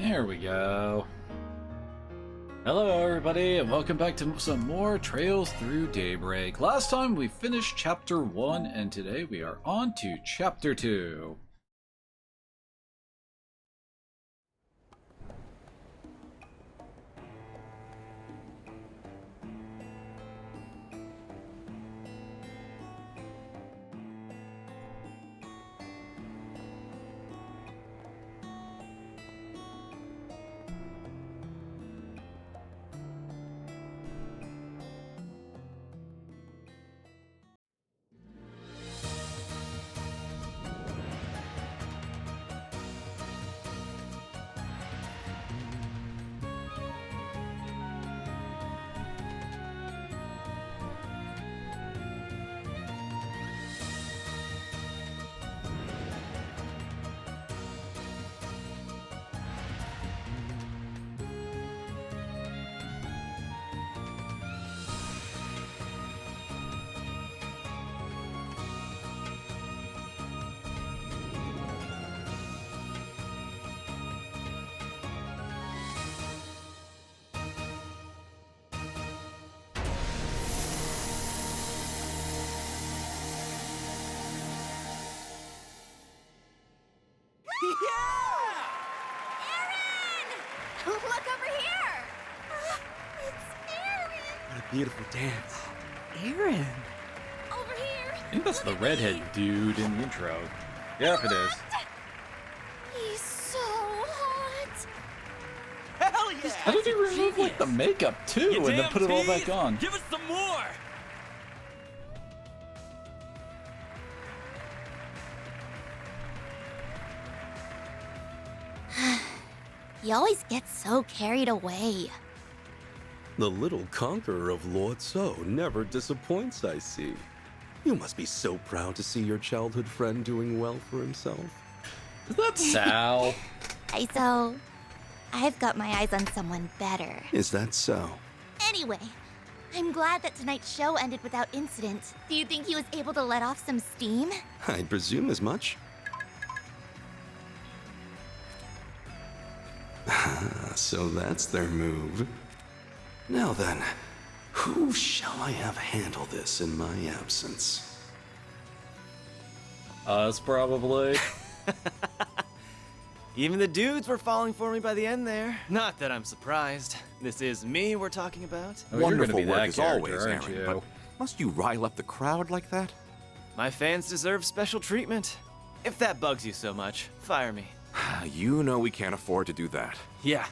There we go. Hello everybody, and welcome back to some more Trails Through Daybreak. Last time we finished Chapter 1, and today we are on to Chapter 2. Look over here! It's Aaron! What a beautiful dance. Aaron! Over here! I think that's the redhead dude in the intro. Yep, it is. He's so hot! Hell yeah! How did he remove like the makeup too and then put it all back on? Give us some more! He always gets so carried away. The little conqueror of Lord So never disappoints, I see. You must be so proud to see your childhood friend doing well for himself. Is that Sal? I've got my eyes on someone better. Is that so? Anyway, I'm glad that tonight's show ended without incident. Do you think he was able to let off some steam? I'd presume as much. So that's their move. Now then, who shall I have handle this in my absence? Us, probably. Even the dudes were falling for me by the end there. Not that I'm surprised. This is me we're talking about. Oh, you're gonna Wonderful be work that as character, always, aren't Aaron, you? but must you rile up the crowd like that? My fans deserve special treatment. If that bugs you so much, fire me. You know we can't afford to do that. Yeah,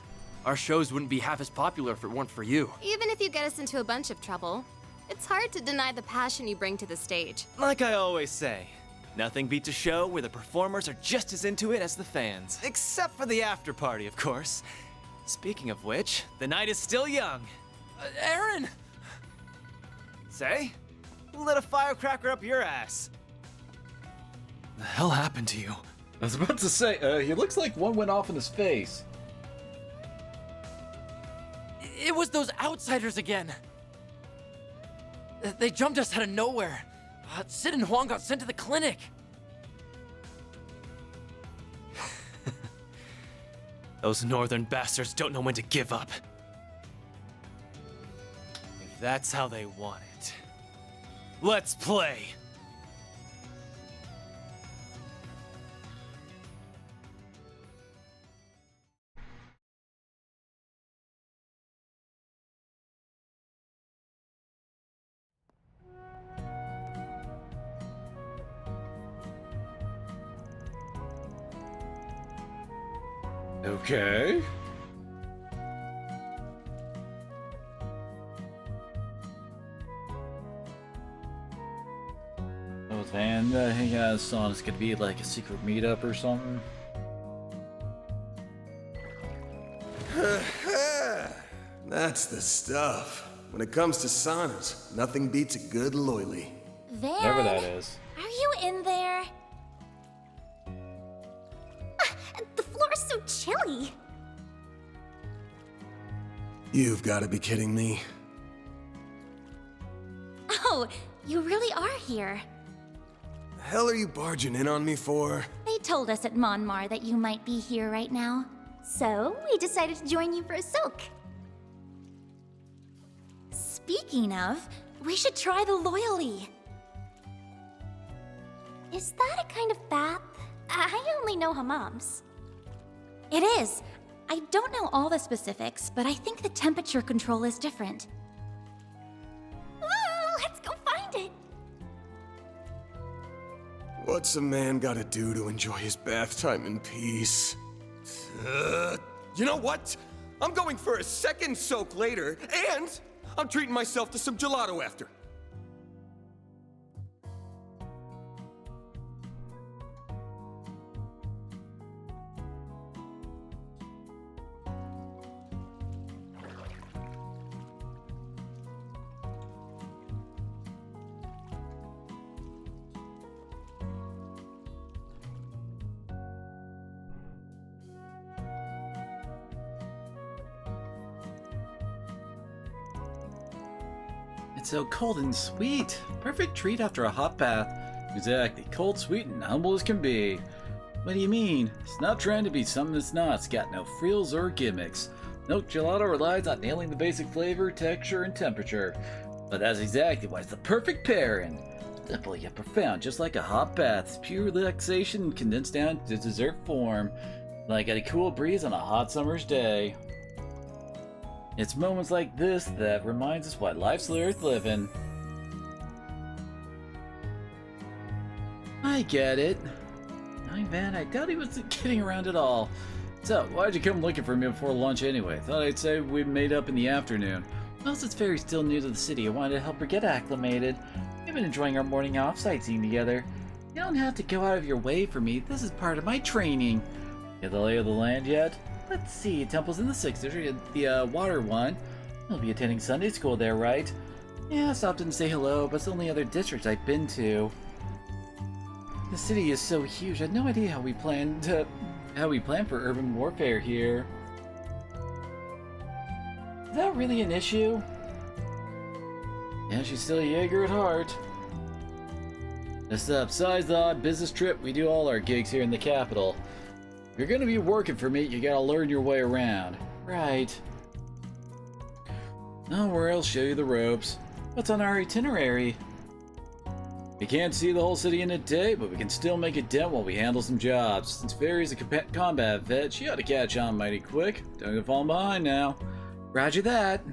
our shows wouldn't be half as popular if it weren't for you. Even if you get us into a bunch of trouble, it's hard to deny the passion you bring to the stage. Like I always say, nothing beats a show where the performers are just as into it as the fans. Except for the after party, of course. Speaking of which, the night is still young. Aaron! Say? Who lit a firecracker up your ass? The hell happened to you? I was about to say, he looks like one went off in his face. It was those outsiders again. They jumped us out of nowhere. Sid and Huang got sent to the clinic. Those northern bastards don't know when to give up. If that's how they want it, let's play. Okay. Oh man, yeah, this song is gonna be like a secret meetup or something. That's the stuff. When it comes to saunas, nothing beats a good loily. Van, Whatever that is. Are you in there? The floor is so chilly. You've got to be kidding me. Oh, you really are here. The hell are you barging in on me for? They told us at Monmar that you might be here right now. So, we decided to join you for a soak. Speaking of, we should try the loyally. Is that a kind of bath? I only know hammams. It is. I don't know all the specifics, but I think the temperature control is different. Let's go find it. What's a man gotta do to enjoy his bath time in peace? You know what? I'm going for a second soak later, and I'm treating myself to some gelato after. It's so cold and sweet. Perfect treat after a hot bath. Exactly. Cold, sweet, and humble as can be. What do you mean? It's not trying to be something it's not. It's got no frills or gimmicks. Milk gelato relies on nailing the basic flavor, texture, and temperature. But that's exactly why it's the perfect pairing. Simple yet profound, just like a hot bath. It's pure relaxation condensed down to dessert form. Like a cool breeze on a hot summer's day. It's moments like this that reminds us why life's worth living. I get it. Knowing Van, I doubt he wasn't kidding around at all. So, why'd you come looking for me before lunch anyway? Thought I'd say we made up in the afternoon. Well, since Fairy's still new to the city, I wanted to help her get acclimated. We've been enjoying our morning off sightseeing together. You don't have to go out of your way for me. This is part of my training. Get the lay of the land yet? Let's see, temple's in the 6th, the water one. You'll be attending Sunday school there, right? Yeah, I stopped in to say hello, but it's the only other district I've been to. The city is so huge, I had no idea how we planned for urban warfare here. Is that really an issue? Yeah, she's still a Jaeger at heart. Besides the odd business trip, we do all our gigs here in the capital. If you're gonna be working for me, you gotta learn your way around. Right. Don't worry, I'll show you the ropes. What's on our itinerary? We can't see the whole city in a day, but we can still make a dent while we handle some jobs. Since Fairy's a combat vet, she ought to catch on mighty quick. Don't get falling behind now. Roger that.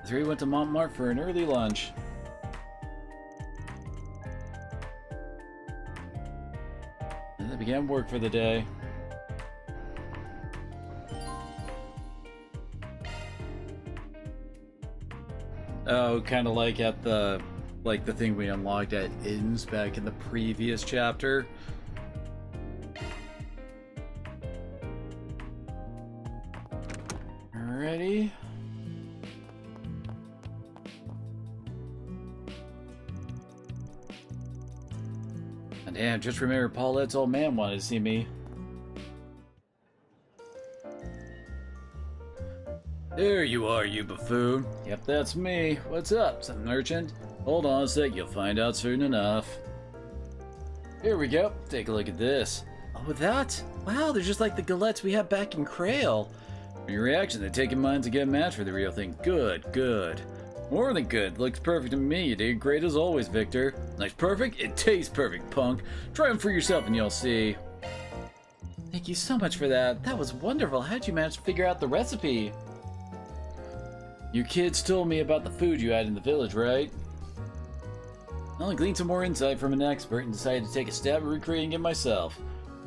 The three went to Montmartre for an early lunch. And they began work for the day. Oh, kind of like at the thing we unlocked at Inns back in the previous chapter. Alrighty. And damn, just remember Paulette's old man wanted to see me. There you are, you buffoon. Yep, that's me. What's up, some merchant? Hold on a sec, you'll find out soon enough. Here we go. Take a look at this. Oh, that? Wow, they're just like the galettes we had back in Krail. Your reaction to taking mine to get a match for the real thing. Good, good. More than good. Looks perfect to me. You did great as always, Victor. Looks perfect? It tastes perfect, punk. Try them for yourself and you'll see. Thank you so much for that. That was wonderful. How'd you manage to figure out the recipe? You kids told me about the food you had in the village, right? I only gleaned some more insight from an expert and decided to take a stab at recreating it myself.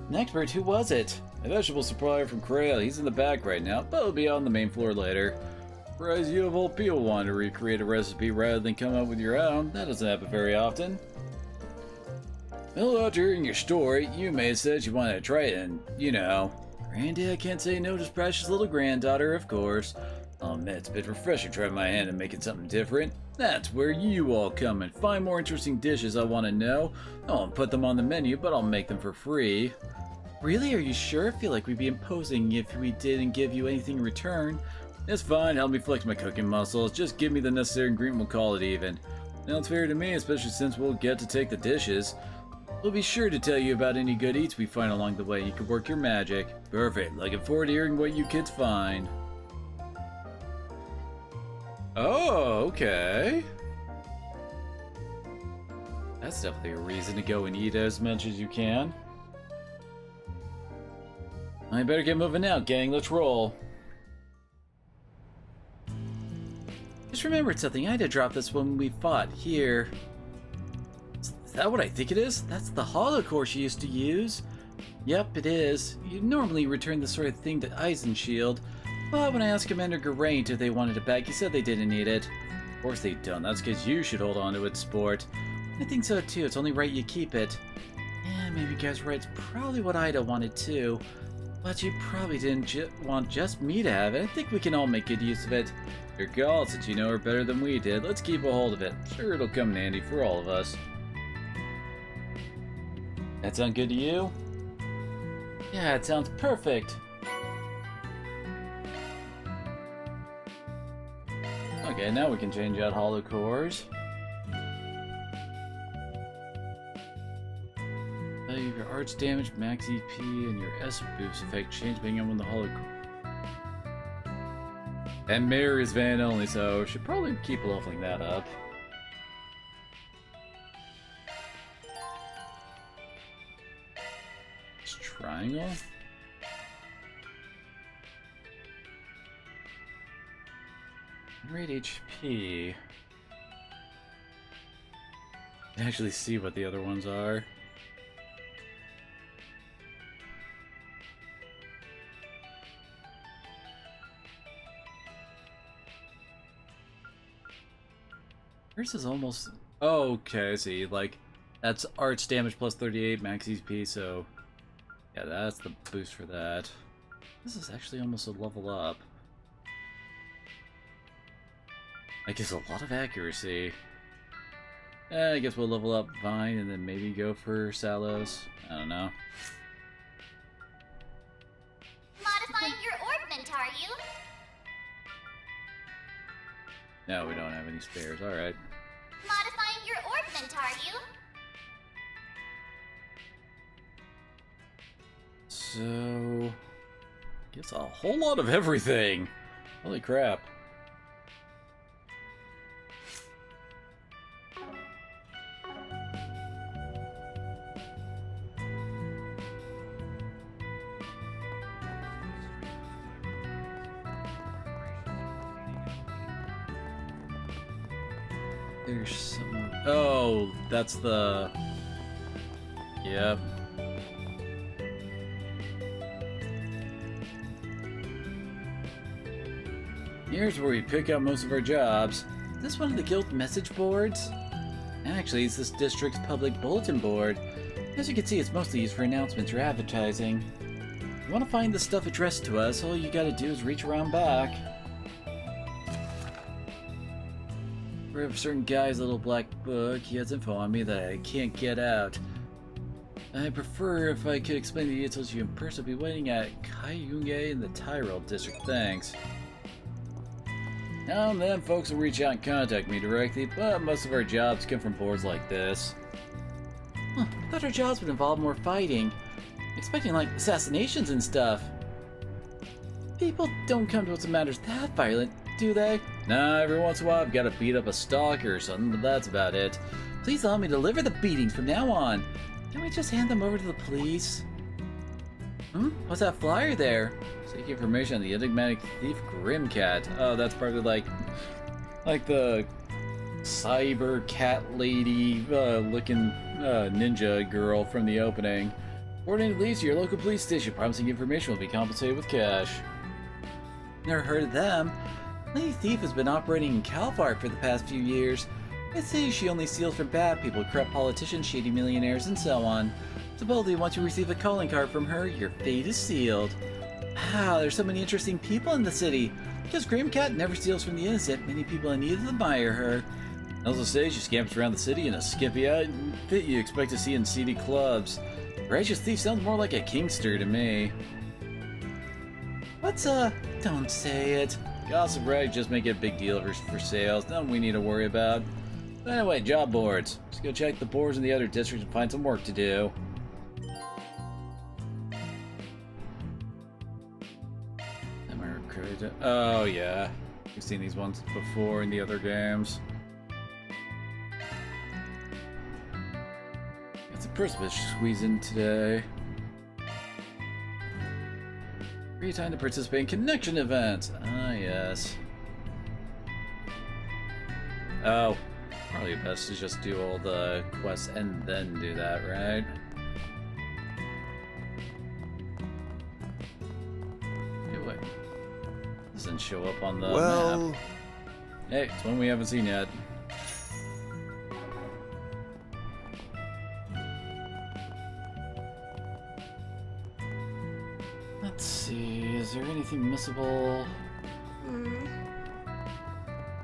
An expert? Who was it? A vegetable supplier from Krail. He's in the back right now, but he'll be on the main floor later. Surprised you of all people wanted to recreate a recipe rather than come up with your own. That doesn't happen very often. Well, after hearing your story, you may have said you wanted to try it and, you know. Randy, I can't say no to his precious little granddaughter, of course. I'll admit it's a bit refreshing trying my hand and making something different. That's where you all come and find more interesting dishes I want to know. I won't put them on the menu, but I'll make them for free. Really? Are you sure? I feel like we'd be imposing if we didn't give you anything in return. It's fine, help me flex my cooking muscles. Just give me the necessary ingredient, we'll call it even. Sounds fair to me, especially since we'll get to take the dishes. We'll be sure to tell you about any good eats we find along the way. You can work your magic. Perfect. Looking forward to hearing what you kids find. Oh, okay. That's definitely a reason to go and eat as much as you can. I better get moving now, gang. Let's roll. Just remembered something. I had to drop this when we fought here. Is that what I think it is? That's the holocore she used to use. Yep, it is. You normally return this sort of thing to Eisenshield, but when I asked Commander Geraint if they wanted it back, he said they didn't need it. Of course they don't. That's because you should hold on to it, sport. I think so too. It's only right you keep it. Yeah, maybe you guys are right. It's probably what Ida wanted too. But you probably didn't want just me to have it. I think we can all make good use of it. Your call, since you know her better than we did. Let's keep a hold of it. Sure, it'll come in handy for all of us. That sound good to you? Yeah, it sounds perfect. Okay, now we can change out holocores. Your arts damage, max EP, and your S boost effect change depending on when the holocore. And Mirror is Van only, so should probably keep leveling that up. It's triangle. Rate HP. I actually see what the other ones are. Hers is almost... Oh, okay, I see. Like, that's arts damage plus 38, max EP, so... Yeah, that's the boost for that. This is actually almost a level up. I guess a lot of accuracy. I guess we'll level up Vine and then maybe go for Salos. I don't know. Modifying your orbment, are you? No, we don't have any spares. Alright. Modifying your orbment, are you? So... Guess a whole lot of everything. Holy crap. There's some... Oh, that's the... Yep. Here's where we pick up most of our jobs. Is this one of the guild message boards? Actually, it's this district's public bulletin board. As you can see, it's mostly used for announcements or advertising. If you want to find the stuff addressed to us, all you gotta do is reach around back. For a certain guy's little black book, he has info on me that I can't get out. I prefer if I could explain the details to you in person. I'll be waiting at Kaiyunge in the Tyrell district. Thanks. Now and then, folks will reach out and contact me directly, but most of our jobs come from boards like this. Huh, I thought our jobs would involve more fighting. Expecting, like, assassinations and stuff. People don't come to us in matters that violent, do they? Nah, every once in a while I've got to beat up a stalker or something, but that's about it. Please allow me to deliver the beatings from now on. Can we just hand them over to the police? What's that flyer there? Seek information on the enigmatic thief Grimcat. Oh, that's probably like the cyber cat lady looking ninja girl from the opening. According to leads to your local police station, promising information will be compensated with cash. Never heard of them. Lady Thief has been operating in Calvar for the past few years. They say she only steals from bad people, corrupt politicians, shady millionaires, and so on. Supposedly, once you receive a calling card from her, your fate is sealed. Wow, there's so many interesting people in the city. Because Grimcat never steals from the innocent, many people in need admire her. Also says she scamps around the city in a skimpy outfit you expect to see in seedy clubs. Righteous Thief sounds more like a kingster to me. What's don't say it. Gossip rag just make it a big deal for sales, nothing we need to worry about. Anyway, job boards. Let's go check the boards in the other districts and find some work to do. Am I recruited? Oh, yeah. We've seen these ones before in the other games. It's a Prismish squeeze in today. Free time to participate in connection events. Ah, yes. Oh, probably best to just do all the quests and then do that, right? Hey, what? Doesn't show up on the map. Hey, it's one we haven't seen yet. Let's see, is there anything missable?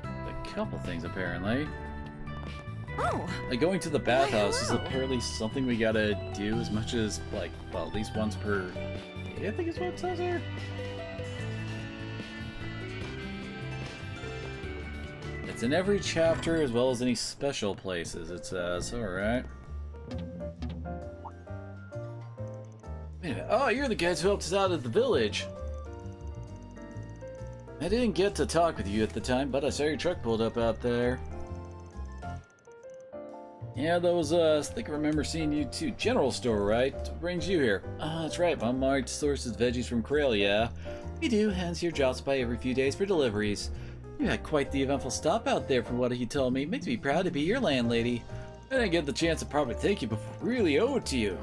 A couple things, apparently. Oh! Like, going to the bathhouse is hello. apparently something we gotta do as much as, like, well, at least once per day, I think is what it says here. It's in every chapter as well as any special places, it says. Alright. Oh, you're the guys who helped us out at the village. I didn't get to talk with you at the time, but I saw your truck pulled up out there. Yeah, those, I think I remember seeing you too. General store, right? What brings you here? Ah, that's right. Mom Mart sources veggies from Krail, yeah. We do, hence your drops by every few days for deliveries. You had quite the eventful stop out there from what he told me. Makes me proud to be your landlady. I didn't get the chance to probably thank you before I really owe it to you.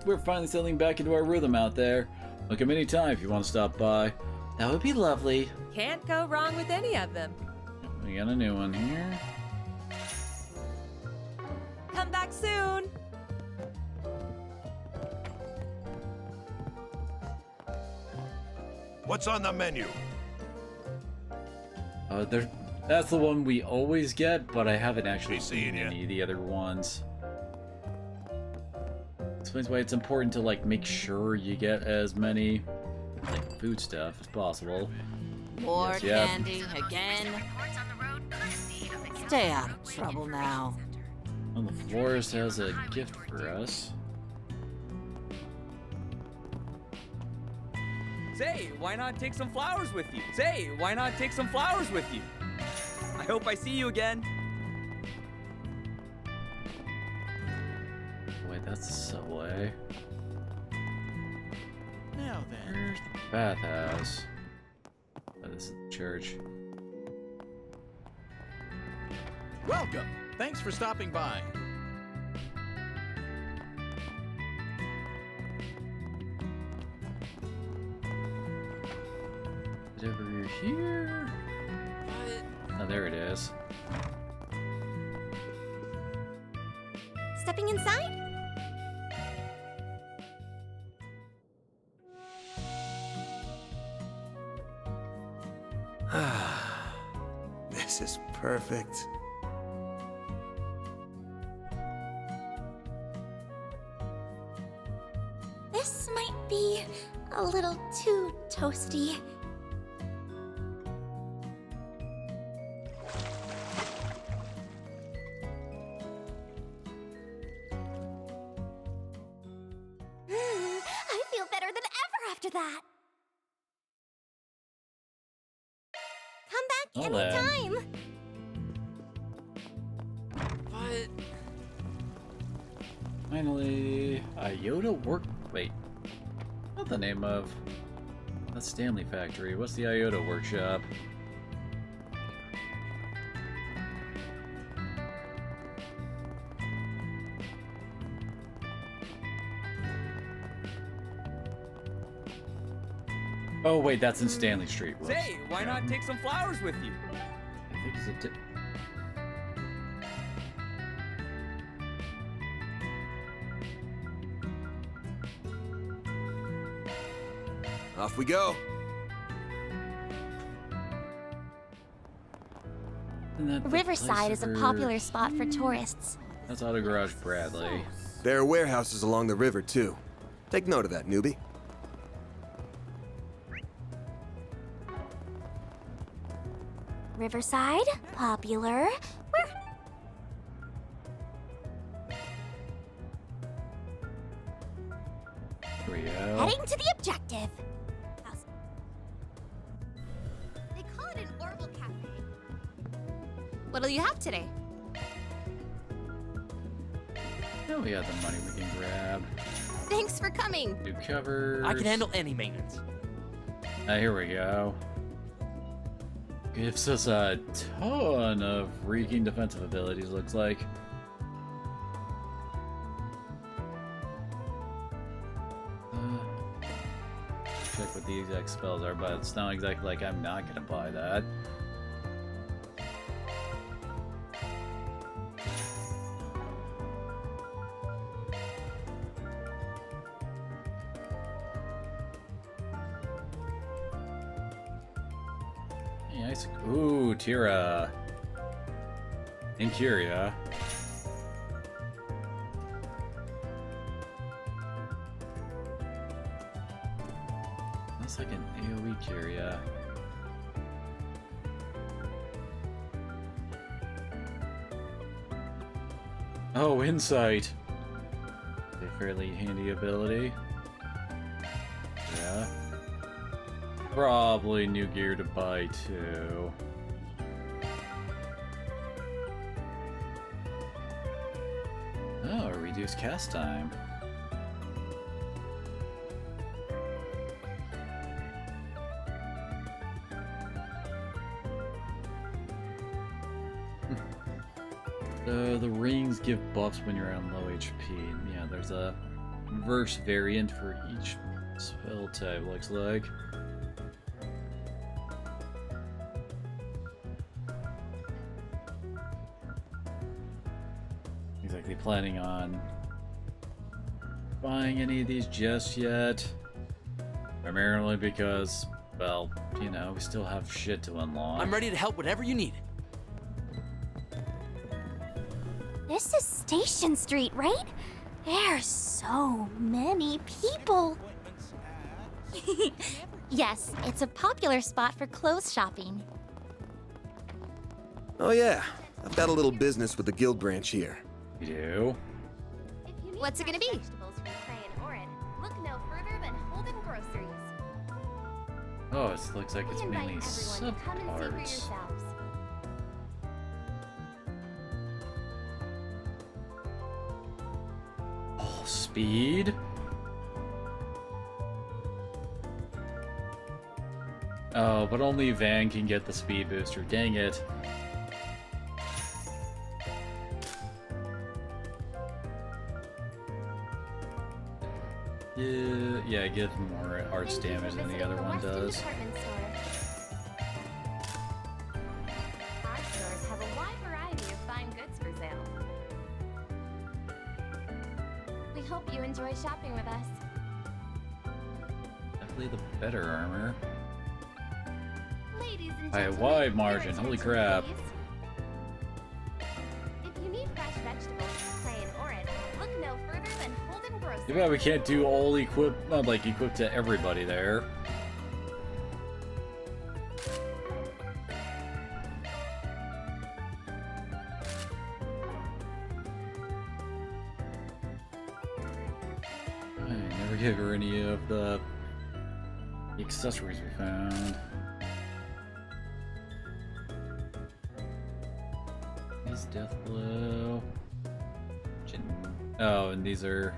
We're finally settling back into our rhythm out there. Look at me anytime if you want to stop by. That would be lovely. Can't go wrong with any of them. We got a new one here. Come back soon. What's on the menu? That's the one we always get, but I haven't actually Be seen seeing ya. any of the other ones. Explains why it's important to, like, make sure you get as many, like, food stuff as possible. More Yes, yeah. candy again. Stay out of trouble now. Well, the florist has a gift for us. Say, why not take some flowers with you? Say, why not take some flowers with you? I hope I see you again. Wait, that's the subway. Now then. Where's the bathhouse? Oh, this is the church. Welcome. Thanks for stopping by. Is it over here? Oh, there it is. Stepping inside? This is perfect. This might be a little too toasty. I feel better than ever after that. Come back Oh, then. anytime. But Finally, Iota Work. Wait, not the name of. That's Stanley Factory. What's the Iota Workshop? Oh wait, that's in Stanley Street. Whoops. say, why not take some flowers with you? I think it's a. Off we go. Isn't that the Riverside place is a where- popular spot for tourists. That's Auto Garage Bradley. There are warehouses along the river, too. Take note of that, newbie. Riverside, popular. Where? Heading to the objective. They call it an Orbital Cafe. What'll you have today? Oh, we got the money we can grab. Thanks for coming. New covers. I can handle any maintenance. Here we go. Gives us a ton of freaking defensive abilities, looks like. Check what the exact spells are, but it's not exactly like I'm not gonna buy that. Nice. Ooh, Tira. And Kyria. That's like an AoE Kyria. Oh, Insight. A fairly handy ability. Yeah. Probably new gear to buy too. Oh, reduced cast time. The rings give buffs when you're on low HP. Yeah, there's a reverse variant for each spell type, looks like. Exactly planning on buying any of these just yet. Primarily because, well, you know, we still have shit to unlock. I'm ready to help whatever you need. This is Station Street, right? There's so many people. Yes, it's a popular spot for clothes shopping. Oh yeah, I've got a little business with the guild branch here. You do? What's it gonna be? Look no further than Holden Groceries. Oh, it looks like it's We invite mainly everyone to come and see for subparts. yourselves. Oh, speed? Oh, but only Van can get the speed booster. Dang it. Yeah, it gives more arts damage than the other one does. Our stores have a wide variety of fine goods for sale. We hope you enjoy shopping with us. Definitely the better armor. Ladies and By a gentlemen, wide your margin, holy attention, crap. please. If you need fresh vegetables from Clay and Orin, look no further than Holden Groceries. Too bad we can't do all equip, like equip to everybody there. I never gave her any of the accessories we found. These death blow. Oh, and these are.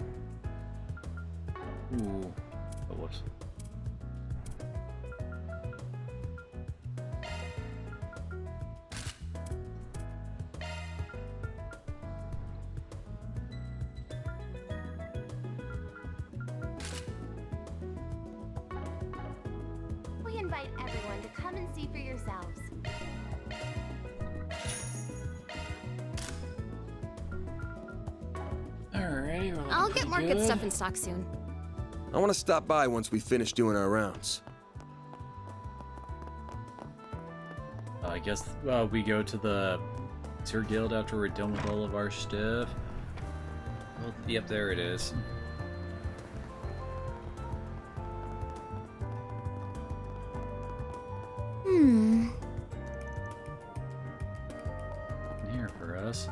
Ooh. Oh, whoops. We invite everyone to come and see for yourselves. Alrighty, well, I'll get more good stuff in stock soon. I want to stop by once we finish doing our rounds. I guess we go to the Tier Guild after we're done with all of our stuff. Well, yep, there it is. Here for us.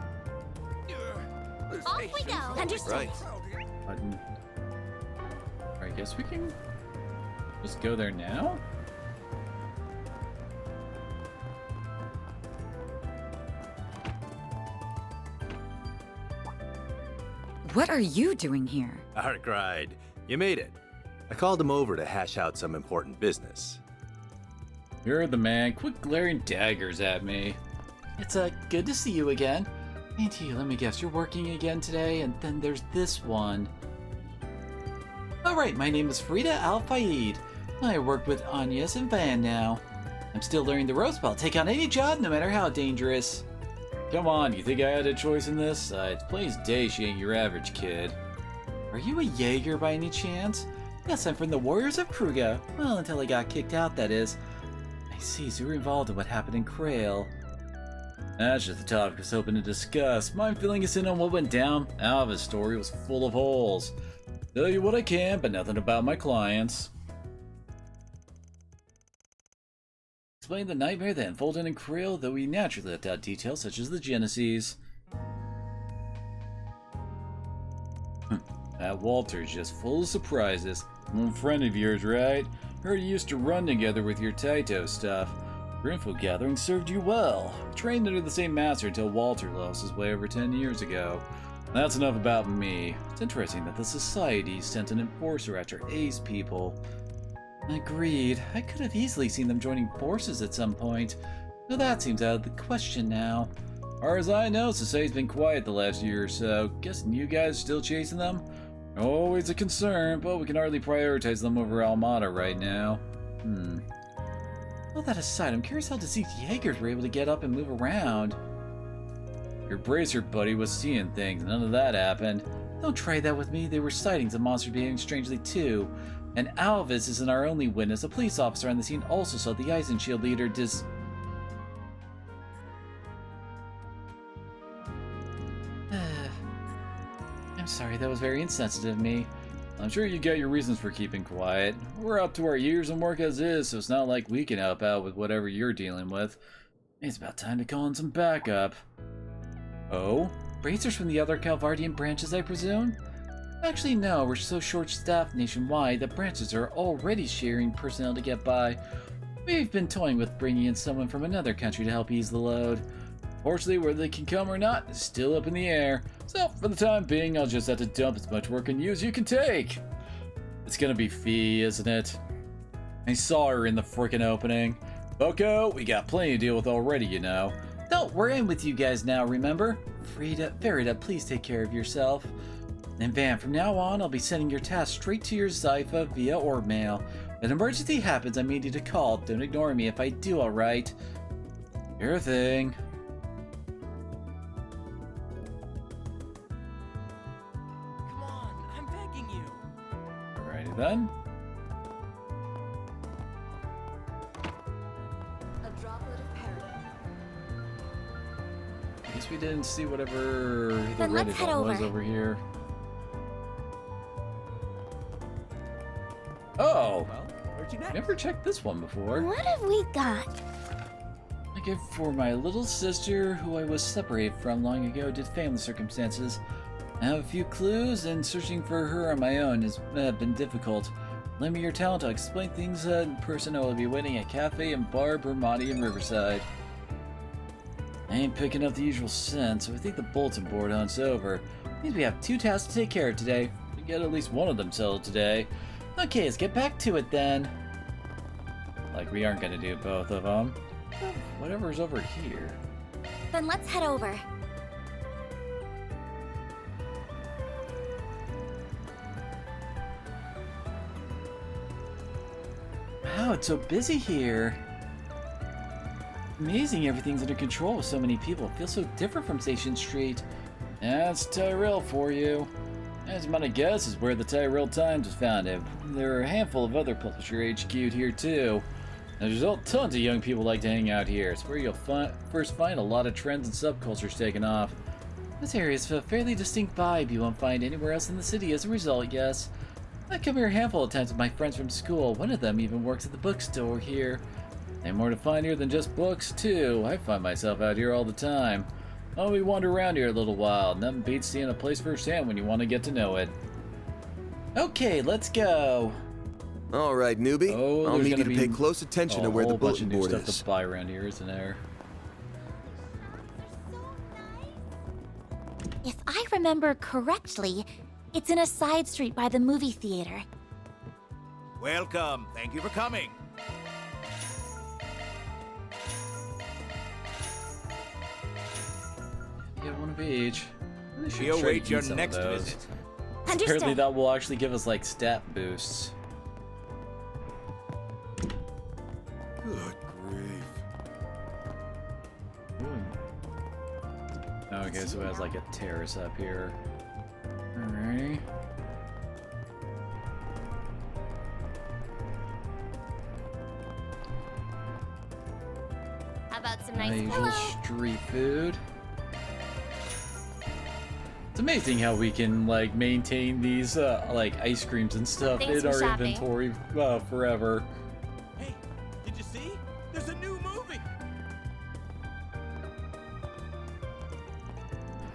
Off we go. Right. Button. Right guess we can just go there now? What are you doing here? Arkride, you made it. I called him over to hash out some important business. You're the man. Quit glaring daggers at me. It's good to see you again. Auntie, let me guess, you're working again today, and then there's this one. Alright, my name is Frida Al-Fayed. I work with Agnes and Van now. I'm still learning the ropes, but I'll take on any job, no matter how dangerous. Come on, you think I had a choice in this? It's plain as day she ain't your average kid. Are you a Jaeger by any chance? Yes, I'm from the Warriors of Kruga. Well, until I got kicked out, that is. I see, so you're involved in what happened in Krail. That's just the topic I was hoping to discuss. Mind filling us in on what went down? Alva's story was full of holes. Tell you what I can, but nothing about my clients. Explain the nightmare that unfolded in Krail, though we naturally left out details such as the Genesis. That Walter's just full of surprises. One friend of yours, right? Heard you used to run together with your Taito stuff. Your info gathering served you well. Trained under the same master until Walter lost his way over 10 years ago. That's enough about me. It's interesting that the Society sent an enforcer after A's people. Agreed. I could have easily seen them joining forces at some point. Though that seems out of the question now. As far as I know, Society's been quiet the last year or so. Guessing you guys still chasing them? Always a concern, but we can hardly prioritize them over Almada right now. All that aside, I'm curious how deceased Jaegers were able to get up and move around. Your bracer buddy was seeing things, none of that happened. Don't try that with me, there were sightings of monsters behaving strangely too. And Alvis isn't our only witness, a police officer on the scene also saw the Ice and Shield leader I'm sorry, that was very insensitive of me. I'm sure you get your reasons for keeping quiet. We're up to our ears in work as is, so it's not like we can help out with whatever you're dealing with. It's about time to call in some backup. Oh? Bracers from the other Calvardian branches, I presume? Actually, no, we're so short-staffed nationwide that branches are already sharing personnel to get by. We've been toying with bringing in someone from another country to help ease the load. Fortunately, whether they can come or not is still up in the air. So, for the time being, I'll just have to dump as much work on you as you can take. It's gonna be Fee, isn't it? I saw her in the frickin' opening. Boko, we got plenty to deal with already, you know. No, we're in with you guys now, remember? Frida, Verida, please take care of yourself. And Van, from now on, I'll be sending your task straight to your Zypha via orb mail. If an emergency happens, I need you to call. Don't ignore me if I do, alright? Your thing. Then A droplet of paradigm. I guess we didn't see whatever the Then let's Reddit head one was over. over here. Oh! Well, where'd you next? Never checked this one before. What have we got? A gift for my little sister, who I was separated from long ago due to family circumstances. I have a few clues, and searching for her on my own has been difficult. Lend me your talent, I'll explain things in person. I will be waiting at Cafe and Bar Bermati in Riverside. I ain't picking up the usual scent, so I think the bulletin board hunt's over. Means we have 2 tasks to take care of today. We get at least one of them settled today. Okay, let's get back to it then. Like we aren't gonna do both of them. Whatever's over here. Then let's head over. Wow, it's so busy here. Amazing everything's under control with so many people. It feels so different from Station Street. That's Tyrell for you. As my guess is where the Tyrell Times was founded. There are a handful of other publisher HQ'd here too. As a result, tons of young people like to hang out here. It's where you'll first find a lot of trends and subcultures taking off. This area is a fairly distinct vibe you won't find anywhere else in the city as a result, yes. I come here a handful of times with my friends from school. One of them even works at the bookstore here. There's more to find here than just books, too. I find myself out here all the time. Oh, we wander around here a little while. Nothing beats seeing a place firsthand when you want to get to know it. Okay, let's go. All right, newbie. Oh, I'll there's need you gonna to pay be close attention to where a the whole bunch of bulletin new board stuff is. to buy around here, isn't there? If I remember correctly, it's in a side street by the movie theater. Welcome. Thank you for coming. Get one of each. Really should We try to await your eat some of next those. visit. Apparently Understood. that will actually give us like stat boosts. Good grief. Okay, so it has like a terrace up here. Alright. How about some My nice usual street food. It's amazing how we can like maintain these like ice creams and stuff Thanks in for our shopping. inventory forever. Hey, did you see? There's a new movie.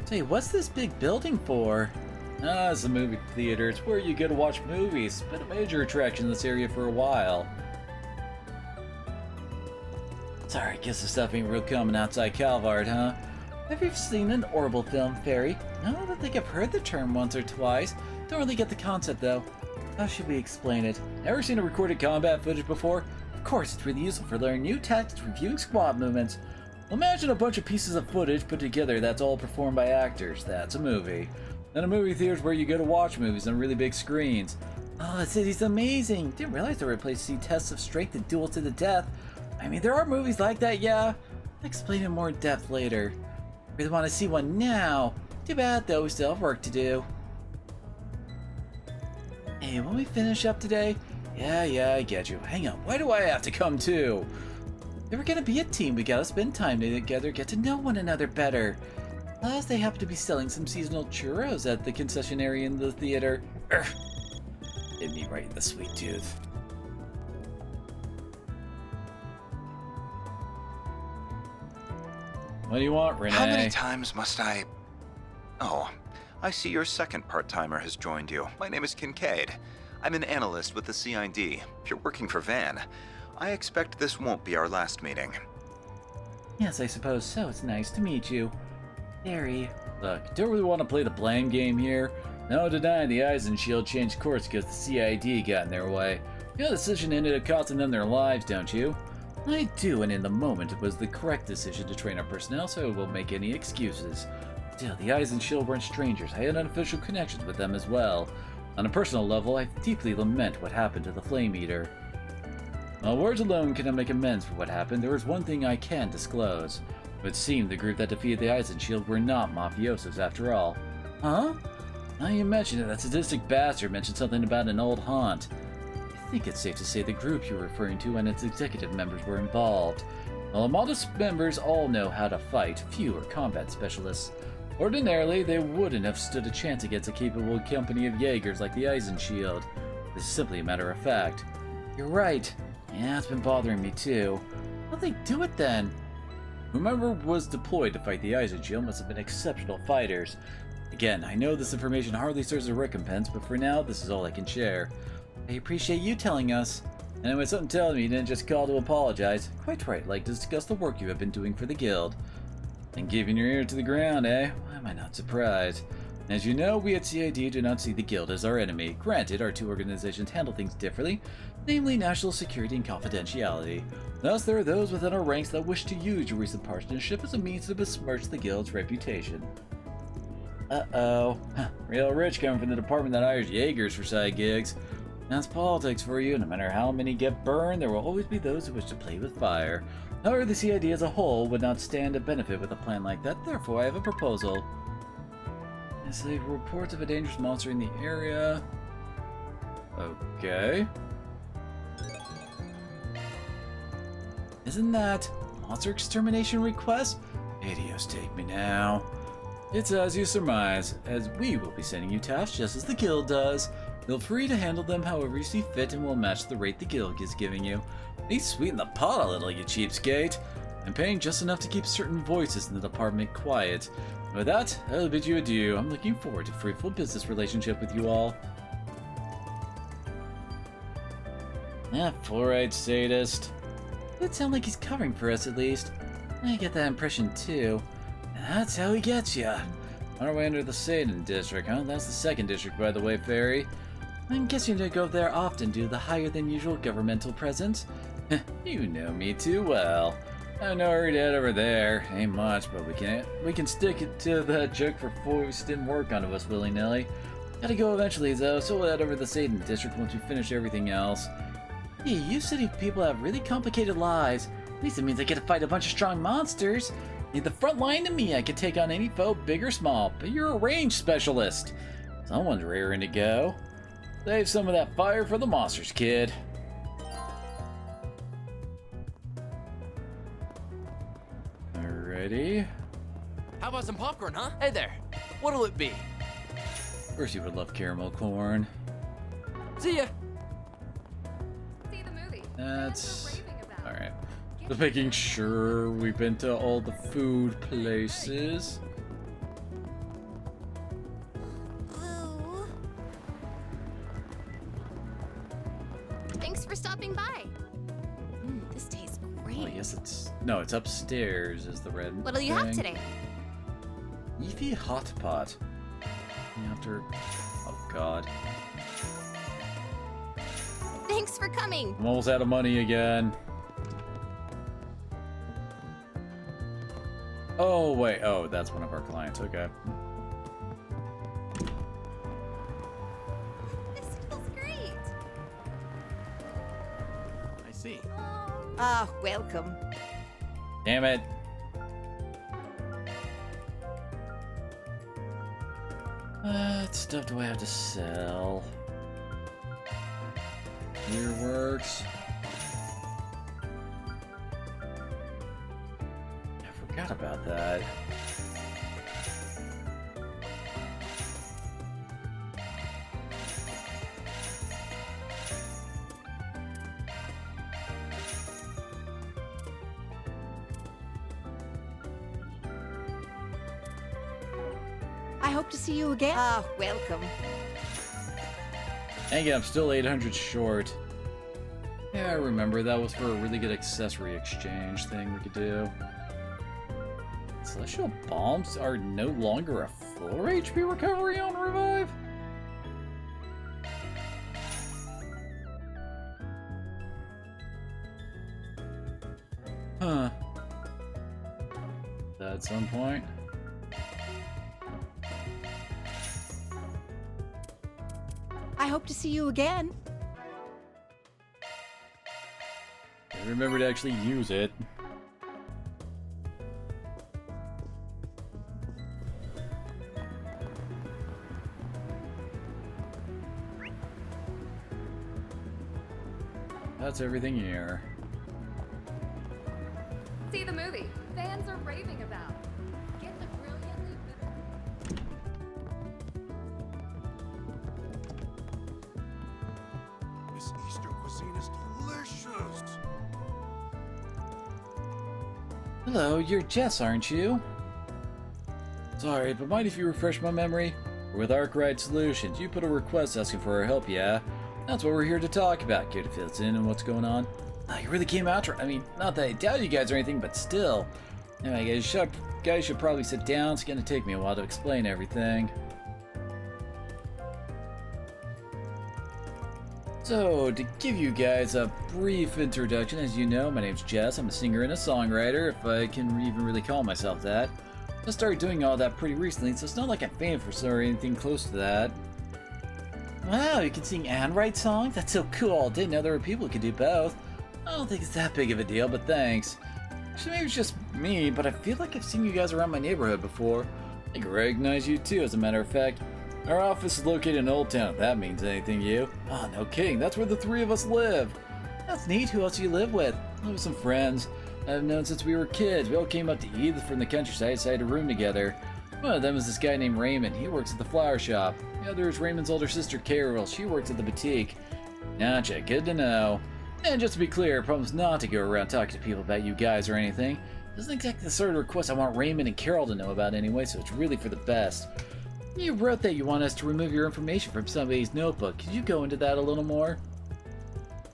Say, what's this big building for? Ah, it's a movie theater. It's where you go to watch movies. Been a major attraction in this area for a while. Sorry, guess the stuff ain't real coming outside Calvard, huh? Have you seen an Orbital film, Fairy? No, I don't think I've heard the term once or twice. Don't really get the concept, though. How should we explain it? Ever seen a recorded combat footage before? Of course, it's really useful for learning new tactics, reviewing squad movements. Imagine a bunch of pieces of footage put together that's all performed by actors. That's a movie. Then a movie theater's where you go to watch movies on really big screens. Oh, the city's amazing. Didn't realize there were places to see tests of strength and duels to the death. I mean, there are movies like that, yeah. I'll explain it more in depth later. Really want to see one now. Too bad, though, we still have work to do. Hey, when we finish up today? Yeah, I get you. Hang on, why do I have to come too? If we're gonna be a team, we gotta spend time together, get to know one another better. Plus, they happen to be selling some seasonal churros at the concession area in the theater. Urgh. Hit me right in the sweet tooth. What do you want, Renee? How many times must I... Oh, I see your second part-timer has joined you. My name is Kincaid. I'm an analyst with the CID. If you're working for Van, I expect this won't be our last meeting. Yes, I suppose so. It's nice to meet you. Harry. Look, don't really want to play the blame game here. No denying the Eisen Shield changed course because the CID got in their way. Your decision ended up costing them their lives, don't you? I do, and in the moment it was the correct decision to train our personnel, so I won't make any excuses. Still, the Eisen Shield weren't strangers. I had unofficial connections with them as well. On a personal level, I deeply lament what happened to the Flame Eater. While words alone cannot make amends for what happened, there is one thing I can disclose. It would seem the group that defeated the Eisen Shield were not mafiosos after all. Huh? Now you mention it, that sadistic bastard mentioned something about an old haunt. I think it's safe to say the group you're referring to and its executive members were involved. While Armada's members all know how to fight, few are combat specialists. Ordinarily, they wouldn't have stood a chance against a capable company of Jaegers like the Eisen Shield. This is simply a matter of fact. You're right. Yeah, it's been bothering me too. How'd they do it then? Whomever was deployed to fight the Eisen Shield must have been exceptional fighters. Again, I know this information hardly serves as a recompense, but for now, this is all I can share. I appreciate you telling us. Anyway, something telling me you didn't just call to apologize. Quite right, like to discuss the work you have been doing for the guild. And giving your ear to the ground, eh? Why am I not surprised? As you know, we at CID do not see the guild as our enemy. Granted, our two organizations handle things differently, namely national security and confidentiality. Thus, there are those within our ranks that wish to use your recent partnership as a means to besmirch the guild's reputation. Uh-oh. Real rich coming from the department that hires Jaegers for side gigs. That's politics for you. No matter how many get burned, there will always be those who wish to play with fire. However, the CID as a whole would not stand to benefit with a plan like that. Therefore, I have a proposal. I see reports of a dangerous monster in the area. Okay. Isn't that monster extermination request? Idios take me now. It's as you surmise, as we will be sending you tasks just as the guild does. Feel free to handle them however you see fit and we'll match the rate the guild is giving you. Please sweeten the pot a little, you cheapskate. I'm paying just enough to keep certain voices in the department quiet. With that, I'll bid you adieu. I'm looking forward to a fruitful business relationship with you all. Fluoride sadist. It sounds like he's covering for us at least. I get that impression too. That's how he gets ya. On our way under the Satan district, huh? That's the second district, by the way, Fairy. I'm guessing you don't go there often due to the higher than usual governmental presence. You know me too well. I know our dad over there. Ain't much, but we can stick it to that joke for force didn't work onto us willy-nilly. Gotta go eventually though, so we'll head over to the Satan district once we finish everything else. Hey, you city people have really complicated lives. At least it means I get to fight a bunch of strong monsters. Need the front line to me, I can take on any foe, big or small, but you're a range specialist. Someone's raring to go. Save some of that fire for the monsters, kid. Alrighty. How about some popcorn, huh? Hey there. What'll it be? Of course you would love caramel corn. See ya. See the movie. That's... Alright. Just making sure we've been to all the food places. Thanks for stopping by. This tastes great. Oh, I guess it's... No, it's upstairs is the red What'll you have today? Leafy hot pot. After... Oh, God. Thanks for coming. I'm almost out of money again. Oh, wait. Oh, that's one of our clients. Okay. This feels great. I see. Ah, welcome. Damn it. What stuff do I have to sell? Fireworks. I forgot about that. I hope to see you again. Ah, welcome. Dang it, I'm still 800 short. Yeah, I remember that was for a really good accessory exchange thing we could do. Celestial bombs are no longer a full HP recovery on revive? Huh. At some point. I hope to see you again. I remember to actually use it. That's everything here. See the movie. Fans are raving about. Get the brilliantly This Easter cuisine is delicious. Hello, you're Jess, aren't you? Sorry, but mind if you refresh my memory? We're with Arkwright Solutions. You put a request asking for our help, yeah? That's what we're here to talk about. Care to fill us in on what's going on? Oh, you really came out. I mean, not that I doubt you guys or anything, but still. Anyway, guys should probably sit down. It's gonna take me a while to explain everything. So, to give you guys a brief introduction, as you know, my name's Jess. I'm a singer and a songwriter, if I can even really call myself that. I started doing all that pretty recently, so it's not like I'm famous or anything close to that. Wow, you can sing and write songs? That's so cool. Didn't know there were people who could do both. I don't think it's that big of a deal, but thanks. Actually, maybe it's just me, but I feel like I've seen you guys around my neighborhood before. I can recognize you too, as a matter of fact. Our office is located in Old Town, if that means anything to you. Oh, no kidding, that's where the three of us live. That's neat. Who else do you live with? I live with some friends I've known since we were kids. We all came up to Edith from the countryside, so I had a room together. One of them is this guy named Raymond. He works at the flower shop. The other is Raymond's older sister, Carol. She works at the boutique. Gotcha, good to know. And just to be clear, I promise not to go around talking to people about you guys or anything. This isn't exactly the sort of request I want Raymond and Carol to know about anyway, so it's really for the best. You wrote that you want us to remove your information from somebody's notebook. Could you go into that a little more?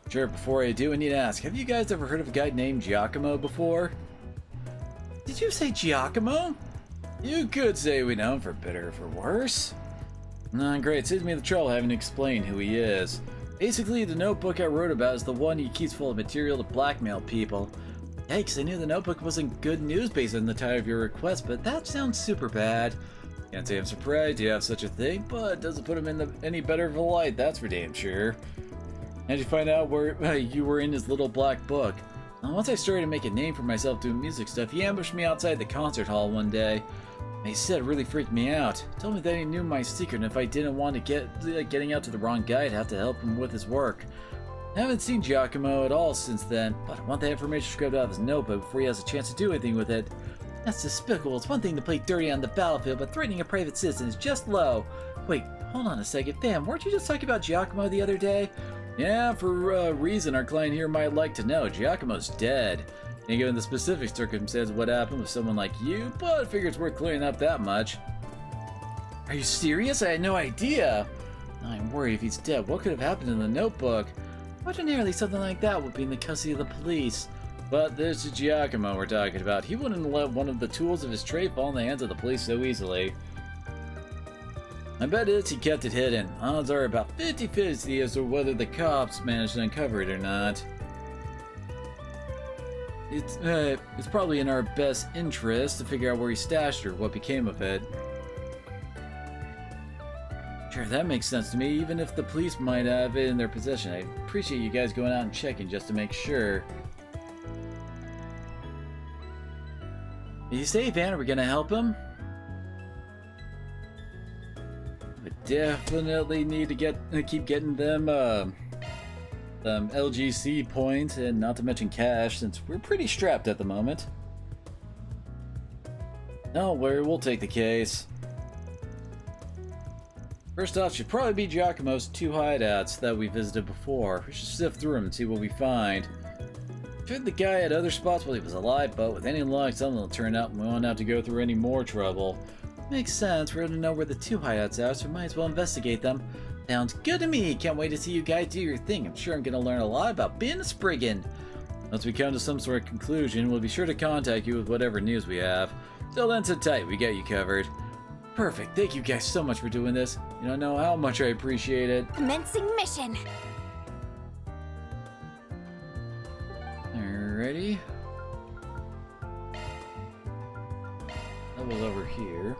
Sure, before I do, I need to ask, have you guys ever heard of a guy named Giacomo before? Did you say Giacomo? You could say we know him for better or for worse. Nah, great, saves me the trouble having to explain who he is. Basically, the notebook I wrote about is the one he keeps full of material to blackmail people. Yikes, I knew the notebook wasn't good news based on the title of your request, but that sounds super bad. Can't say I'm surprised you have such a thing, but it doesn't put him in any better of a light, that's for damn sure. How'd you find out where you were in his little black book? Once I started to make a name for myself doing music stuff, he ambushed me outside the concert hall one day. He said it really freaked me out. He told me that he knew my secret, and if I didn't want to getting out to the wrong guy, I'd have to help him with his work. I haven't seen Giacomo at all since then, but I want that information scrubbed out of his notebook before he has a chance to do anything with it. That's despicable. It's one thing to play dirty on the battlefield, but threatening a private citizen is just low. Wait, hold on a second. Fam, weren't you just talking about Giacomo the other day? Yeah, for a reason our client here might like to know. Giacomo's dead. And given the specific circumstances of what happened with someone like you, but I figure it's worth clearing up that much. Are you serious? I had no idea. I'm worried if he's dead. What could have happened in the notebook? Ordinarily, something like that would be in the custody of the police. But this is Giacomo we're talking about. He wouldn't let one of the tools of his trade fall in the hands of the police so easily. My bet is he kept it hidden. Odds are about 50-50 as to whether the cops managed to uncover it or not. It's probably in our best interest to figure out where he stashed it or what became of it. Sure, that makes sense to me, even if the police might have it in their possession. I appreciate you guys going out and checking just to make sure. Did you say, Van, are we gonna help him? We definitely need to keep getting them LGC points, and not to mention cash, since we're pretty strapped at the moment. No worry, we'll take the case. First off, should probably be Giacomo's 2 hideouts that we visited before. We should sift through them and see what we find. Tried the guy at other spots while he was alive, but with any luck, something will turn up and we won't have to go through any more trouble. Makes sense, we're gonna know where the 2 hideouts are, so we might as well investigate them. Sounds good to me! Can't wait to see you guys do your thing. I'm sure I'm gonna learn a lot about being a Spriggan. Once we come to some sort of conclusion, we'll be sure to contact you with whatever news we have. Till then, sit tight, we got you covered. Perfect, thank you guys so much for doing this. You don't know how much I appreciate it. Commencing mission. Alrighty. That was over here.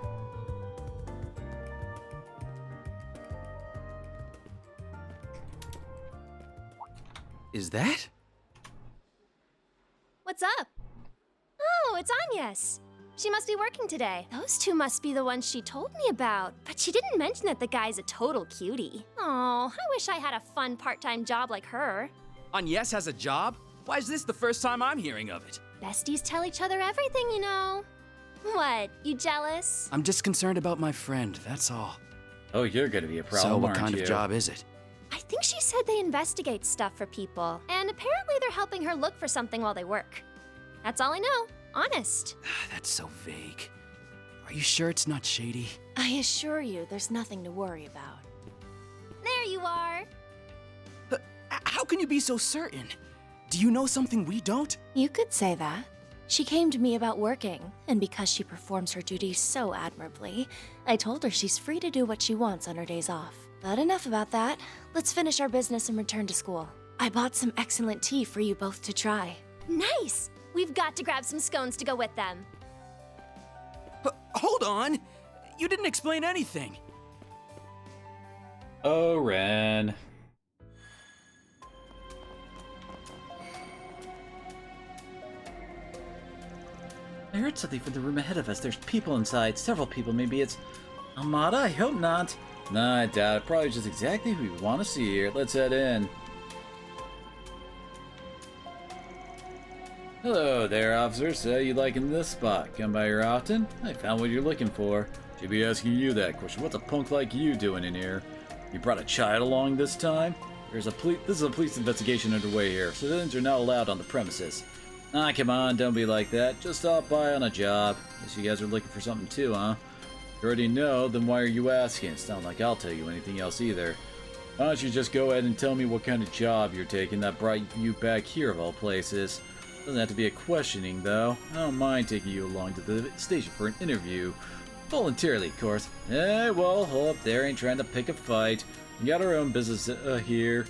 Is that? What's up? Oh, it's Agnes. She must be working today. Those 2 must be the ones she told me about. But she didn't mention that the guy's a total cutie. Oh, I wish I had a fun part-time job like her. Agnes has a job? Why is this the first time I'm hearing of it? Besties tell each other everything, you know. What, you jealous? I'm just concerned about my friend, that's all. Oh, you're gonna be a problem, So what aren't kind you? of job is it? I think she said they investigate stuff for people. And apparently they're helping her look for something while they work. That's all I know. Honest. That's so vague. Are you sure it's not shady? I assure you, there's nothing to worry about. There you are. How can you be so certain? Do you know something we don't? You could say that. She came to me about working, and because she performs her duties so admirably, I told her she's free to do what she wants on her days off. But enough about that. Let's finish our business and return to school. I bought some excellent tea for you both to try. Nice! We've got to grab some scones to go with them. Hold on! You didn't explain anything. Oh, Ren. I heard something from the room ahead of us. There's people inside. Several people. Maybe it's Amada? I hope not. Nah, I doubt it. Probably just exactly who we want to see here. Let's head in. Hello there, officer. So you liking this spot? Come by here often? I found what you're looking for. Should be asking you that question. What's a punk like you doing in here? You brought a child along this time? This is a police investigation underway here. Civilians are not allowed on the premises. Ah, come on, don't be like that. Just stop by on a job. Guess you guys are looking for something too, huh? You already know, then why are you asking? It's not like I'll tell you anything else either. Why don't you just go ahead and tell me what kind of job you're taking that brought you back here of all places? Doesn't have to be a questioning, though. I don't mind taking you along to the station for an interview. Voluntarily, of course. Well, hold up there, ain't trying to pick a fight. We got our own business here.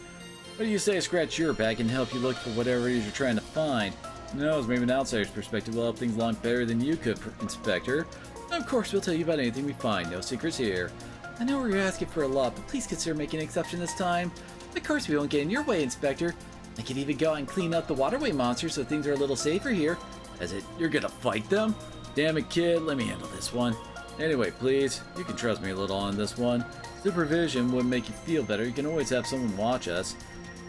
What do you say I scratch your back and help you look for whatever it is you're trying to find? Who knows, maybe an outsider's perspective will help things along better than you could, Inspector. And of course, we'll tell you about anything we find, no secrets here. I know we're asking for a lot, but please consider making an exception this time. Of course we won't get in your way, Inspector. I could even go out and clean up the waterway monsters so things are a little safer here. As it, you're gonna fight them? Damn it, kid, let me handle this one. Anyway, please, you can trust me a little on this one. Supervision would make you feel better. You can always have someone watch us.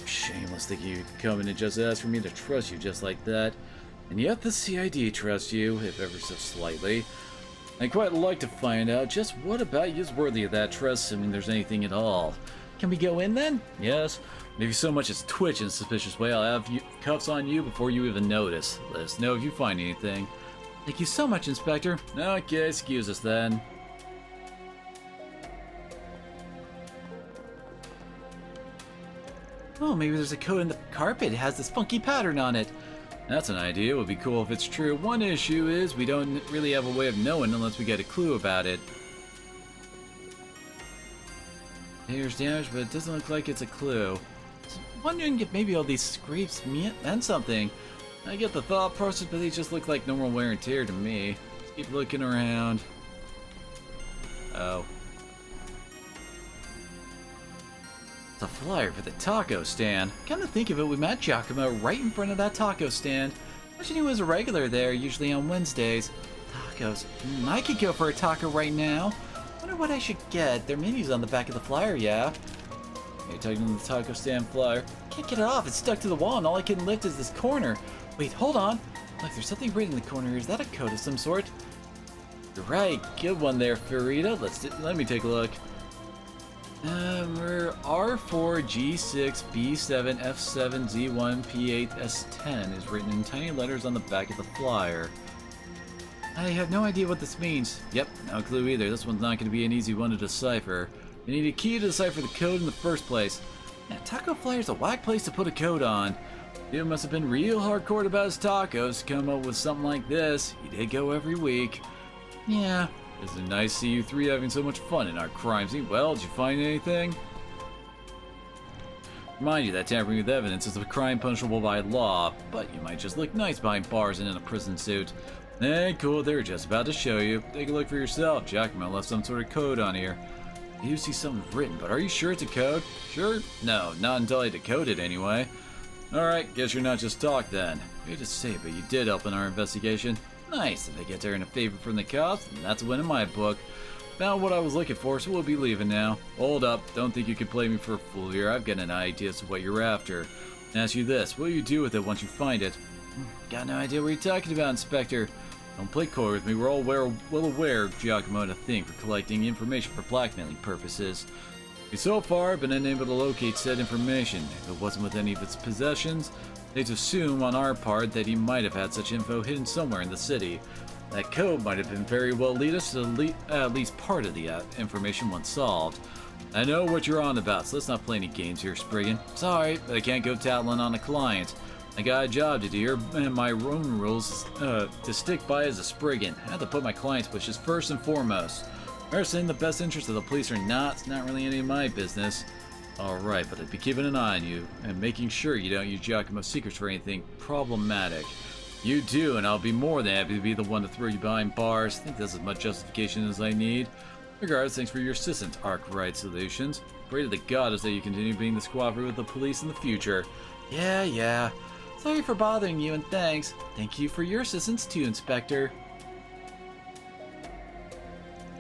Shameless thinking you could come in and just ask for me to trust you just like that. And yet the CID trusts you, if ever so slightly. I'd quite like to find out just what about you is worthy of that trust, assuming there's anything at all. Can we go in then? Yes. Maybe so much as twitch in a suspicious way, I'll have cuffs on you before you even notice. Let us know if you find anything. Thank you so much, Inspector. Okay, excuse us then. Oh, maybe there's a code in the carpet. It has this funky pattern on it. That's an idea. It would be cool if it's true. One issue is we don't really have a way of knowing unless we get a clue about it. There's damage, but it doesn't look like it's a clue. I'm wondering if maybe all these scrapes meant something. I get the thought process, but they just look like normal wear and tear to me. Just keep looking around. Oh. It's a flyer for the taco stand. Come to think of it, we met Giacomo right in front of that taco stand. Imagine he was a regular there, usually on Wednesdays. Tacos. I could go for a taco right now. Wonder what I should get. Their menu's on the back of the flyer, yeah. Okay, taking the taco stand flyer. Can't get it off, it's stuck to the wall and all I can lift is this corner. Wait, hold on. Look, there's something written in the corner. Is that a code of some sort? You're right. Good one there, Farida. Let me take a look. We're R4G6B7F7Z1P8S10 is written in tiny letters on the back of the flyer. I have no idea what this means. Yep, no clue either. This one's not going to be an easy one to decipher. You need a key to decipher the code in the first place. Yeah, taco flyer's a whack place to put a code on. Dude must have been real hardcore about his tacos to come up with something like this. He did go every week. Yeah, it's nice to see you three having so much fun in our crime scene. Well, did you find anything? Remind you that tampering with evidence is a crime punishable by law, but you might just look nice behind bars and in a prison suit. Cool, they're just about to show you. Take a look for yourself. Giacomo left some sort of code on here. You see something written, but are you sure it's a code? Sure? No, not until I decode it anyway. Alright, guess you're not just talk then. Great to say, but you did help in our investigation. Nice, if I get there in a favor from the cops, then that's a win in my book. Found what I was looking for, so we'll be leaving now. Hold up, don't think you can play me for a fool here. I've got an idea as to what you're after. Ask you this, what will you do with it once you find it? Got no idea what you're talking about, Inspector. Don't play coy with me, we're all well aware of Giacomo and a thing for collecting information for blackmailing purposes. So far, I've been unable to locate said information. If it wasn't with any of its possessions, they'd assume on our part that he might have had such info hidden somewhere in the city. That code might have been very well lead us to at least part of the information once solved. I know what you're on about, so let's not play any games here, Spriggan. Sorry, but I can't go tattling on a client. I got a job to do here, and my own rules to stick by as a Spriggan. I have to put my client's wishes first and foremost. Whether in the best interest of the police or not, it's not really any of my business. Alright, but I'd be keeping an eye on you, and making sure you don't use Giacomo's secrets for anything problematic. You do, and I'll be more than happy to be the one to throw you behind bars. I think that's as much justification as I need. Regardless, thanks for your assistance, Arkwright Solutions. Pray to the goddess that you continue being this cooperative with the police in the future. Yeah. Sorry for bothering you, and thanks. Thank you for your assistance too, Inspector.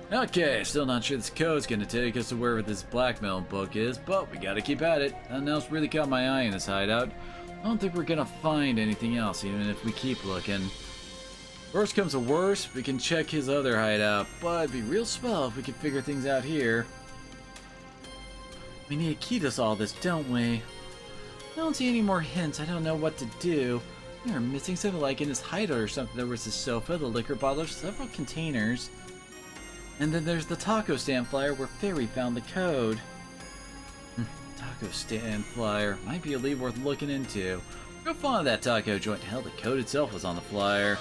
Okay, still not sure this code's gonna take us to wherever this blackmail book is, but we gotta keep at it. Nothing else really caught my eye in this hideout. I don't think we're gonna find anything else, even if we keep looking. Worst comes to worst, we can check his other hideout, but it'd be real swell if we could figure things out here. We need a key to all this, don't we? I don't see any more hints. I don't know what to do. We are missing something like in his hideout or something. There was the sofa, the liquor bottle, several containers. And then there's the taco stand flyer where Fairy found the code. Taco stand flyer. Might be a lead worth looking into. Go find that taco joint. Hell, the code itself was on the flyer.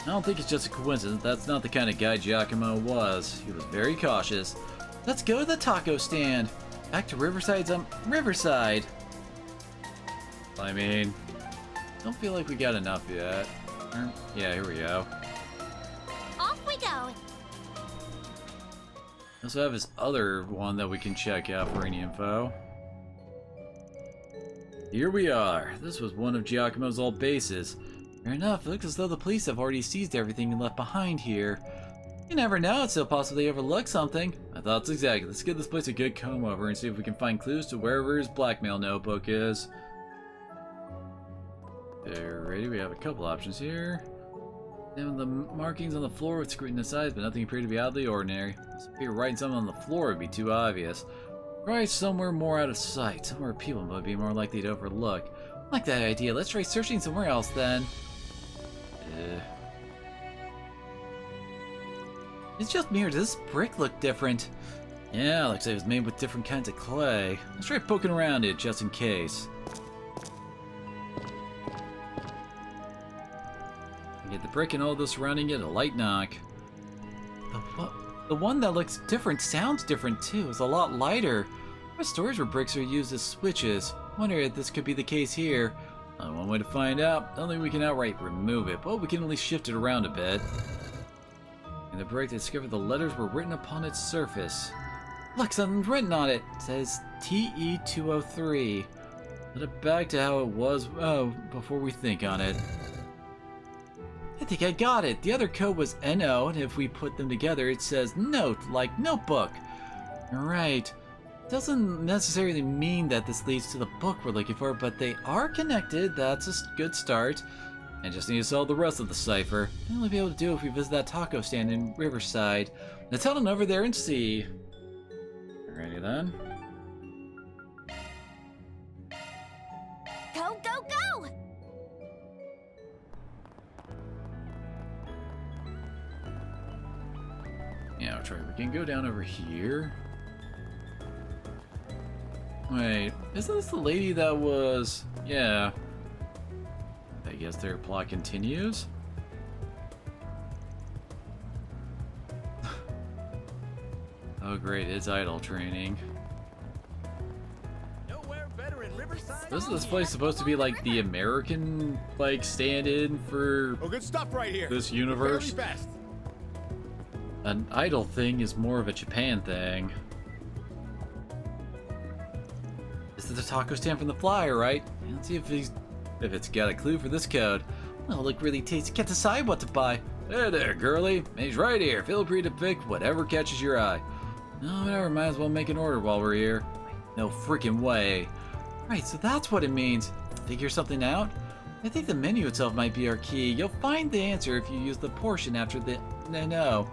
I don't think it's just a coincidence. That's not the kind of guy Giacomo was. He was very cautious. Let's go to the taco stand. Back to Riverside's Riverside. I mean, don't feel like we got enough yet. Yeah, here we go. Off we go. We also have this other one that we can check out for any info. Here we are. This was one of Giacomo's old bases. Fair enough, it looks as though the police have already seized everything and left behind here. You never know, it's still possible they overlooked something. My thoughts exactly. Let's give this place a good comb over and see if we can find clues to wherever his blackmail notebook is. Alrighty, we have a couple options here. Examine the markings on the floor with scrutinous eyes, but nothing appeared to be out of the ordinary. If you're writing something on the floor, it'd be too obvious. Try somewhere more out of sight, somewhere people might be more likely to overlook. I like that idea. Let's try searching somewhere else then. It's just me, or does this brick look different? Yeah, looks like it was made with different kinds of clay. Let's try poking around it just in case. Get the brick and all the surrounding it a light knock. The one that looks different sounds different too. It's a lot lighter. There are stores where bricks are used as switches. Wonder if this could be the case here. Only one way to find out. Don't think we can outright remove it, but we can at least shift it around a bit. In the brick, they discovered the letters were written upon its surface. Look, something's written on it. It says TE203. Put it back to how it was before we think on it. I think I got it. The other code was NO, and if we put them together, it says note, like notebook. Right. Doesn't necessarily mean that this leads to the book we're looking for, but they are connected. That's a good start. And just need to solve the rest of the cipher. We'll only be able to do if we visit that taco stand in Riverside. Let's head on over there and see. Alrighty then. Go, go, go! Yeah, I'll try. We can go down over here. Wait, isn't this the lady that was... Yeah. I guess their plot continues? Oh great, it's idol training. Isn't this place supposed to be like the American, like, stand-in for good stuff right here. This universe? Very best. An idol thing is more of a Japan thing. This is the taco stand from the flyer, right? Let's see if it's got a clue for this code. Oh, look really tasty. Can't decide what to buy. Hey there, girlie. He's right here. Feel free to pick whatever catches your eye. No, whatever. Might as well make an order while we're here. No freaking way. Right, so that's what it means. Figure something out? I think the menu itself might be our key. You'll find the answer if you use the portion after the no.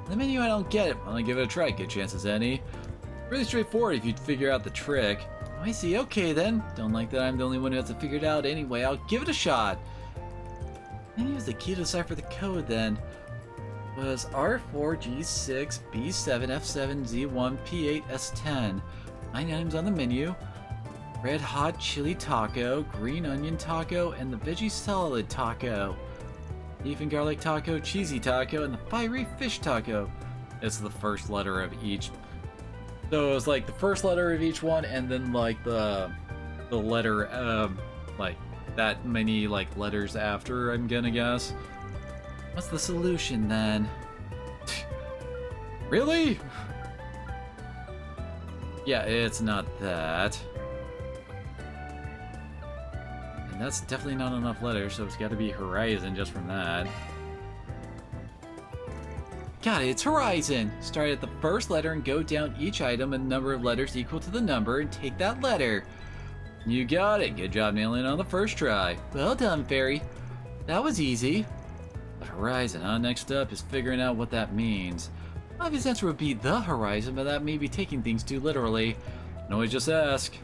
The menu, I don't get it. I'll give it a try. Good chances any. Really straightforward if you'd figure out the trick. Oh, I see. Okay then. Don't like that I'm the only one who has to figure it out anyway. I'll give it a shot. And use the key to decipher the code then. Was R4G6B7F7Z1P8S10. 9 items on the menu. Red hot chili taco, green onion taco, and the veggie salad taco. Beef and garlic taco, cheesy taco, and the fiery fish taco. It's the first letter of each. So it was like the first letter of each one, and then like the letter like that many like letters after, I'm gonna guess. What's the solution then? Really? Yeah, it's not that. And that's definitely not enough letters, so it's got to be Horizon just from that. Got it, it's Horizon! Start at the first letter and go down each item a number of letters equal to the number and take that letter. You got it. Good job nailing it on the first try. Well done, Fairy. That was easy. But Horizon, huh? Next up is figuring out what that means. Obvious answer would be the horizon, but that may be taking things too literally. You can always just ask.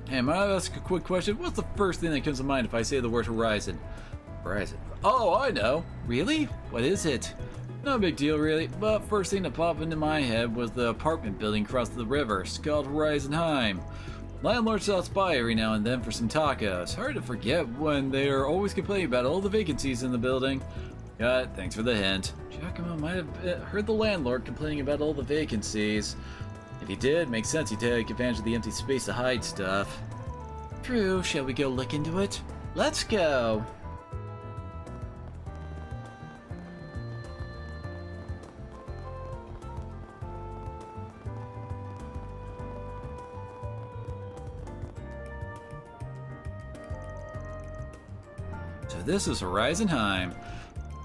Hey, might I ask a quick question? What's the first thing that comes to mind if I say the word horizon? Horizon. Oh, I know. Really? What is it? No big deal really, but first thing that popped into my head was the apartment building across the river. It's called Horizonheim. Landlord stops by every now and then for some tacos. Hard to forget when they are always complaining about all the vacancies in the building. Got it, thanks for the hint. Giacomo might have heard the landlord complaining about all the vacancies. If he did, makes sense he'd take advantage of the empty space to hide stuff. True, shall we go look into it? Let's go! So this is Horizonheim.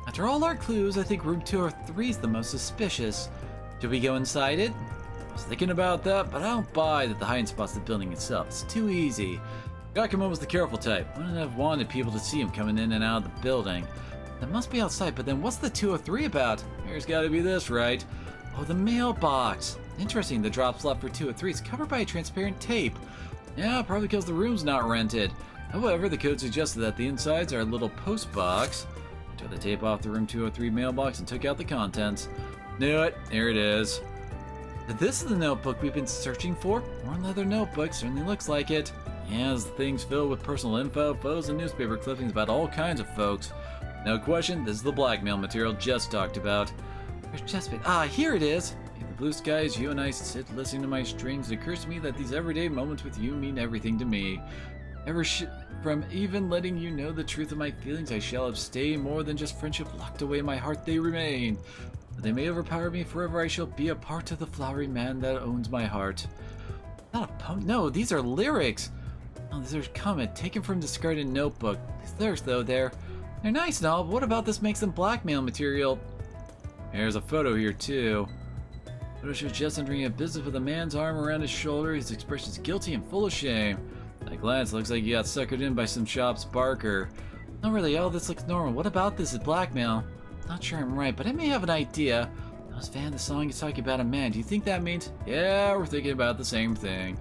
After all our clues, I think room 203 is the most suspicious. Should we go inside it? I was thinking about that, but I don't buy that the hiding spot's the building itself. It's too easy. Giacomo was the careful type. Wouldn't have wanted people to see him coming in and out of the building. That must be outside, but then what's the 203 about? There's gotta be this, right? Oh, the mailbox. Interesting, the drop slot for 203 is covered by a transparent tape. Yeah, probably because the room's not rented. However, the code suggested that the insides are a little post box. I took the tape off the room 203 mailbox and took out the contents. Knew it. Here it is. This is the notebook we've been searching for. Worn leather notebook, certainly looks like it. Yeah, this thing's filled with personal info, photos, and newspaper clippings about all kinds of folks. No question, this is the blackmail material Jess talked about. Where's Jess been? Ah, here it is! In the blue skies, you and I sit listening to my strings. It occurs to me that these everyday moments with you mean everything to me. From even letting you know the truth of my feelings, I shall abstain. More than just friendship locked away in my heart, they remain. But they may overpower me forever. I shall be a part of the flowery man that owns my heart. Not a poem. No, these are lyrics. Oh, these are comment taken from discarded notebook. These lyrics, though, they're nice and all, but what about this makes them blackmail material? There's a photo here, too. Photo shows Jess entering a business with a man's arm around his shoulder. His expression is guilty and full of shame. At a glance, looks like he got suckered in by some shop's barker. Not really, all this looks normal. What about this is blackmail? Not sure I'm right, but I may have an idea. Notice Van, the song is talking about a man. Do you think that means? Yeah, we're thinking about the same thing.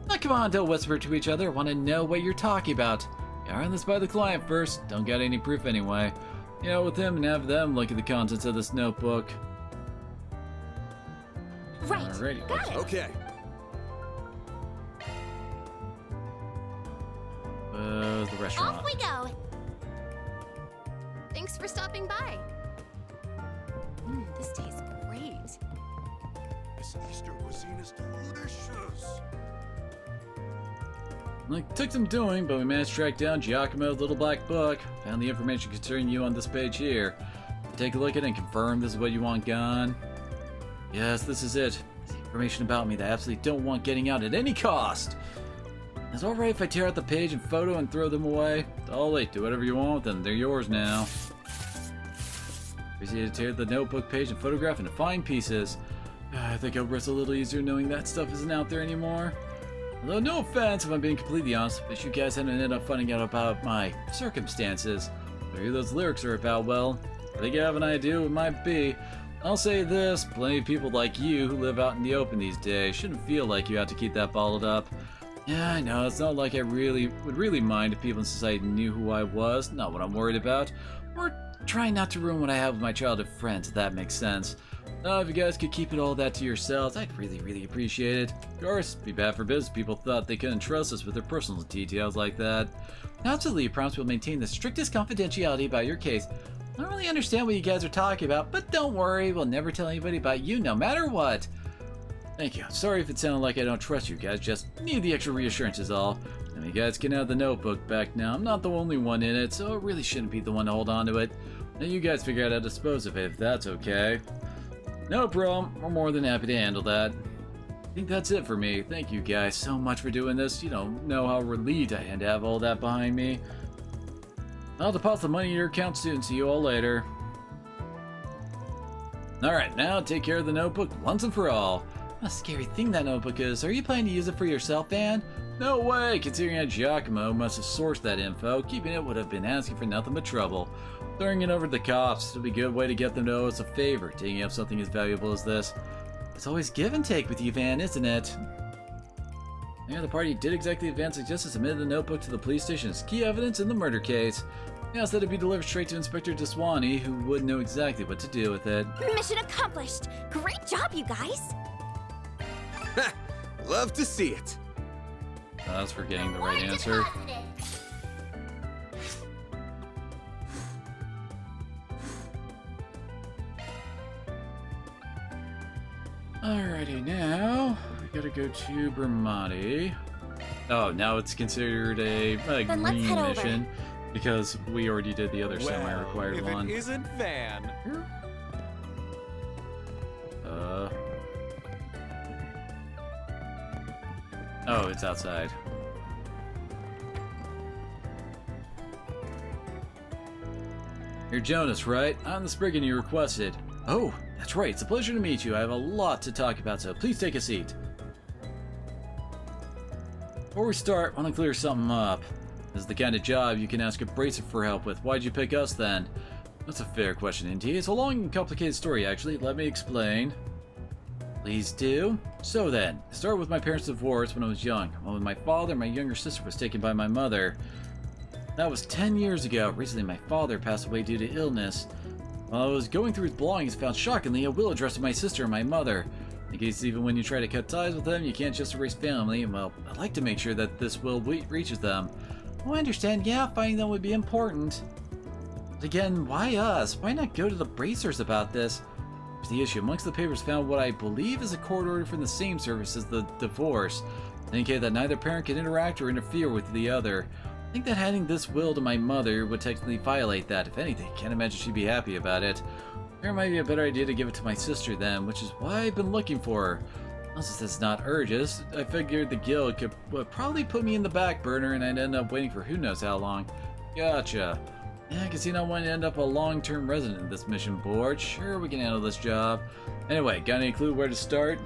Now come on, don't whisper to each other. I want to know what you're talking about. Yeah, run this by the client first. Don't got any proof anyway. You know, with him and have them look at the contents of this notebook. Right. Alrighty. Got it. Okay. The restaurant. Off we go! Thanks for stopping by. This tastes great. This Eastern cuisine is delicious. It took some doing, but we managed to track down Giacomo's little black book. Found the information concerning you on this page here. Take a look at it and confirm this is what you want gone. Yes, this is it. It's the information about me that I absolutely don't want getting out at any cost. Is it alright if I tear out the page and photo and throw them away? Dolly, do whatever you want with them. They're yours now. Easy to tear the notebook page and photograph into fine pieces. I think it'll rest a little easier knowing that stuff isn't out there anymore. Although, no offense if I'm being completely honest, but you guys haven't ended up finding out about my circumstances. Maybe those lyrics are about, well, I think you have an idea what it might be. I'll say this, plenty of people like you who live out in the open these days shouldn't feel like you have to keep that bottled up. Yeah, I know, it's not like I would really mind if people in society knew who I was, not what I'm worried about. Or trying not to ruin what I have with my childhood friends, if that makes sense. If you guys could keep it all that to yourselves, I'd really appreciate it. Of course, it'd be bad for business people thought they couldn't trust us with their personal details like that. Absolutely, I promise we'll maintain the strictest confidentiality about your case. I don't really understand what you guys are talking about, but don't worry, we'll never tell anybody about you no matter what. Thank you. Sorry if it sounded like I don't trust you guys, just need the extra reassurance is all. And you guys can have the notebook back now. I'm not the only one in it, so it really shouldn't be the one to hold on to it. Now you guys figure out how to dispose of it if that's okay. No problem. We're more than happy to handle that. I think that's it for me. Thank you guys so much for doing this. You don't know how relieved I am to have all that behind me. I'll deposit the money in your account soon. See you all later. Alright, now take care of the notebook once and for all. What a scary thing that notebook is. Are you planning to use it for yourself, Van? No way, considering that Giacomo must have sourced that info. Keeping it would have been asking for nothing but trouble. Throwing it over to the cops, it'll be a good way to get them to owe us a favor, taking up something as valuable as this. It's always give and take with you, Van, isn't it? Yeah, the party did exactly as Van suggested, submitted the notebook to the police station as key evidence in the murder case. He asked that it be delivered straight to Inspector Deswani, who would know exactly what to do with it. Mission accomplished! Great job, you guys! Love to see it. That's for getting the right answer. Alrighty, now we gotta go to Bermati. Oh, now it's considered a Then let's green head over. mission because we already did the other semi-required if one. it isn't Van. Oh, it's outside. You're Jonas, right? I'm the Spriggan you requested. Oh, that's right. It's a pleasure to meet you. I have a lot to talk about, so please take a seat. Before we start, I want to clear something up. This is the kind of job you can ask a bracer for help with. Why'd you pick us then? That's a fair question indeed. It's a long and complicated story, actually. Let me explain. Please do. So then, it started with my parents' divorce when I was young. When my father and my younger sister was taken by my mother. That was 10 years ago. Recently, my father passed away due to illness. While I was going through his belongings, I found shockingly a will addressed to my sister and my mother. In case even when you try to cut ties with them, you can't just erase family. Well, I'd like to make sure that this will reaches them. Oh, I understand. Yeah, finding them would be important. But again, why us? Why not go to the bracers about this? Here's the issue. Amongst the papers found what I believe is a court order from the same service as the divorce, indicating that neither parent can interact or interfere with the other. I think that handing this will to my mother would technically violate that. If anything, can't imagine she'd be happy about it. There might be a better idea to give it to my sister then, which is why I've been looking for her. Since it's not urgent, I figured the guild would probably put me in the back burner and I'd end up waiting for who knows how long. Gotcha. Yeah, I can see not wanting to end up a long-term resident of this mission board. Sure, we can handle this job. Anyway, got any clue where to start?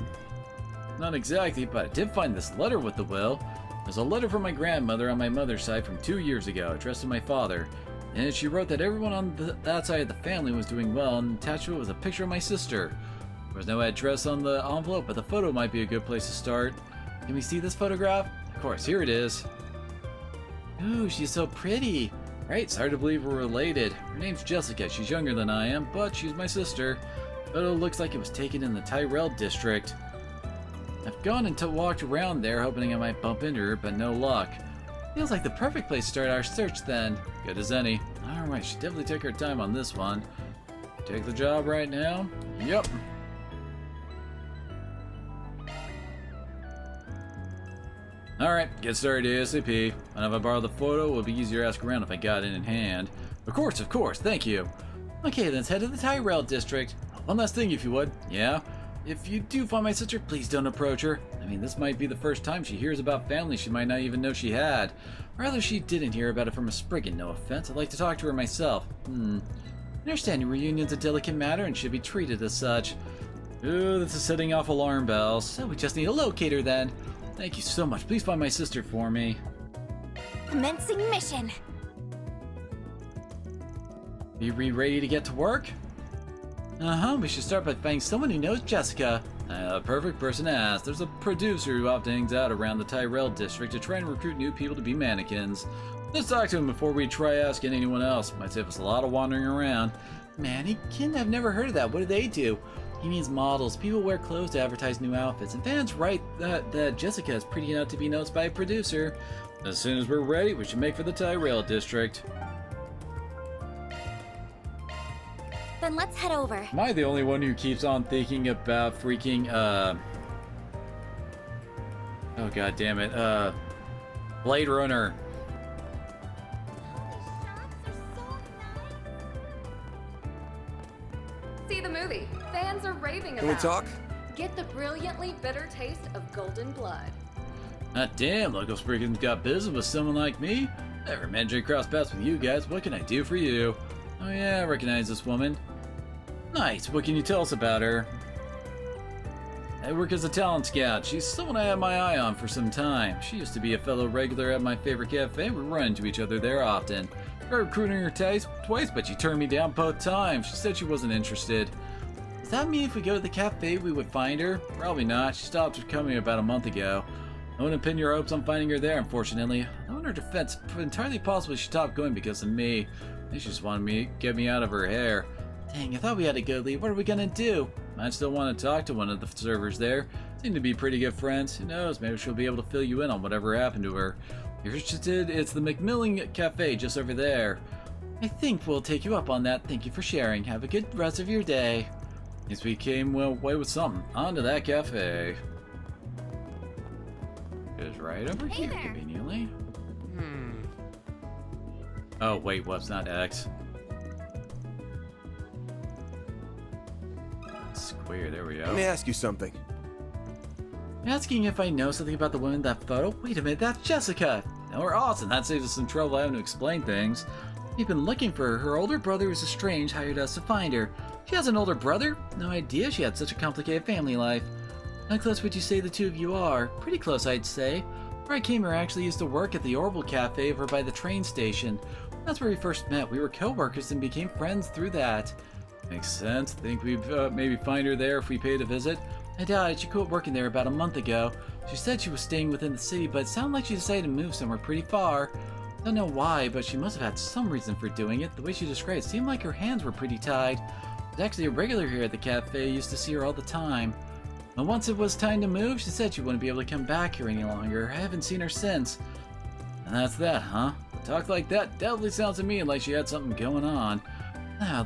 Not exactly, but I did find this letter with the will. There's a letter from my grandmother on my mother's side from 2 years ago, addressed to my father. And she wrote that everyone on that side of the family was doing well, and attached to it was a picture of my sister. There was no address on the envelope, but the photo might be a good place to start. Can we see this photograph? Of course, here it is. Ooh, she's so pretty. Right, it's hard to believe we're related. Her name's Jessica. She's younger than I am, but she's my sister. The photo looks like it was taken in the Tyrell district. I've gone and walked around there, hoping I might bump into her, but no luck. Feels like the perfect place to start our search then. Good as any. Alright, should definitely take our time on this one. Take the job right now? Yep. Alright, get started ASAP. And if I borrow the photo, it would be easier to ask around if I got it in hand. Of course, thank you. Okay, then let's head to the Tyrell district. One last thing, if you would. Yeah? If you do find my sister, please don't approach her. I mean, this might be the first time she hears about family she might not even know she had. Or rather, she didn't hear about it from a Spriggan, no offense. I'd like to talk to her myself. I understand your reunion's a delicate matter and should be treated as such. Ooh, this is setting off alarm bells. So we just need a locator then. Thank you so much. Please find my sister for me. Commencing mission. Be ready to get to work? We should start by finding someone who knows Jessica. A perfect person to ask. There's a producer who often hangs out around the Tyrell district to try and recruit new people to be mannequins. Let's talk to him before we try asking anyone else. Might save us a lot of wandering around. Mannequin? I've never heard of that. What do they do? He means models. People wear clothes to advertise new outfits. And Van's right that Jessica is pretty enough to be noticed by a producer. As soon as we're ready, we should make for the Tyrell district. Then let's head over. Am I the only one who keeps on thinking about freaking, oh god damn it, Blade Runner. See the movie. Fans are raving about Can we talk? Get the brilliantly bitter taste of golden blood. Damn, local Spriggan's got business with someone like me. Never managed to cross paths with you guys. What can I do for you? Oh yeah, I recognize this woman. Nice, what can you tell us about her? I work as a talent scout. She's someone I had my eye on for some time. She used to be a fellow regular at my favorite cafe. We run into each other there often. Tried recruiting her twice, but she turned me down both times. She said she wasn't interested. Does that mean if we go to the cafe, we would find her? Probably not. She stopped coming about a month ago. I wouldn't pin your hopes on finding her there, unfortunately. Though in her defense, it's entirely possible she stopped going because of me. I think she just wanted me get me out of her hair. Dang, I thought we had a good lead. What are we gonna do? I still want to talk to one of the servers there. Seem to be pretty good friends. Who knows? Maybe she'll be able to fill you in on whatever happened to her. If you're interested, it's the Macmillan Cafe just over there. I think we'll take you up on that. Thank you for sharing. Have a good rest of your day. Yes, we came away with something. On to that cafe. It's right over here, conveniently. Oh, wait, whoops, not X. Square, there we go. Let me ask you something. Asking if I know something about the woman in that photo? Wait a minute, that's Jessica! Now we're awesome, that saves us some trouble having to explain things. We've been looking for her. Her older brother who's estranged hired us to find her. She has an older brother? No idea she had such a complicated family life. How close would you say the two of you are? Pretty close, I'd say. Where I came here, I actually used to work at the Orbital Cafe over by the train station. That's where we first met. We were co-workers and became friends through that. Makes sense. Think we'd maybe find her there if we paid a visit? I doubt it. She quit working there about a month ago. She said she was staying within the city, but it sounded like she decided to move somewhere pretty far. Don't know why, but she must have had some reason for doing it. The way she described it seemed like her hands were pretty tied. She's actually a regular here at the cafe. Used to see her all the time. But once it was time to move, she said she wouldn't be able to come back here any longer. I haven't seen her since. And that's that, huh? Talk like that definitely sounds to me like she had something going on.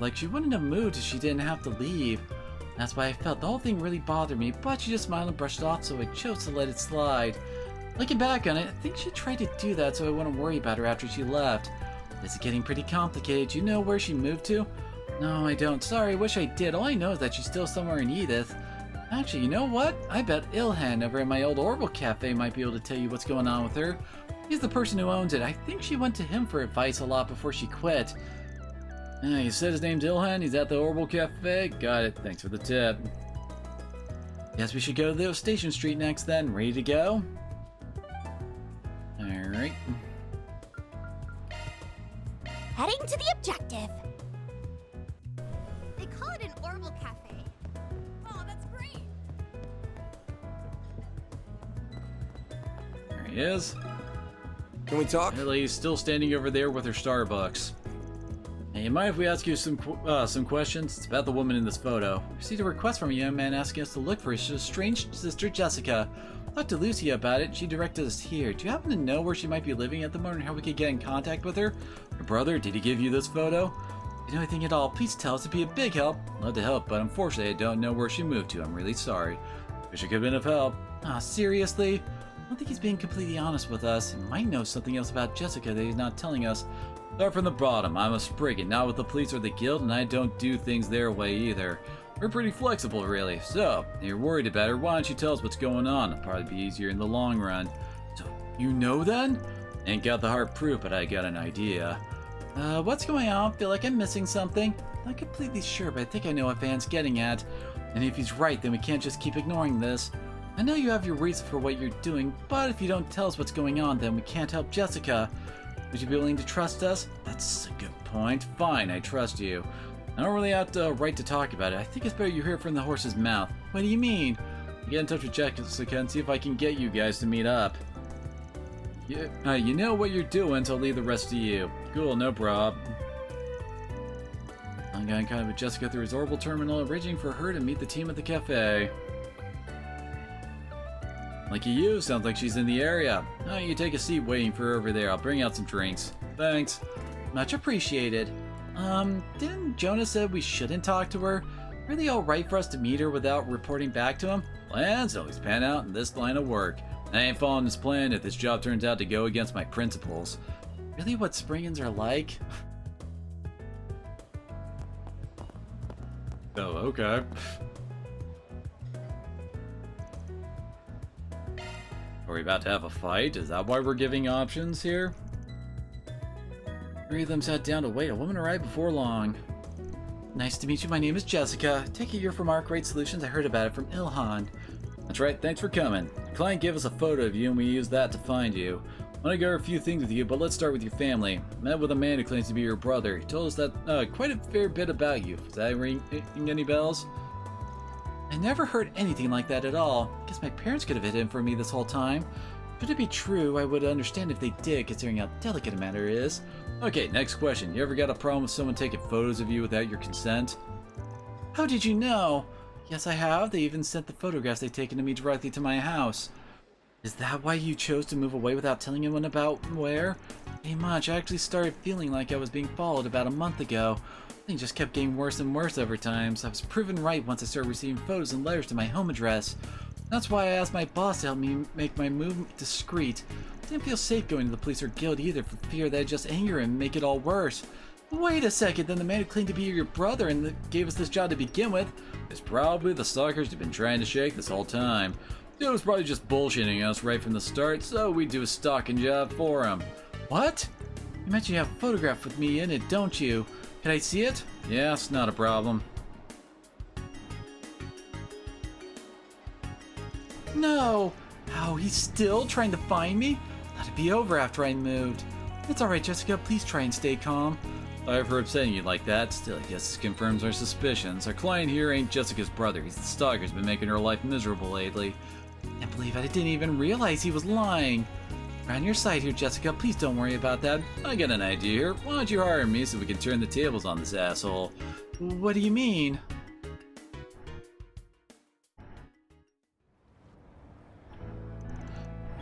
Like she wouldn't have moved if she didn't have to leave. That's why I felt the whole thing really bothered me, but she just smiled and brushed it off, so I chose to let it slide. Looking back on it, I think she tried to do that so I wouldn't worry about her after she left. This is getting pretty complicated. Do you know where she moved to? No, I don't. Sorry, I wish I did. All I know is that she's still somewhere in Edith. Actually, you know what? I bet Ilhan over at my old Orbital Cafe might be able to tell you what's going on with her. He's the person who owns it. I think she went to him for advice a lot before she quit. You said his name's Ilhan? He's at the Orbital Cafe? Got it. Thanks for the tip. Guess we should go to Station Street next then. Ready to go? Alright. Heading to the objective. They call it an Orbital Cafe. Oh, that's great. There he is. Can we talk? Ellie's still standing over there with her Starbucks. Hey, you mind if we ask you some questions? It's about the woman in this photo. We received a request from a young man asking us to look for his estranged sister Jessica. I talked to Lucia about it. She directed us here. Do you happen to know where she might be living at the moment, how we could get in contact with her? Her brother, did he give you this photo? If you know anything at all, please tell us. It'd be a big help. Love to help, but unfortunately I don't know where she moved to. I'm really sorry. Wish I could have been of help. Seriously? I don't think he's being completely honest with us. He might know something else about Jessica that he's not telling us. Start from the bottom. I'm a Spriggan, not with the police or the guild, and I don't do things their way either. We're pretty flexible, really. So, if you're worried about her, why don't you tell us what's going on? It'll probably be easier in the long run. So, you know then? Ain't got the hard proof, but I got an idea. What's going on? Feel like I'm missing something? Not completely sure, but I think I know what Van's getting at. And if he's right, then we can't just keep ignoring this. I know you have your reason for what you're doing, but if you don't tell us what's going on, then we can't help Jessica. Would you be willing to trust us? That's a good point. Fine, I trust you. I don't really have the right to talk about it. I think it's better you hear it from the horse's mouth. What do you mean? Get in touch with Jessica and see if I can get you guys to meet up. You know what you're doing, so I'll leave the rest to you. Cool, no prob. I'm going kind of with Jessica through his orbital terminal, arranging for her to meet the team at the cafe. Lucky you, sounds like she's in the area. You take a seat waiting for her over there. I'll bring out some drinks. Thanks. Much appreciated. Didn't Jonah say we shouldn't talk to her? Really alright for us to meet her without reporting back to him? Plans always pan out in this line of work. I ain't following this plan if this job turns out to go against my principles. Really what Spriggans are like? Oh, okay. Are we about to have a fight? Is that why we're giving options here? Three of them sat down to wait. A woman arrived before long. Nice to meet you. My name is Jessica. Take it you're from Arc Raid Solutions. I heard about it from Ilhan. That's right. Thanks for coming. The client gave us a photo of you and we used that to find you. I want to go over a few things with you, but let's start with your family. Met with a man who claims to be your brother. He told us that quite a fair bit about you. Does that ring any bells? I never heard anything like that at all. Guess my parents could have hid him from me this whole time. Should it be true, I would understand if they did, considering how delicate a matter is. Okay, next question. You ever got a problem with someone taking photos of you without your consent? How did you know? Yes, I have. They even sent the photographs they'd taken to me directly to my house. Is that why you chose to move away without telling anyone about where? Pretty much. I actually started feeling like I was being followed about a month ago. Things just kept getting worse and worse over time, so I was proven right once I started receiving photos and letters to my home address. That's why I asked my boss to help me make my move discreet. I didn't feel safe going to the police or guild either for fear that I'd just anger him and make it all worse. Wait a second, then the man who claimed to be your brother and that gave us this job to begin with is probably the stalkers you've been trying to shake this whole time. It was probably just bullshitting us right from the start, so we do a stalking job for him. What? You mentioned you have a photograph with me in it, don't you? Can I see it? Yeah, it's not a problem. No! How, he's still trying to find me? Let it be over after I moved. It's alright, Jessica, please try and stay calm. Sorry for upsetting you like that. Still, I guess this confirms our suspicions. Our client here ain't Jessica's brother. He's the stalker who's been making her life miserable lately. I can't believe I didn't even realize he was lying. We're on your side here, Jessica. Please don't worry about that. I got an idea here. Why don't you hire me so we can turn the tables on this asshole? What do you mean?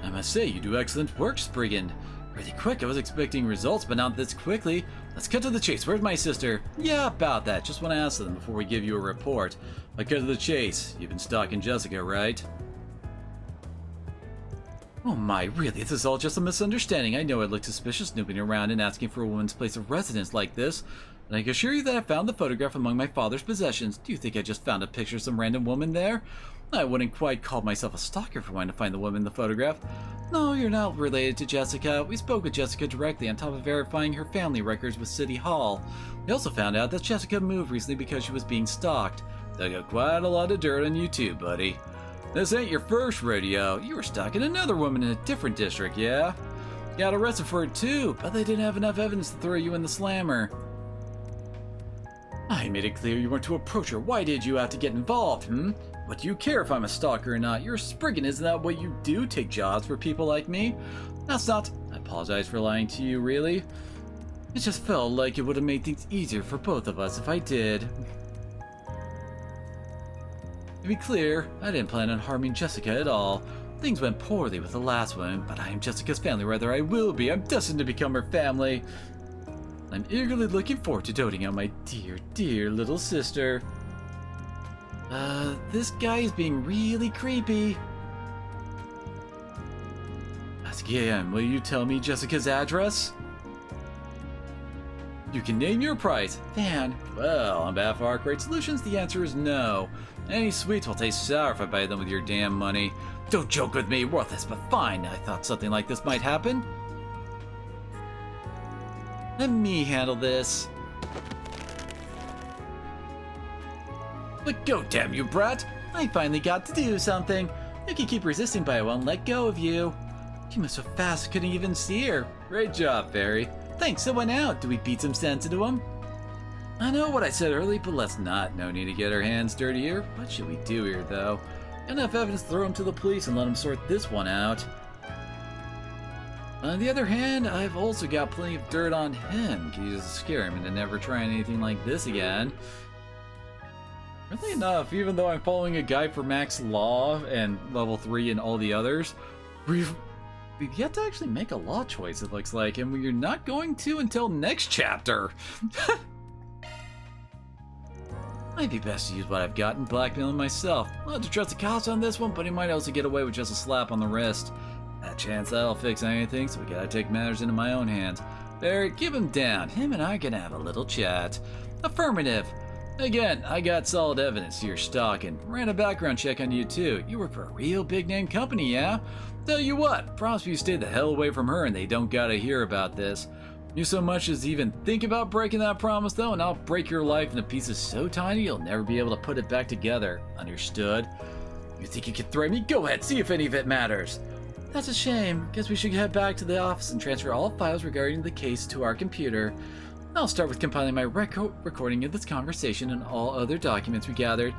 I must say, you do excellent work, Spriggan. Pretty quick. I was expecting results, but not this quickly. Let's cut to the chase. Where's my sister? Yeah, about that. Just want to ask them before we give you a report. I'll cut to the chase. You've been stalking Jessica, right? Oh my, really? This is all just a misunderstanding. I know I look suspicious snooping around and asking for a woman's place of residence like this, and I can assure you that I found the photograph among my father's possessions. Do you think I just found a picture of some random woman there? I wouldn't quite call myself a stalker for wanting to find the woman in the photograph. No, you're not related to Jessica. We spoke with Jessica directly on top of verifying her family records with City Hall. We also found out that Jessica moved recently because she was being stalked. They got quite a lot of dirt on you too, buddy. This ain't your first rodeo. You were stalking another woman in a different district, yeah? Got arrested for it too, but they didn't have enough evidence to throw you in the slammer. I made it clear you weren't to approach her. Why did you have to get involved, What do you care if I'm a stalker or not? You're a Spriggan, isn't that what you do? Take jobs for people like me? That's not... I apologize for lying to you, really. It just felt like it would have made things easier for both of us if I did. To be clear, I didn't plan on harming Jessica at all. Things went poorly with the last one, but I am Jessica's family, rather I will be. I'm destined to become her family. I'm eagerly looking forward to doting on my dear, dear little sister. This guy is being really creepy. Ask again, will you tell me Jessica's address? You can name your price. Van. Well, on behalf of Arkwright Solutions, the answer is no. Any sweets will taste sour if I buy them with your damn money. Don't joke with me, worthless, but fine. I thought something like this might happen. Let me handle this. But go, damn you, brat! I finally got to do something. You can keep resisting, but I won't let go of you. She moved so fast I couldn't even see her. Great job, Fairy. Thanks, so went out. Do we beat some sense into him? I know what I said earlier, but let's not. No need to get our hands dirty here. What should we do here, though? Enough evidence to throw him to the police and let him sort this one out. On the other hand, I've also got plenty of dirt on him. Can use it to scare him into never trying anything like this again. Really enough, even though I'm following a guide for Max Law and level 3 and all the others, we've yet to actually make a law choice, it looks like, and we're not going to until next chapter. Might be best to use what I've got in blackmailing myself. I'll have to trust the cops on this one, but he might also get away with just a slap on the wrist. That chance that'll fix anything, so we gotta take matters into my own hands. Barry, keep him down. Him and I can have a little chat. Affirmative. Again, I got solid evidence you're stalking. Ran a background check on you too. You work for a real big name company, yeah? Tell you what, promise you stay the hell away from her and they don't gotta hear about this. You so much as even think about breaking that promise though, and I'll break your life into pieces so tiny you'll never be able to put it back together. Understood? You think you can threaten me? Go ahead, see if any of it matters. That's a shame. Guess we should head back to the office and transfer all files regarding the case to our computer. I'll start with compiling my recording of this conversation and all other documents we gathered.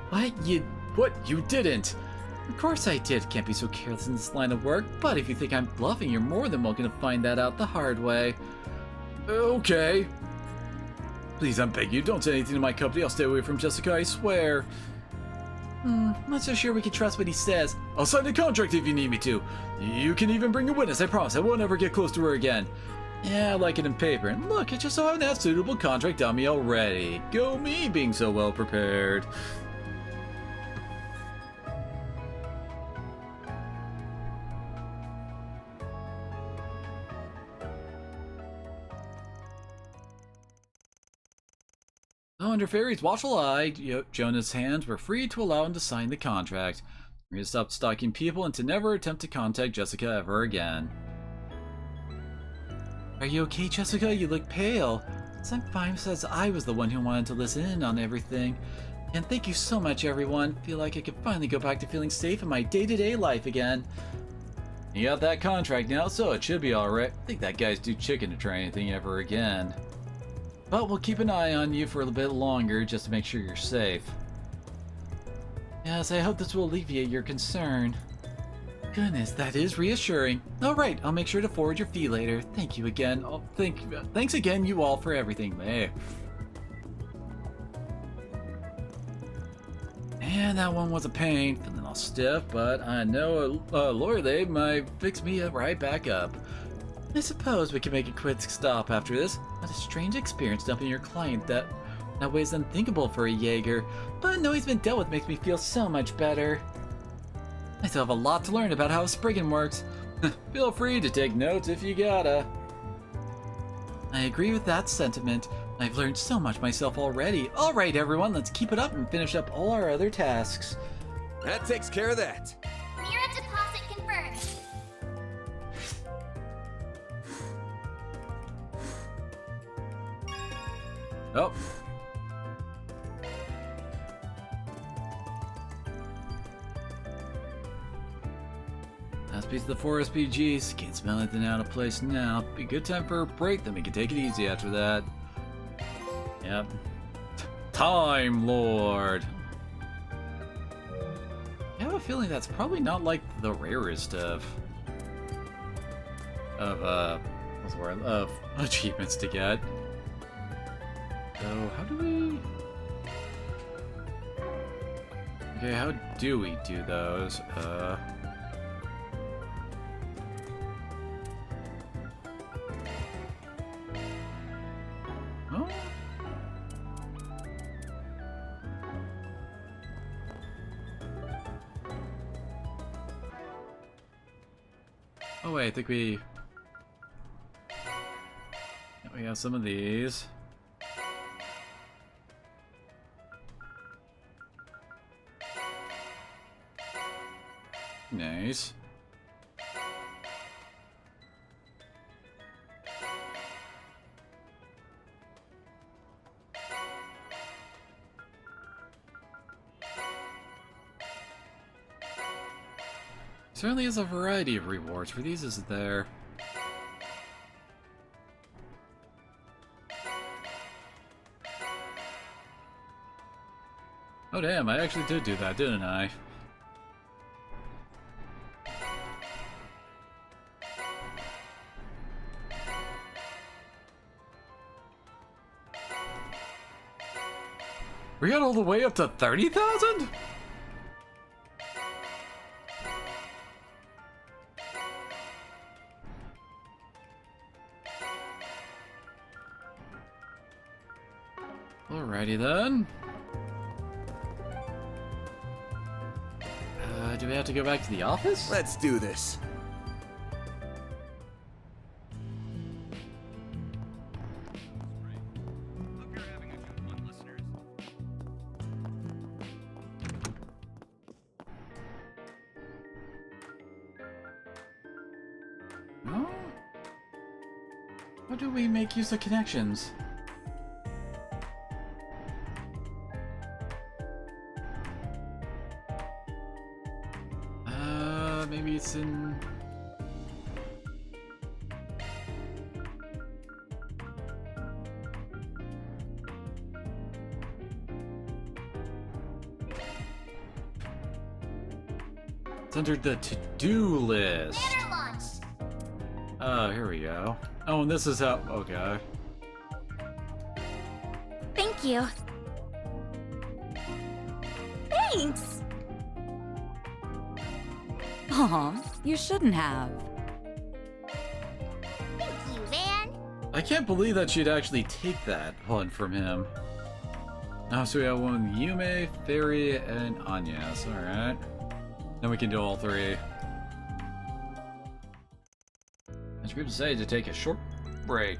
What? You didn't? Of course I did. Can't be so careless in this line of work. But if you think I'm bluffing, you're more than welcome to find that out the hard way. Okay. Please, I'm begging you, don't say anything to my company. I'll stay away from Jessica, I swear. Not so sure we can trust what he says. I'll sign a contract if you need me to. You can even bring a witness, I promise. I won't ever get close to her again. Yeah, I like it in paper. And look, I just so happen to have suitable contract on me already. Go me, being so well prepared. Under Fairy's watchful eye, Jonah's hands were free to allow him to sign the contract. He stopped stalking people and to never attempt to contact Jessica ever again. Are you okay, Jessica? You look pale. Sometimes says I was the one who wanted to listen in on everything. And thank you so much, everyone. Feel like I could finally go back to feeling safe in my day-to-day life again. You got that contract now, so it should be alright. I think that guy's too chicken to try anything ever again. But we'll keep an eye on you for a bit longer just to make sure you're safe. Yes, I hope this will alleviate your concern. Goodness, that is reassuring. Alright, I'll make sure to forward your fee later. Thank you again. Thanks again, you all, for everything. There. And that one was a pain. Feeling all stiff, but I know a lawyer they might fix me right back up. I suppose we can make a quick stop after this. What a strange experience dumping your client that way is unthinkable for a Jaeger. But knowing he's been dealt with makes me feel so much better. I still have a lot to learn about how Spriggan works. Feel free to take notes if you gotta. I agree with that sentiment. I've learned so much myself already. Alright everyone, let's keep it up and finish up all our other tasks. That takes care of that. Mirror deposit confirmed. Oh. Last piece of the 4 SPGs. Can't smell anything out of place now. Be a good time for a break, then we can take it easy after that. Yep. Time Lord. I have a feeling that's probably not like the rarest of what's the word? Of achievements to get. So, how do we... Okay, how do we do those? Oh? Oh wait, I think we have some of these. Nice. Certainly is a variety of rewards for these, isn't there? Oh damn, I actually did do that, didn't I? We got all the way up to 30,000? Alrighty then. Do we have to go back to the office? Let's do this. No? How do we make use of connections? Maybe it's in... It's under the to-do list. Banner launch. Oh, here we go. Oh, and this is how... Okay. Thank you. Thanks! Aw, you shouldn't have. Thank you, Van. I can't believe that she'd actually take that one from him. Oh, so we have one with Yume, Fairy, and Agnes. Alright. Then we can do all three. And group decided to take a short break.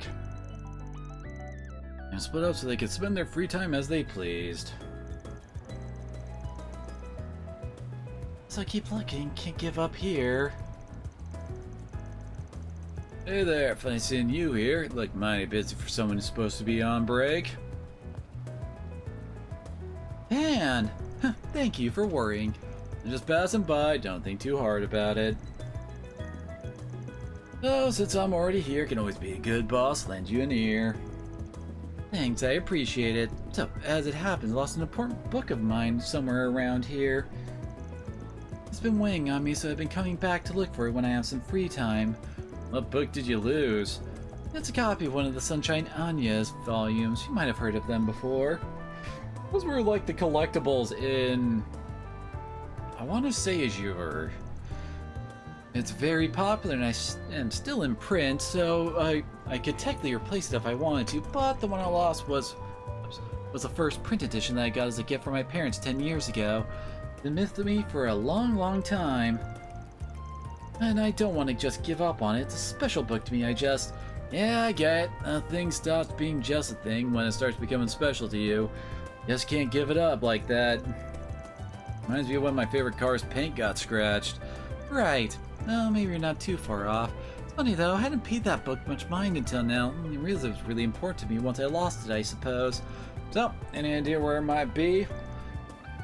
And split up so they could spend their free time as they pleased. So I keep looking, can't give up here. Hey there, funny seeing you here. Look mighty busy for someone who's supposed to be on break. And thank you for worrying. I'm just passing by, don't think too hard about it. Oh, since I'm already here, can always be a good boss, lend you an ear. Thanks, I appreciate it. So, as it happens, I lost an important book of mine somewhere around here. It's been weighing on me, so I've been coming back to look for it when I have some free time. What book did you lose? It's a copy of one of the Sunshine Anya's volumes. You might have heard of them before. Those were like the collectibles in... I want to say Azure. It's very popular and I am still in print, so I could technically replace it if I wanted to, but the one I lost was the first print edition that I got as a gift from my parents 10 years ago. Been with me for a long, long time. And I don't want to just give up on it. It's a special book to me. Yeah, I get it. A thing stops being just a thing when it starts becoming special to you. Just can't give it up like that. Reminds me of when my favorite car's paint got scratched. Right. Well, maybe you're not too far off. It's funny though, I hadn't paid that book much mind until now. I realized it was really important to me once I lost it, I suppose. So, any idea where it might be?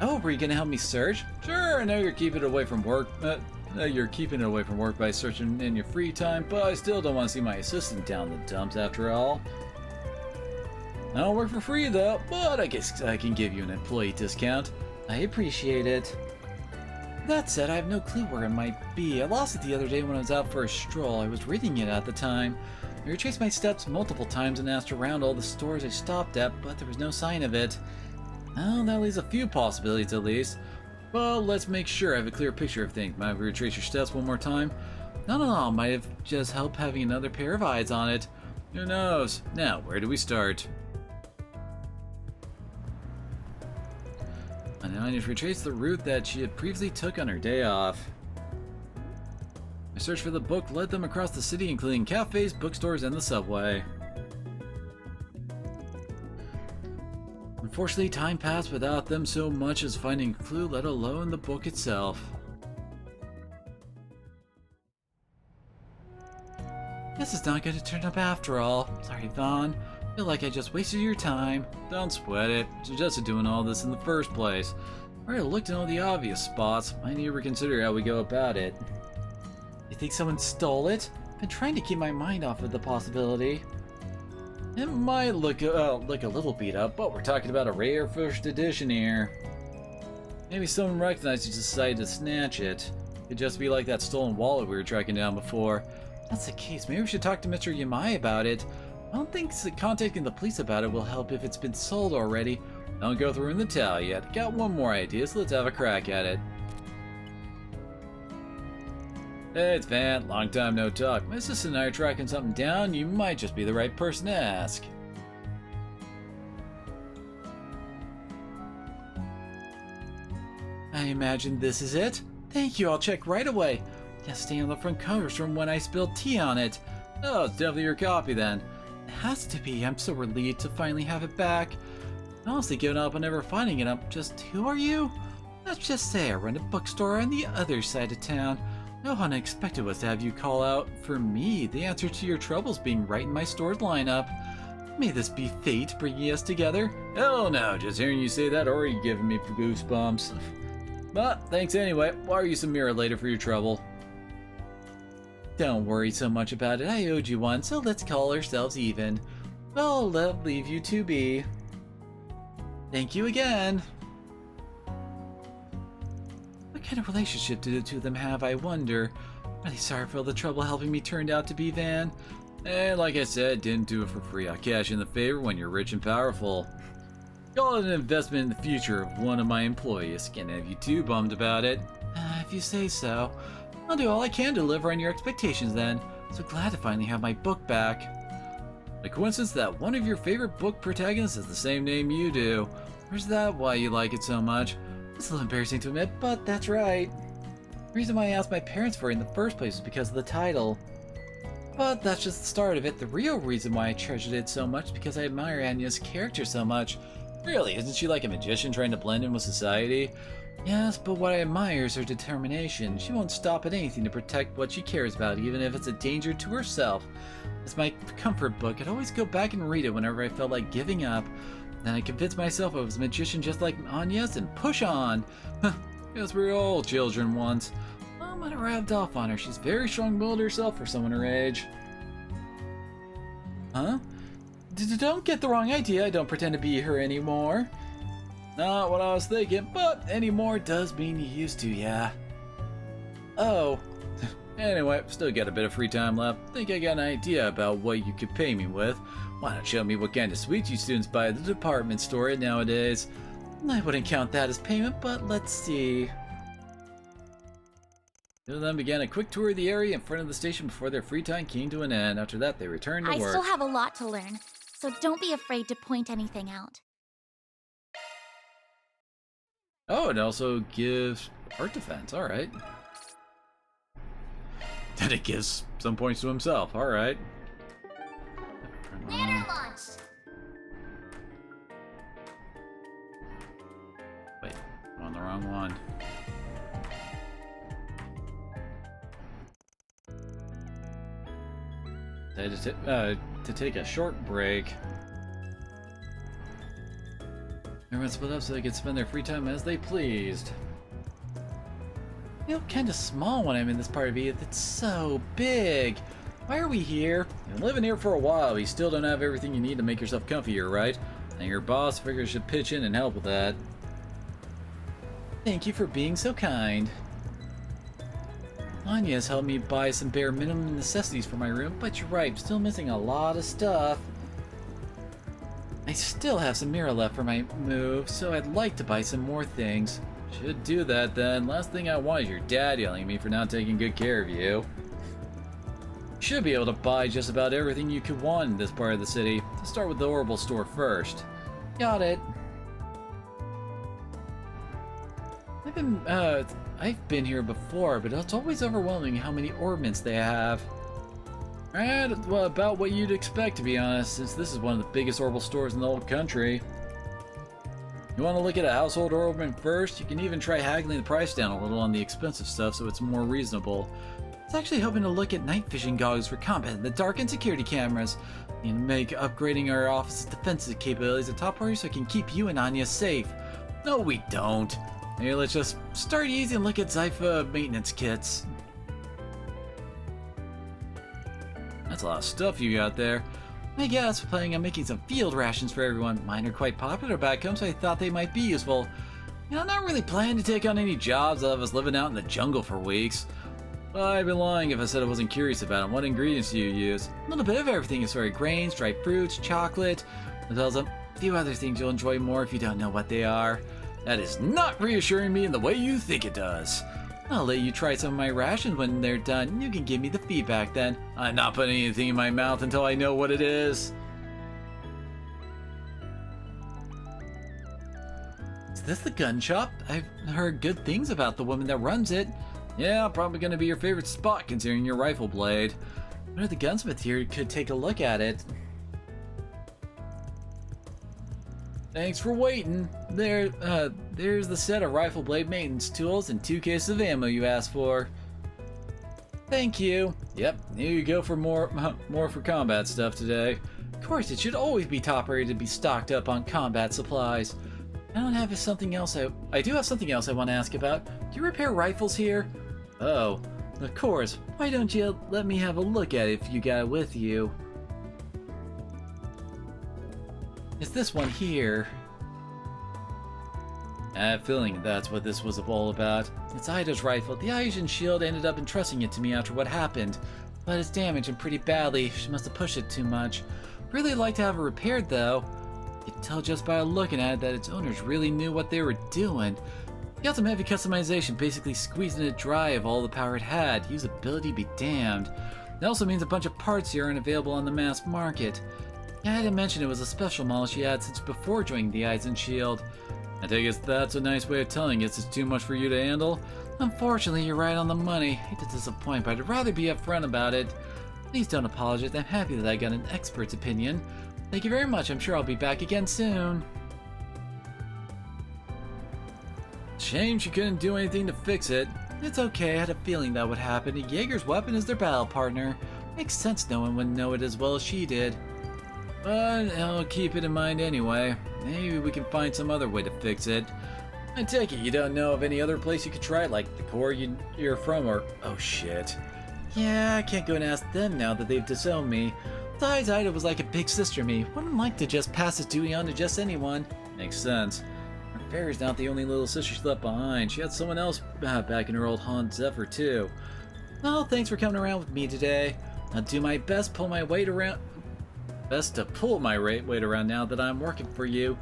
Oh, were you gonna help me search? Sure, I know you're keeping it away from work. You're keeping it away from work by searching in your free time, but I still don't want to see my assistant down the dumps after all. I don't work for free though, but I guess I can give you an employee discount. I appreciate it. That said, I have no clue where it might be. I lost it the other day when I was out for a stroll. I was reading it at the time. I retraced my steps multiple times and asked around all the stores I stopped at, but there was no sign of it. Well, that leaves a few possibilities at least. Well, let's make sure I have a clear picture of things. Might we retrace your steps one more time? No, might have just helped having another pair of eyes on it. Who knows? Now, where do we start? And now I need to retrace the route that she had previously took on her day off. My search for the book led them across the city, including cafes, bookstores, and the subway. Unfortunately, time passed without them so much as finding a clue, let alone the book itself. Guess it's not going to turn up after all. Sorry, Vaughn. Feel like I just wasted your time. Don't sweat it. Suggested doing all this in the first place. I already looked at all the obvious spots. Might need to reconsider how we go about it. You think someone stole it? Been trying to keep my mind off of the possibility. It might look a little beat up, but we're talking about a rare first edition here. Maybe someone recognized you decided to snatch it. Could just be like that stolen wallet we were tracking down before. If that's the case, maybe we should talk to Mr. Yamai about it. I don't think contacting the police about it will help if it's been sold already. Don't go through in the towel yet. Got one more idea, so let's have a crack at it. Hey, it's Van. Long time no talk. My assistant and I are tracking something down. You might just be the right person to ask. I imagine this is it. Thank you, I'll check right away. Just stay on the front covers from when I spilled tea on it. Oh, it's definitely your copy then. It has to be. I'm so relieved to finally have it back. I honestly given up on never finding it. Just who are you? Let's just say I run a bookstore on the other side of town. No unexpected was to have you call out for me, the answer to your troubles being right in my store's lineup. May this be fate bringing us together? Hell no, just hearing you say that already giving me goosebumps. But thanks anyway. Wire you some mirror later for your trouble. Don't worry so much about it. I owed you one, so let's call ourselves even. I'll leave you to be. Thank you again. What kind of relationship do the two of them have, I wonder? Really sorry for all the trouble helping me turned out to be, Van. And like I said, didn't do it for free. I'll cash in the favor when you're rich and powerful. Call it an investment in the future of one of my employees. Can't have you too bummed about it. If you say so. I'll do all I can to deliver on your expectations then. So glad to finally have my book back. A coincidence that one of your favorite book protagonists has the same name you do. Or is that why you like it so much? It's a little embarrassing to admit, but that's right. The reason why I asked my parents for it in the first place was because of the title. But that's just the start of it. The real reason why I treasured it so much is because I admire Anya's character so much. Really, isn't she like a magician trying to blend in with society? Yes, but what I admire is her determination. She won't stop at anything to protect what she cares about, even if it's a danger to herself. It's my comfort book. I'd always go back and read it whenever I felt like giving up. Then I convinced myself I was a magician just like Anya's and push on. Because we were all children once. Mom might have rubbed off on her. She's very strong-willed herself for someone her age. Huh? Don't get the wrong idea. I don't pretend to be her anymore. Not what I was thinking, but anymore does mean you used to, yeah. Oh. Anyway, still got a bit of free time left. Think I got an idea about what you could pay me with. Why not show me what kind of sweets you students buy at the department store nowadays? I wouldn't count that as payment, but let's see. The two of them began a quick tour of the area in front of the station before their free time came to an end. After that, they returned to work. I still have a lot to learn, so don't be afraid to point anything out. Oh, it also gives art defense. All right. Then it gives some points to himself. All right. Banner launched. Wait, I'm on the wrong one. Decided to take a short break. Everyone split up so they could spend their free time as they pleased. I feel kinda small when I'm in this part of it. It's so big. Why are we here? You've been living here for a while, but you still don't have everything you need to make yourself comfy here, right? And your boss figures should pitch in and help with that. Thank you for being so kind. Anya's helped me buy some bare minimum necessities for my room, but you're right, I'm still missing a lot of stuff. I still have some mirror left for my move, so I'd like to buy some more things. Should do that then. Last thing I want is your dad yelling at me for not taking good care of you. Should be able to buy just about everything you could want in this part of the city. Let's start with the Orbital store first. Got it. I've been here before, but it's always overwhelming how many orbments they have. And, well, about what you'd expect, to be honest, since this is one of the biggest orbital stores in the whole country. You want to look at a household orbment first? You can even try haggling the price down a little on the expensive stuff so it's more reasonable. It's actually hoping to look at night vision goggles for combat in the dark and security cameras. You can make upgrading our office's defensive capabilities a top priority so it can keep you and Anya safe. No, we don't. Hey, let's just start easy and look at Zypha maintenance kits. That's a lot of stuff you got there. I guess planning on making some field rations for everyone. Mine are quite popular back home, so I thought they might be useful. You know, I'm not really planning to take on any jobs that have us living out in the jungle for weeks. But I'd be lying if I said I wasn't curious about them. What ingredients do you use? A little bit of everything as far as grains, dried fruits, chocolate, as well as a few other things you'll enjoy more if you don't know what they are. That is not reassuring me in the way you think it does. I'll let you try some of my rations when they're done. You can give me the feedback then. I'm not putting anything in my mouth until I know what it is. Is this the gun shop? I've heard good things about the woman that runs it. Yeah, probably gonna be your favorite spot considering your rifle blade. What are the gunsmith here could take a look at it? Thanks for waiting. There's the set of rifle blade maintenance tools and 2 cases of ammo you asked for. Thank you. Yep, here you go for more for combat stuff today. Of course, it should always be top rated to be stocked up on combat supplies. I don't have something else. I do have something else I want to ask about. Do you repair rifles here? Oh, of course. Why don't you let me have a look at it if you got it with you? It's this one here. I have a feeling that's what this was all about. It's Ida's rifle. The Asian shield ended up entrusting it to me after what happened. But it's damaged and pretty badly. She must have pushed it too much. Really like to have it repaired though. You can tell just by looking at it that its owners really knew what they were doing. Got some heavy customization, basically squeezing it dry of all the power it had. Usability be damned. It also means a bunch of parts here aren't available on the mass market. Yeah, I didn't mention it was a special model she had since before joining the Eisen Shield. I think that's a nice way of telling us it's too much for you to handle. Unfortunately, you're right on the money. Hate to disappoint, but I'd rather be upfront about it. Please don't apologize. I'm happy that I got an expert's opinion. Thank you very much. I'm sure I'll be back again soon. Shame she couldn't do anything to fix it. It's okay, I had a feeling that would happen. Jaeger's weapon is their battle partner. Makes sense no one would know it as well as she did. But I'll keep it in mind anyway. Maybe we can find some other way to fix it. I take it you don't know of any other place you could try, like the core you're from, or... Oh shit. Yeah, I can't go and ask them now that they've disowned me. Besides, Ida was like a big sister to me. Wouldn't like to just pass this duty on to just anyone. Makes sense. Her fairy's not the only little sister she left behind. She had someone else back in her old haunt, Zephyr, too. Well, thanks for coming around with me today. I'll do my best to pull my weight around now that I'm working for you.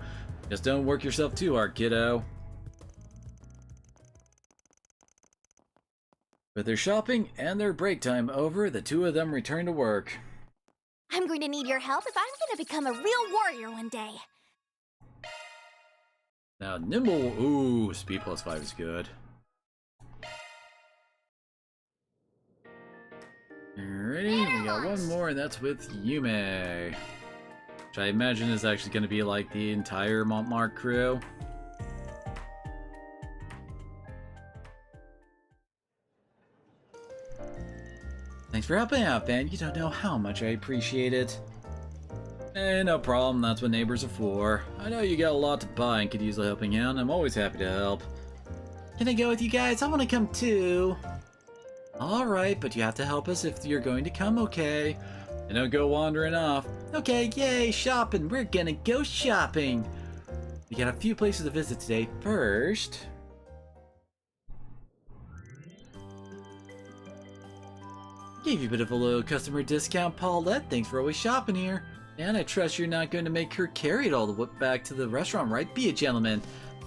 Just don't work yourself too hard, kiddo. With their shopping and their break time over, the two of them return to work. I'm going to need your help if I'm going to become a real warrior one day. Now, Nimble, ooh, speed +5 is good. Alrighty, we got one more, and that's with Yume. Which I imagine is actually going to be like the entire Montmartre crew. Thanks for helping out, Ben. You don't know how much I appreciate it. Hey, no problem. That's what neighbors are for. I know you got a lot to buy and could use a helping hand. I'm always happy to help. Can I go with you guys? I want to come too. Alright, but you have to help us if you're going to come, okay? And don't go wandering off. Okay, yay, shopping. We're gonna go shopping. We got a few places to visit today. First... Gave you a bit of a low customer discount, Paulette. Thanks for always shopping here. And I trust you're not going to make her carry it all the way back to the restaurant, right? Be a gentleman.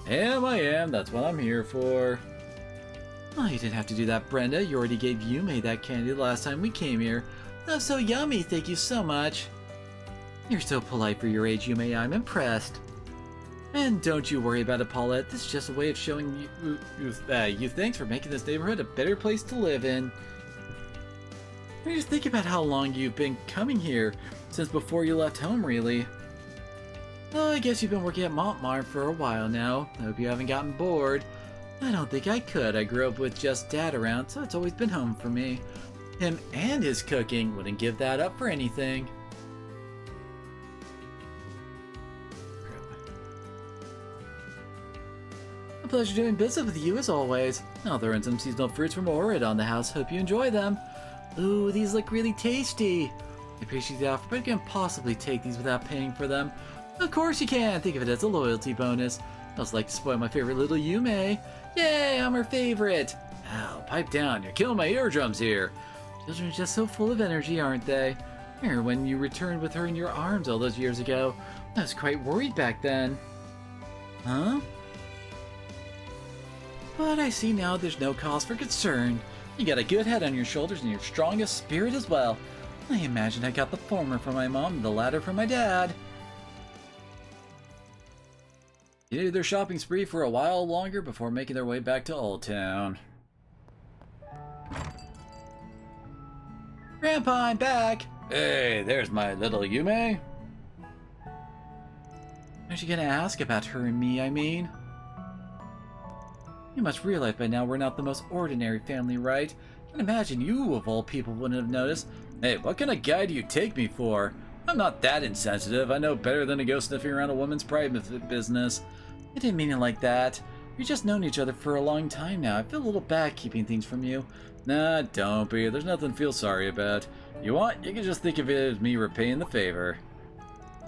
I am. That's what I'm here for. Oh, you didn't have to do that, Brenda. You already gave Yume that candy the last time we came here. That was so yummy. Thank you so much. You're so polite for your age, Yume. I'm impressed. And don't you worry about it, Paulette. This is just a way of showing you thanks for making this neighborhood a better place to live in. Just think about how long you've been coming here, since before you left home, really. Well, I guess you've been working at Montmartre for a while now. I hope you haven't gotten bored. I don't think I could. I grew up with just Dad around, so it's always been home for me. Him and his cooking, wouldn't give that up for anything. A pleasure doing business with you as always. I'll throw in some seasonal fruits from Orid on the house. Hope you enjoy them. Ooh, these look really tasty. I appreciate the offer, but I can't possibly take these without paying for them. Of course you can. Think of it as a loyalty bonus. I also like to spoil my favorite little Yume. Yay, I'm her favorite. Ow, pipe down. You're killing my eardrums here. Children are just so full of energy, aren't they? Remember when you returned with her in your arms all those years ago? I was quite worried back then. Huh? But I see now there's no cause for concern. You got a good head on your shoulders and your strongest spirit as well. I imagine I got the former from my mom and the latter from my dad. They did their shopping spree for a while longer before making their way back to Old Town. Grandpa, I'm back! Hey, there's my little Yume. Aren't you gonna ask about her and me, I mean? You must realize by now we're not the most ordinary family, right? I can imagine you, of all people, wouldn't have noticed. Hey, what kind of guy do you take me for? I'm not that insensitive. I know better than to go sniffing around a woman's private business. I didn't mean it like that. We've just known each other for a long time now. I feel a little bad keeping things from you. Nah, don't be. There's nothing to feel sorry about. You want? You can just think of it as me repaying the favor.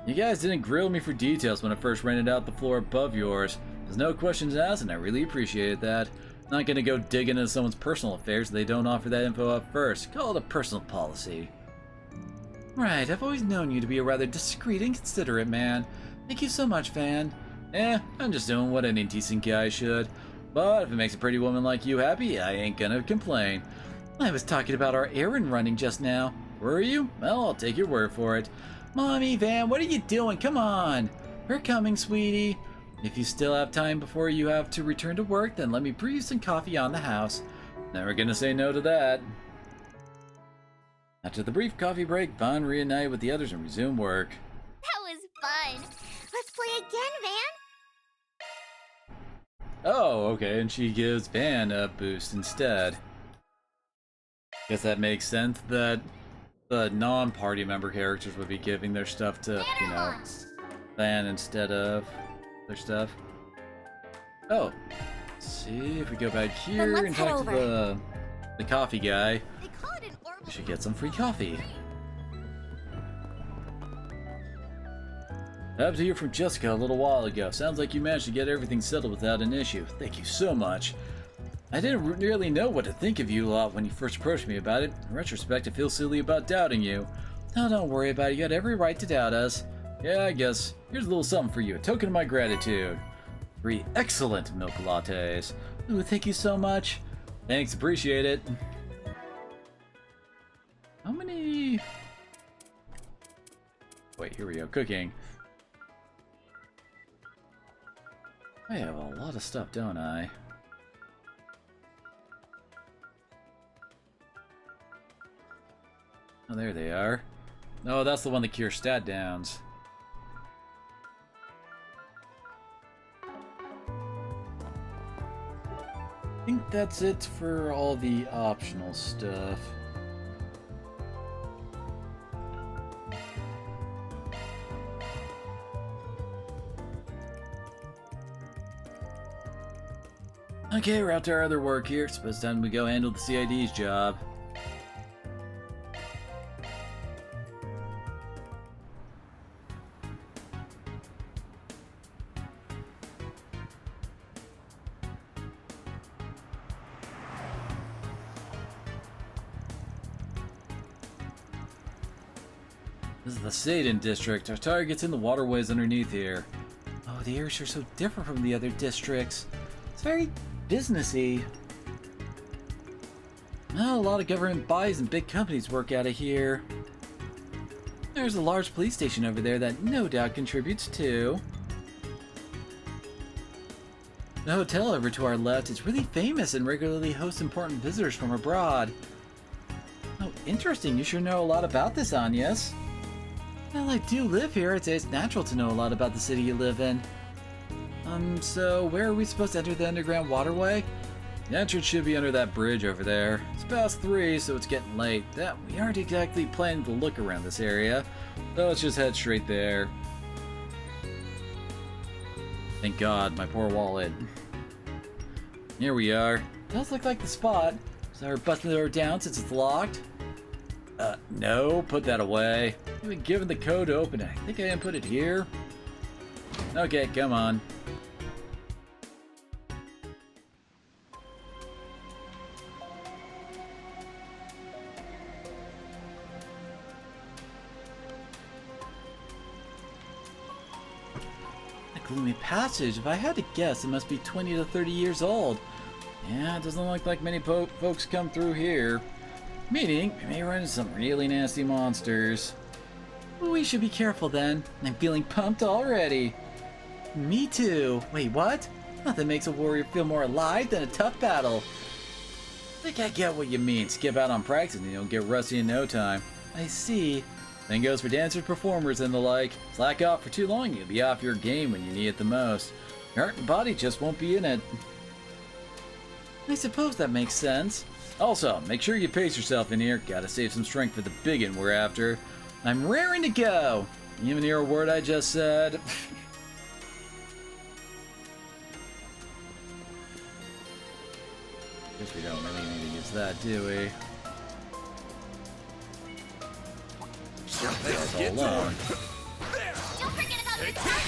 You guys didn't grill me for details when I first rented out the floor above yours. There's no questions asked, and I really appreciate that. Not gonna go digging into someone's personal affairs if they don't offer that info up first. Call it a personal policy. Right, I've always known you to be a rather discreet and considerate man. Thank you so much, Van. I'm just doing what any decent guy should. But if it makes a pretty woman like you happy, I ain't gonna complain. I was talking about our errand running just now. Were you? Well, I'll take your word for it. Mommy, Van, what are you doing? Come on. We're coming, sweetie. If you still have time before you have to return to work, then let me brew you some coffee on the house. Never gonna say no to that. After the brief coffee break, Van reunited with the others and resumed work. That was fun. Let's play again, Van. Oh, okay, and she gives Van a boost instead. Guess that makes sense that the non-party member characters would be giving their stuff to, you know, Van instead of their stuff. Oh, let's see if we go back here and talk to the coffee guy. We should get some free coffee. I happened to hear from Jessica a little while ago. Sounds like you managed to get everything settled without an issue. Thank you so much. I didn't really know what to think of you a lot when you first approached me about it. In retrospect, I feel silly about doubting you. No, don't worry about it. You got every right to doubt us. Yeah, I guess. Here's a little something for you. A token of my gratitude. 3 excellent milk lattes. Ooh, thank you so much. Thanks, appreciate it. How many... Wait, here we go. Cooking. I have a lot of stuff, don't I? Oh, there they are. No, that's the one that cures stat downs. I think that's it for all the optional stuff. Okay, we're out to our other work here. Suppose it's time we go handle the CID's job. This is the Satan district. Our target's in the waterways underneath here. Oh, the areas are so different from the other districts. It's very businessy. Well, a lot of government bodies and big companies work out of here. There's a large police station over there that no doubt contributes too. The hotel over to our left is really famous and regularly hosts important visitors from abroad. Oh, interesting. You sure know a lot about this, Agnes. Well, I do live here. I'd say it's natural to know a lot about the city you live in. So where are we supposed to enter the underground waterway? The entrance should be under that bridge over there. It's past 3, so it's getting late. We aren't exactly planning to look around this area, so let's just head straight there. Thank God, my poor wallet. Here we are. Does look like the spot. So we're busting the door down since it's locked? No, put that away. I've been given the code to open it. I think I can put it here. Okay, come on. Gloomy passage. If I had to guess, it must be 20 to 30 years old. Yeah, it doesn't look like many folks come through here. Meaning, we may run into some really nasty monsters. We should be careful then. I'm feeling pumped already. Me too. Wait, what? Nothing makes a warrior feel more alive than a tough battle. I think I get what you mean. Skip out on practice and you'll get rusty in no time. I see. Same goes for dancers, performers, and the like. Slack off for too long, you'll be off your game when you need it the most. Your heart and body just won't be in it. I suppose that makes sense. Also, make sure you pace yourself in here. Gotta save some strength for the biggin we're after. I'm raring to go. You even hear a word I just said? Guess we don't really need to use that, do we? Let's get alone. Don't forget about the attack!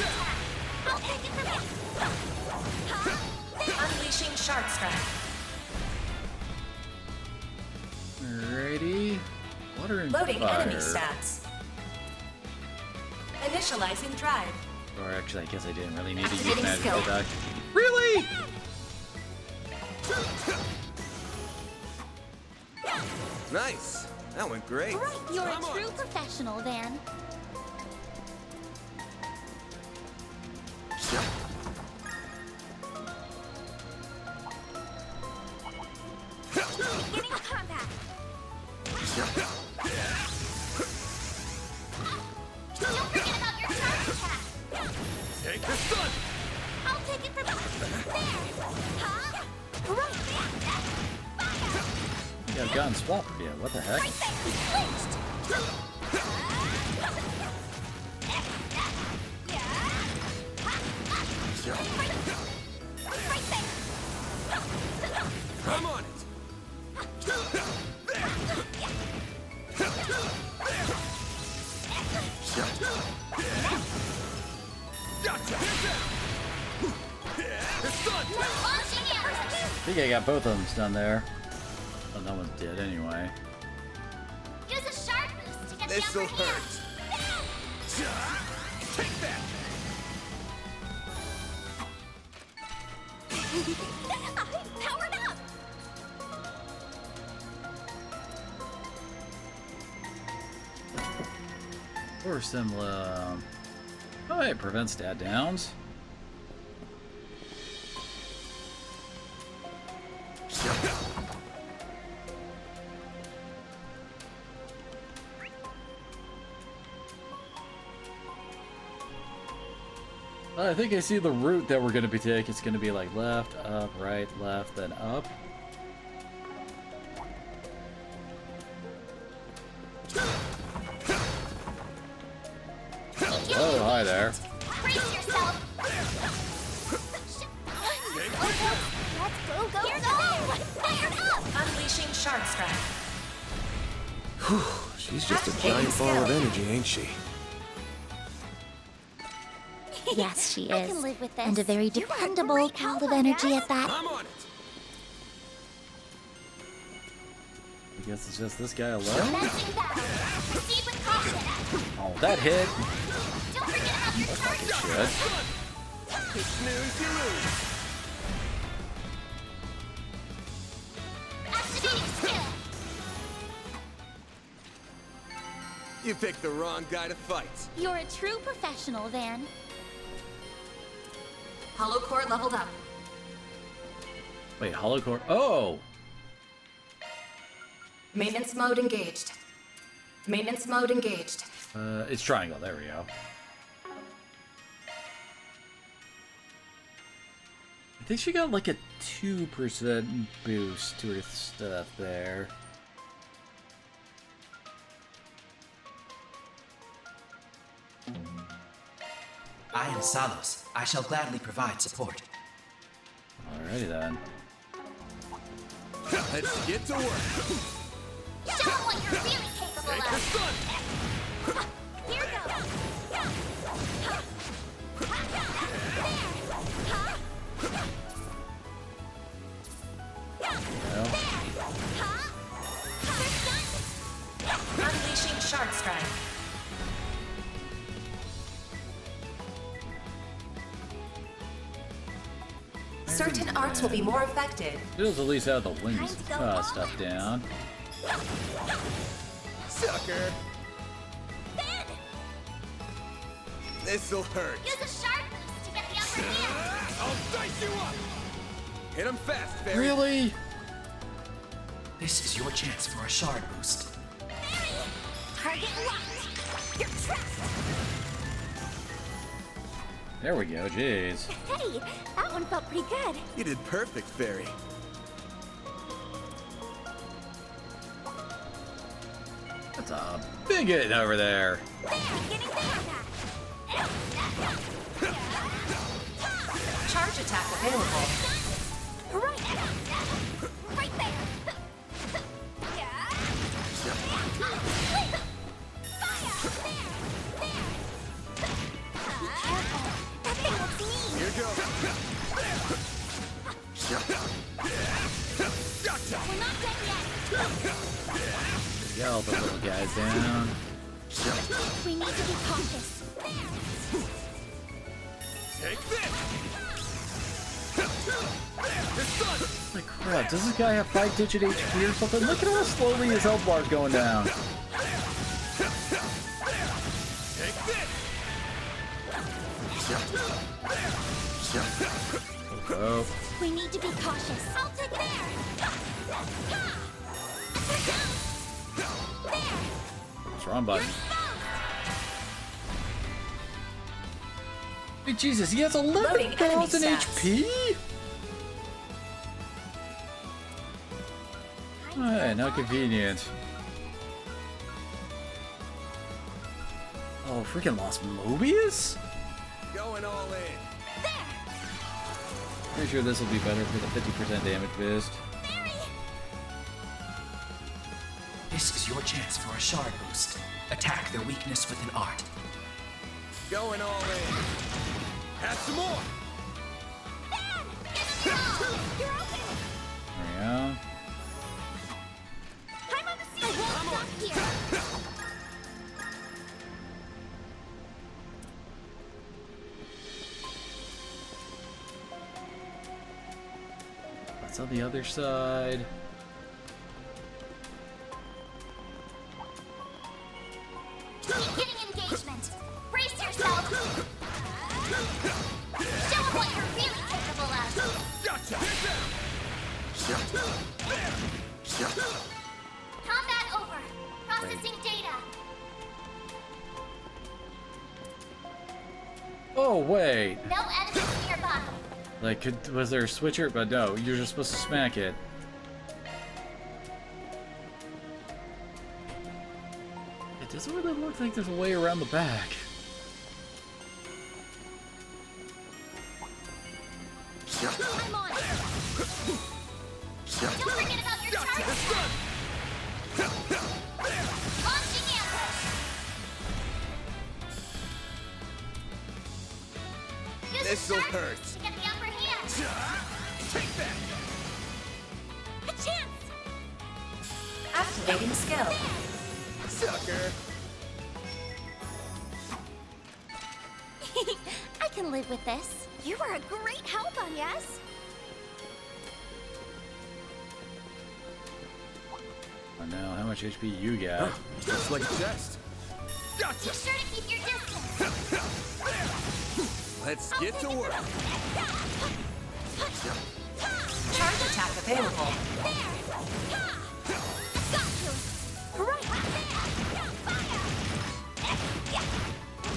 I'll take it from you! Shark Strike. Alrighty. Water and Loading fire. enemy stats. Initializing drive. Or actually, I guess I didn't really need to use Activating magic skill. attack. Really? Nice. That went great. You're a true professional, Van. Beginning combat. Don't forget about your charge attack. Take the sun. I'll take it from there. Huh? Right. Yeah, I've gotten swapped yet. What the heck? I'm on it. Gotcha. It's done. I think I got both of them done there. Oh, that one's dead anyway. Use a sharp boost to get the This'll upper hand. hurt. Take that. I'm powered up. Force emblem. Oh, it prevents stat downs. I think I see the route that we're going to be taking. It's going to be like left, up, right, left, then up. Oh, hi there. Brace yourself. Let's go. Here goes. Fired up. Unleashing Shark Strike. Whew, she's just a giant ball of energy, ain't she? Yes, she I is. can live with this. And a very You're gonna dependable break ball out of my energy ass. at that. I'm on it. I guess it's just this guy alone. Commencing battle. Proceed with caution. Oh, that hit. Don't forget about your charge Good. You snooze, you lose. activating skill. You picked the wrong guy to fight. You're a true professional, Van. Hollow core leveled up. Wait, hollow core. Oh! Maintenance mode engaged. Maintenance mode engaged. It's triangle. There we go. I think she got like a 2% boost to her stuff there. I am Salos. I shall gladly provide support. Alrighty then. Let's get to work. Show them what you're really capable Take the of. sun. Here goes. Unleashing Shark Strike. Certain arts will be more effective. It'll at least have the wind stuff down. Sucker. This'll hurt. Use a sharp boost to get the upper hand. I'll dice you up. Hit him fast, Barry. Really? This is your chance for a shard boost. Target locked. You're trapped. There we go, jeez. Hey, that one felt pretty good. You did perfect, Barry. That's a big hit over there. Beginning combat. Charge attack available. Right. Right there. Yeah. Fire. There. That thing looks mean. Here goes. all the little guys down. We need to be cautious. Take this! Like crap, does this guy have 5-digit HP or something? Look at how slowly his health bar's going down. Take this! Oh. We need to be cautious. I'll take there. What's wrong, button? Hey, Jesus, he has 11,000 HP? Alright, not convenient. Oh, freaking lost Mobius? Going all in. Pretty sure this will be better for the 50% damage fist. This is your chance for a shard boost. Attack their weakness with an art. Going all in. Have some more. There we go. I'm on the scene. I won't stop here. What's on the other side? Beginning engagement. Brace yourself. Show them what you're really capable of. Gotcha. Combat over. Processing data. Oh, wait. No enemies nearby. Like, was there a switcher? But no, you're just supposed to smack it. It doesn't really look like there's a way around the back. I'm on it. Don't forget about your charge attack. Launching ambush. Use the This'll charge hurt. to get the upper hand. Take that. A chance. Activating skill. Sucker. I can live with this. You were a great help on yes. Oh no, how much HP you got? Looks like a test. Gotcha. Be sure to keep your distance. Let's get to work. Charge attack available. Got you. Right there. Fire.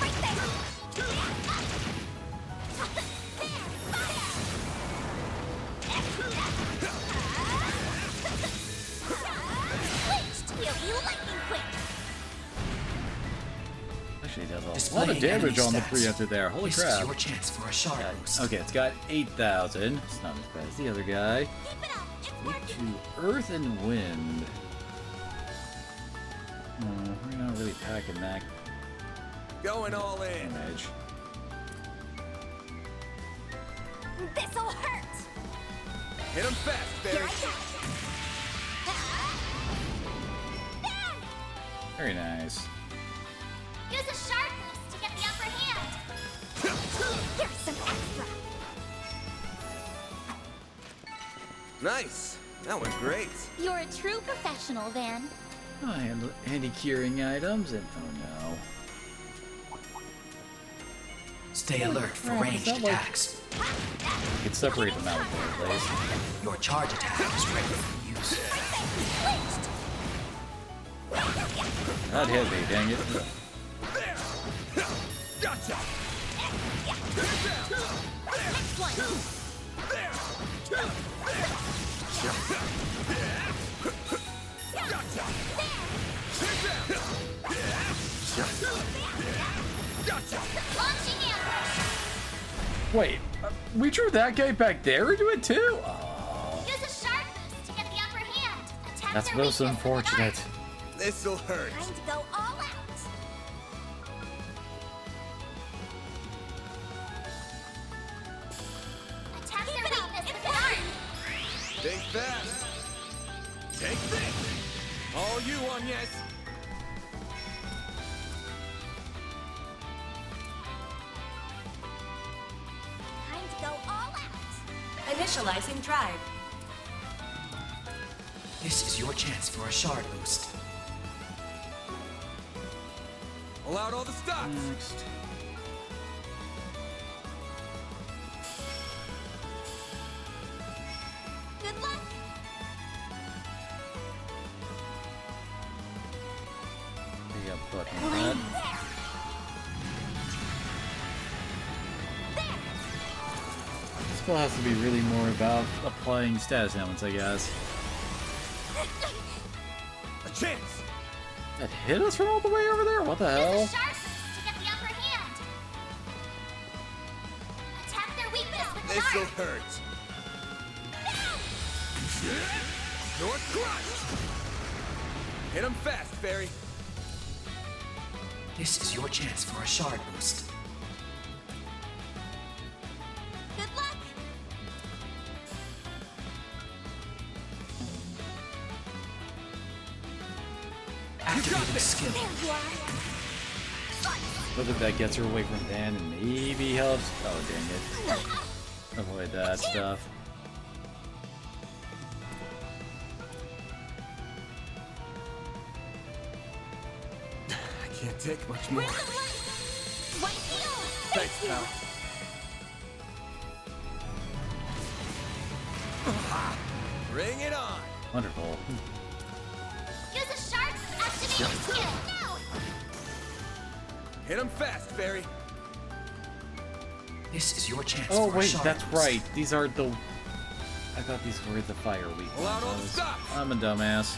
Right there. Switched. You'll be lightning quick. Actually, it does a lot Displaying of damage enemy on the stats. preemptor there. Holy This crap. is your chance for a shard boost. Okay, it's got 8,000. It's not as bad as the other guy. Keep it up. It's Weak working. to earth and wind. We're not really packing that Going all in. damage. This'll hurt. Hit him fast, Here baby. I go. Very nice. Use a shard boost to get the upper hand. Here's some extra. Nice. That went great. You're a true professional, Van. I handle any curing items and oh no. Stay alert for Crap, is ranged that like- attacks. You can separate them out for a place. Your charge attack is ready for use. That hit me, dang it. Gotcha. Next one. Launching ambush. Wait, we drew that guy back there into it too? Oh, Use a shard boost to get the upper hand. Attack that's their most weakness with an unfortunate. This'll hurt. arc. Time to go all out. Attack their weakness with an arc. Think fast. Take this. All you, Agnes. Time to go all out. Initializing drive. This is your chance for a shard boost. Pull out all the stops. Next. Good luck. We got button on that. This spell has to be really more about applying status elements, I guess. A chance. That hit us from all the way over there? What the hell? Use a sharp boost to get the upper hand. Attack their weakness with This'll charge. hurt. You're crushed. Hit him fast, Fairy. This is your chance for a shard boost. Good luck. Activating skill. There you are. Whether that gets her away from Van and maybe helps. Oh, dang it. Avoid that stuff. I can't take much more. White heel. Thanks, pal. Bring it on. Wonderful. Use a sharp activating skill. Now. Hit him fast, Fairy. This is your chance Oh, for a wait, shard that's boost. right. These are the... I thought these were the fire weak Pull out all the ones. stops. I'm a dumbass.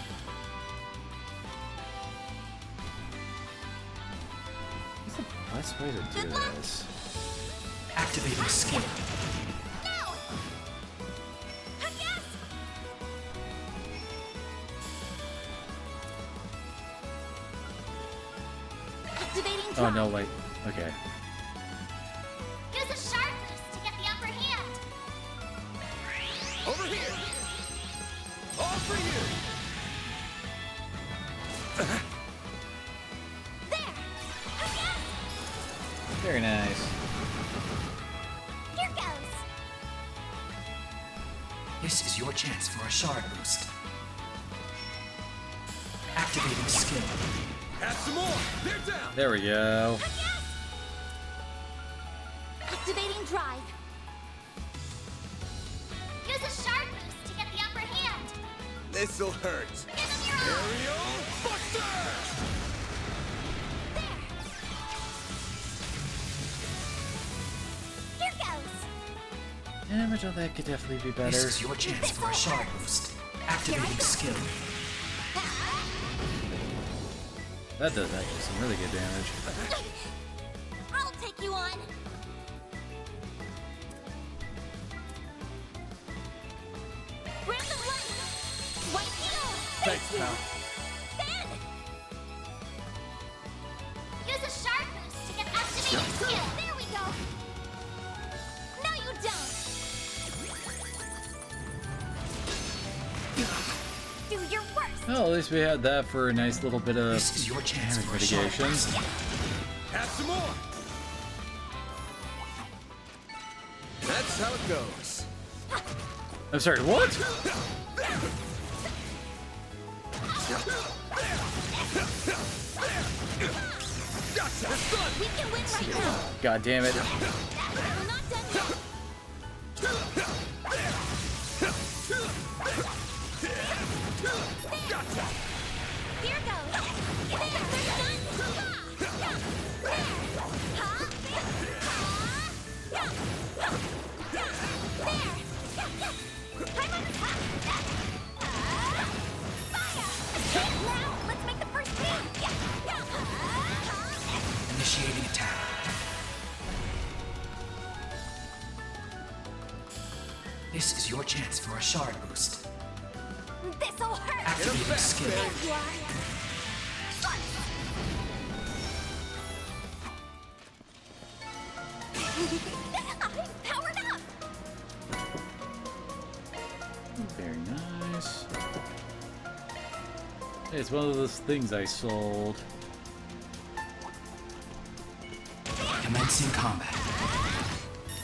What's the best way to do this? Activating skill. Activating Oh, drive. no, wait. Okay. Use a sharp boost to get the upper hand. Over here. All for you. Very nice. Here goes. This is your chance for a shard boost. Activating skill. Have some more. They're down. There we go. Activating drive. Use a sharp boost to get the upper hand. This'll hurt. Aerial Buster! Here goes. Damage on that could definitely be better. This is your chance for a shard boost. Activating skill. That does actually some really good damage. I'll take you on. Bring the light. White heel. Thanks, pal. Ben. Use a sharp boost to get activated skill. There we go. No, you don't. Do your worst. Well, at least we had that for a nice little bit of This is your chance damage for a shard mitigation. boost. Have some more. That's how it goes. I'm sorry, what? We can win right now. God damn it. We're not done yet. Here goes. There, they're done. Now, let's make the first hit. Initiating attack. This is your chance for a shard boost. This'll hurt. Activating skill. There you are. I'm powered up. Very nice. It's one of those things I sold. Commencing combat.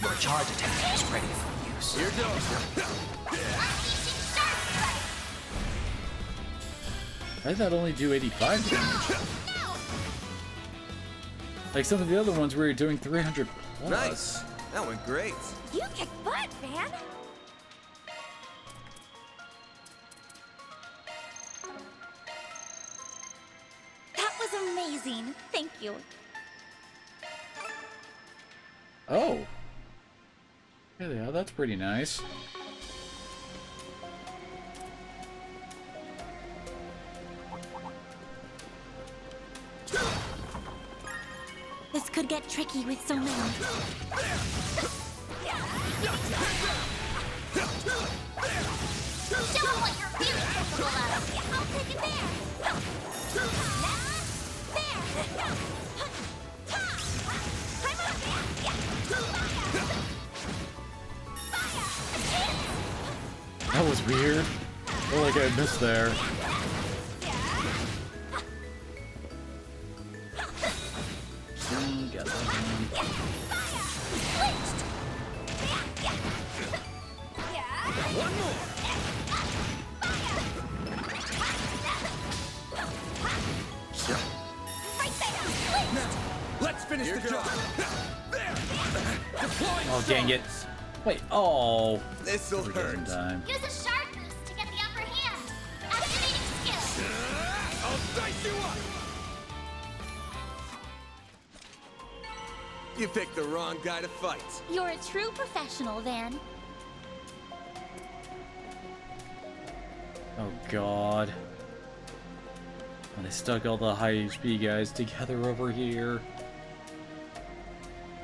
Your charge attack is ready for use. Here goes. I thought only do 85 damage. Like some of the other ones where you're doing 300 plus. Nice. That went great. You kick butt, Van. That was amazing. Thank you. Oh. Yeah, that's pretty nice. This could get tricky with so many. Show 'em what you're really capable of. I'll take it there. That was weird. I feel like I missed there. Got that one. One more. Now, let's finish the job. There. Oh, dang it. Wait, oh. This'll hurt. Time. Use a sharp boost to get the upper hand. Activating skill. I'll dice you up. You picked the wrong guy to fight. You're a true professional, Van. Oh god. And they stuck all the high HP guys together over here.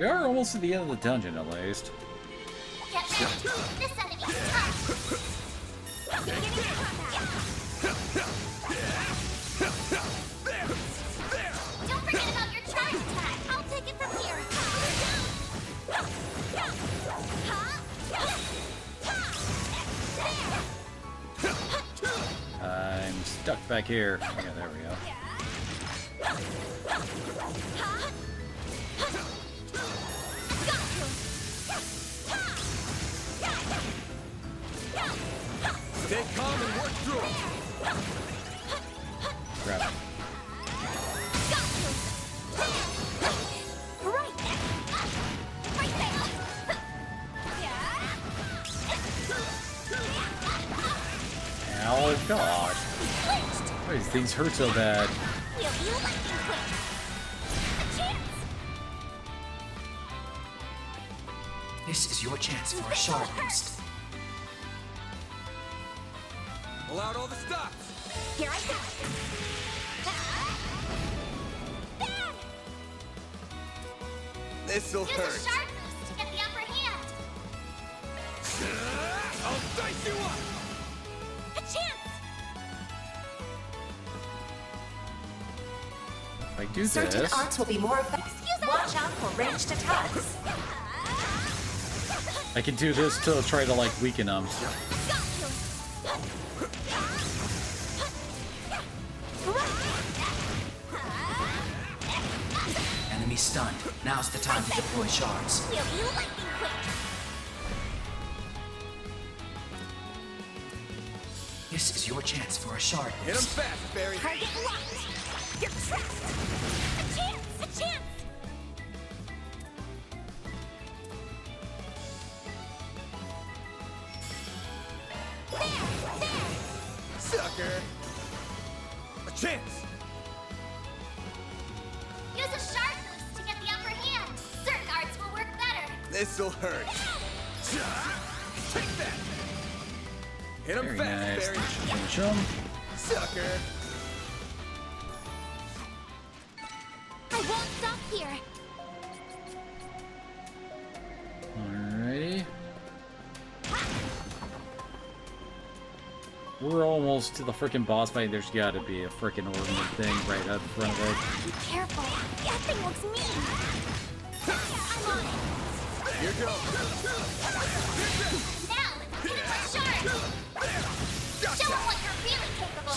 We are almost at the end of the dungeon, at least. Get ready. This enemy is tough. Beginning combat. Don't forget about your charge attack. I'll take it from here. I'm stuck back here. Yeah, there we go. Stay calm and work through it. Grab it. Oh god. Why these things hurt so bad? This is your chance for a shard boost. Pull out all the stops. Here I go. This'll Use hurt. a sharp boost to get the upper hand. I'll dice you up. A chance. If I do Certain this, arts will be more effective. Watch out for ranged attacks. I can do this to try to like weaken them. Enemy stunned. Now's the time to deploy shards. This is your chance for a shard Hit him boost. fast, Barry. Target locked. You're trapped. A chance. A chance. Sucker. A chance. Use a sharp boost to get the upper hand. Certain arts will work better. This'll hurt. Take that. Hit him very fast, nice. Barry. Finish him. Sucker. I won't stop here. Alrighty. We're almost to the freaking boss fight. There's got to be a freaking ornament thing right up in front of it. Be careful. That thing looks mean. I'm on it. Here goes. Now, hit it with sharp. Show 'em what you're really capable of.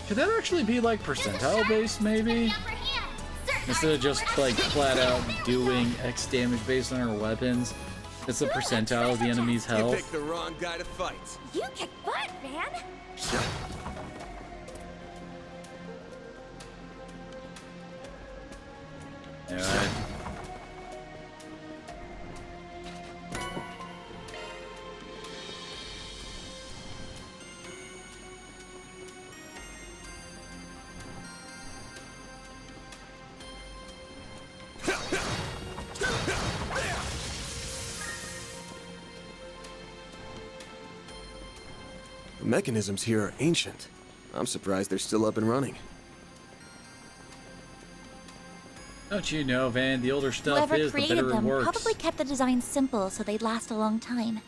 Could that actually be like percentile based, maybe? Instead of just like flat out doing X damage based on our weapons, it's a percentile of the enemy's You health. picked the wrong guy to fight. You kick butt, man! Alright. The mechanisms here are ancient. I'm surprised they're still up and running. Don't you know, Van, the older stuff Whoever is, the created better it them works. probably kept the design simple so they'd last a long time.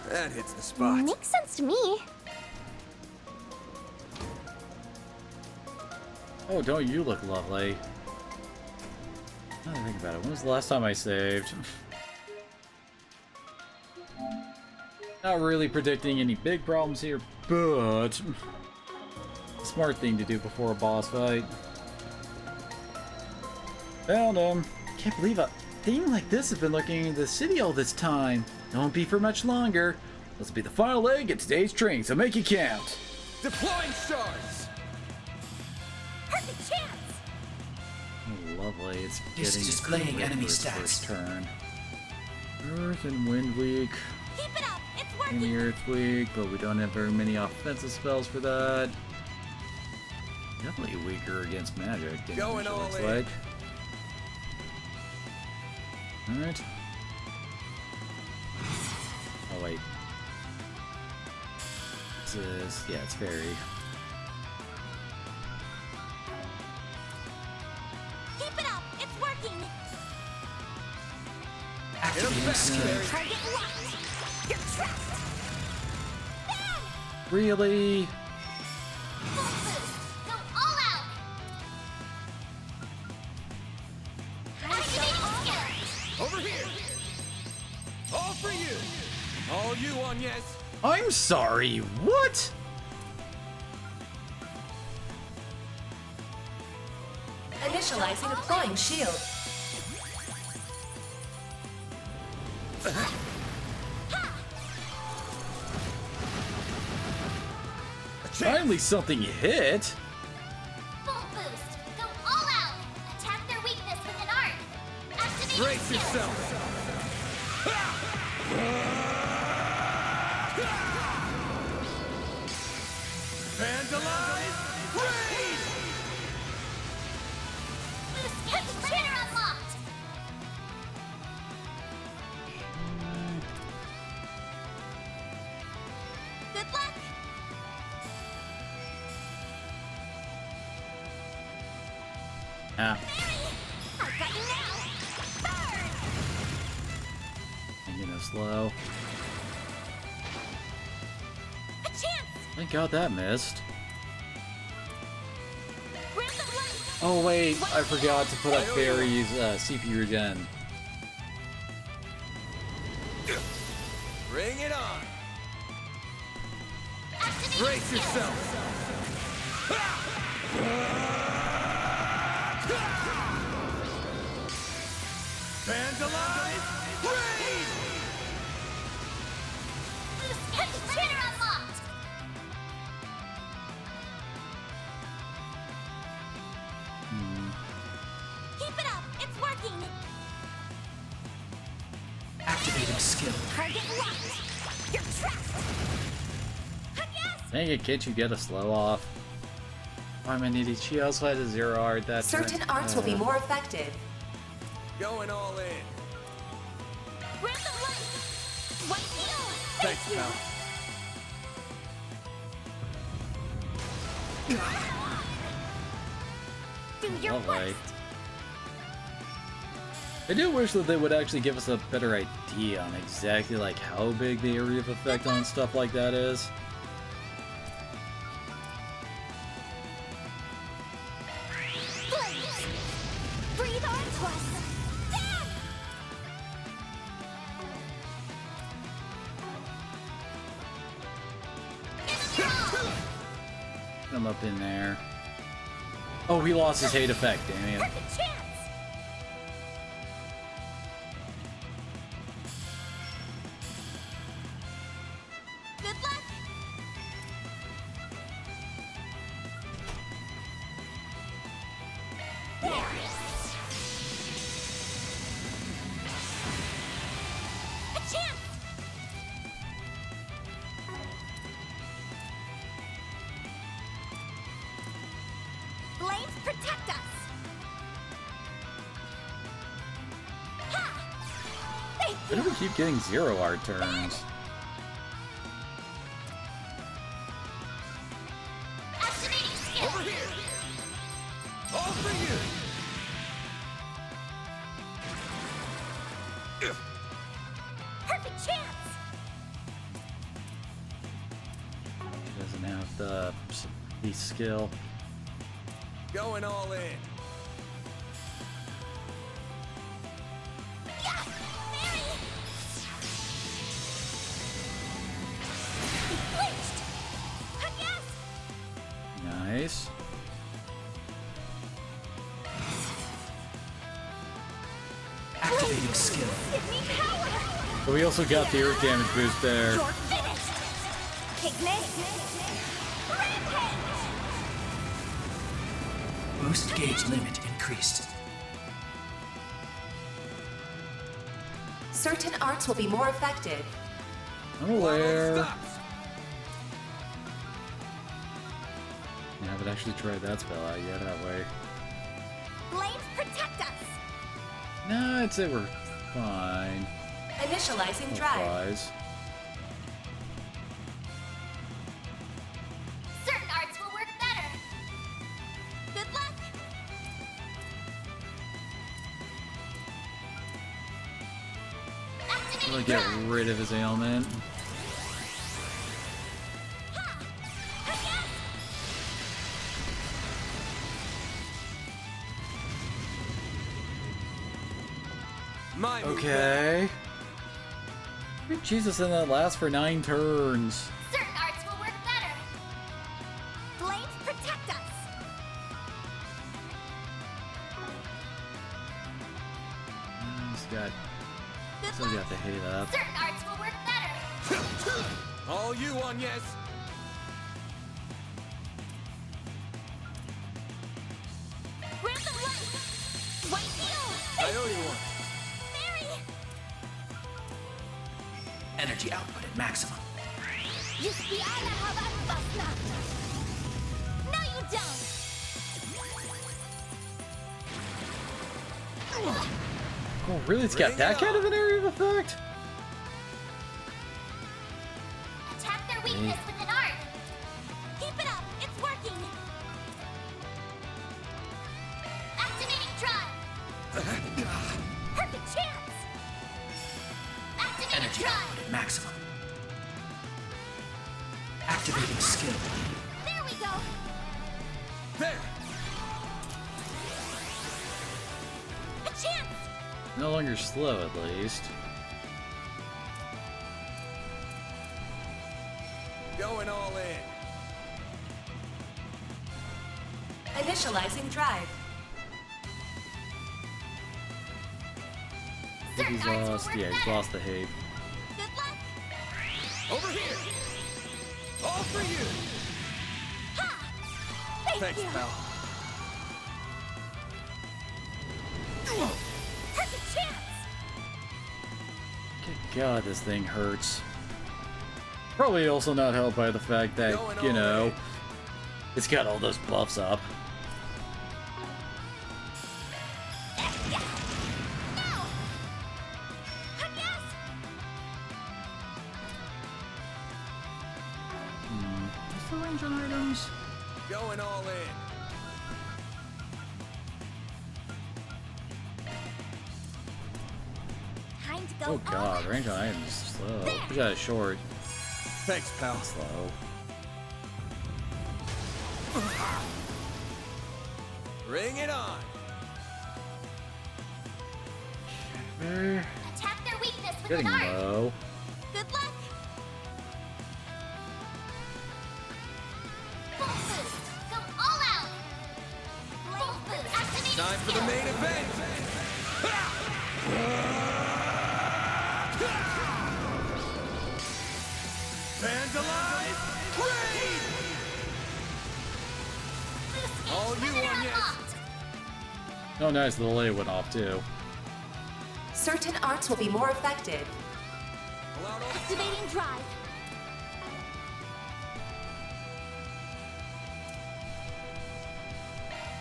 That hits the spot. Makes sense to me. Oh, don't you look lovely? Now that I think about it, when was the last time I saved? Not really predicting any big problems here, but smart thing to do before a boss fight. Found him. Can't believe a thing like this has been looking into the city all this time. Don't be for much longer. This will be the final leg in today's training, so make it count. Deploying shards. Perfect chance! Oh, lovely. It's This getting is displaying quicker enemy for its stats. first turn. Earth and Wind weak. Keep it up! It's And working! the Earth weak, but we don't have very many offensive spells for that. Definitely weaker against magic. Damage, Going it all looks in. like. Alright. Oh wait. This is, yeah, it's fairy. Keep it up! It's working! Activating skill. Target locked! You're trapped! Bam! Really? Full boost! Go all out! Activating skill! Over here. All for you. All you, Agnes. I'm sorry, what? Initializing deploying shield. Finally something hit! Full boost! Go all out! Attack their weakness with an art! Activating Brace skill! yourself. Vandalize! Raid! Boost catch trigger unlocked! Good luck! Ah, I've got you now! Burn! I'm gonna slow. A chance! Thank God that missed. Grant them life! Oh wait, I forgot to put up Fairy's CP regen. Bring it on. Activating Brace skill! yourself. Vandalize! Raid! Boost catch trigger unlocked! Keep it up! It's working! Activating skill. Target locked! You're trapped! Again! Dang it, can't you get a slow off? Why am I needy? She also has a 0 art that Certain arts will be more effective. Going all in. Grant them life! One heal! Thanks, pal. Do your Lovely. worst! I do wish that they would actually give us a better idea on exactly like how big the area of effect on stuff like that is. Blaze! Breathe on to us! Damn! him up in there. Oh, he lost his hate effect, damn it. Perfect chance! Good luck! A chance! Blades protect us! Ha! Thank Why do we keep getting 0 art turns? Activating skill! Over here! All for you! Perfect chance! He doesn't have the skill. Going all in. Yeah! Mary! He flinched! Yes! Nice. Activating skill. Give me power! But we also got the earth damage boost there. You're finished! Pigment! Rampage! Boost gauge limit increased. Certain arts will be more effective. I'm aware. Yeah, I haven't actually tried that spell out yet, have we? Blades protect us! No, I'd say we're fine. Initializing drive. Otherwise. Certain arts will work better! Good luck! I'm Activating gonna get drive! rid of his ailment. Ha! Yes! My move. Okay. Jesus, and that lasts for 9 turns. Certain arts will work better! Blades protect us! Good Still luck! got the hate up. Certain arts will work better! All you on, yes. Random light! White heal! I owe you one. Mary! Energy output at maximum. You see, I know how that fuss now. No, you don't! Oh, really? It's got that kind of an area of effect? Attack their weakness with an art! Keep it up! It's working! Activating drive! Perfect chance! Activating Energy drive! output at maximum. Activating skill. There we go! There! A chance! No longer slow, at least. Going all in. Initializing drive. I think he's lost. Yeah, he's lost the hate. Good luck! Over here! All for you! Ha! Thanks, you! pal. Perfect chance! Good God, this thing hurts. Probably also not helped by the fact that, you know, it's got all those buffs up. No! Yes! What's the range on items? Going all in. Time to go Oh all God, out. range on items is slow. We got a short. Thanks, pal. Slow. Bring it on. Attack their weakness with Getting an art! low. Good luck! Full boost! Time for the main event! Vandalize! Raid! All you on, yes! Oh, nice. The delay went off, too. Certain arts will be more effective. Activating drive.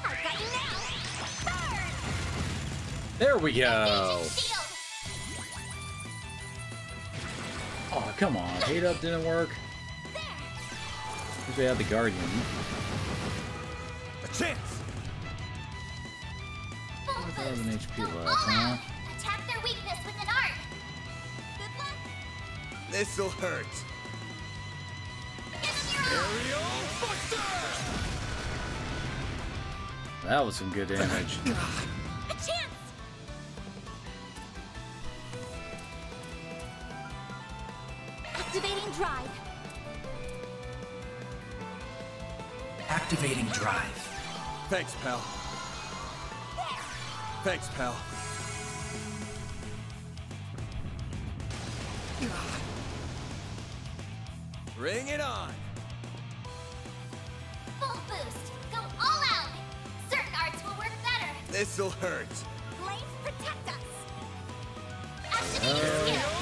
I've got you now. Burn! There we go. Engaging shield. Oh, come on. Hate up didn't work. Because we had the Guardian. A chance! 1,000 HP left, All huh? out. Attack their weakness with an art. Good luck. This'll hurt. Aerial Buster! That was some good damage. A chance. Activating drive. Activating drive. Thanks, pal. Thanks, pal. Bring it on! Full boost. Go all out. Certain arts will work better. This'll hurt. Flames protect us. Activating skill.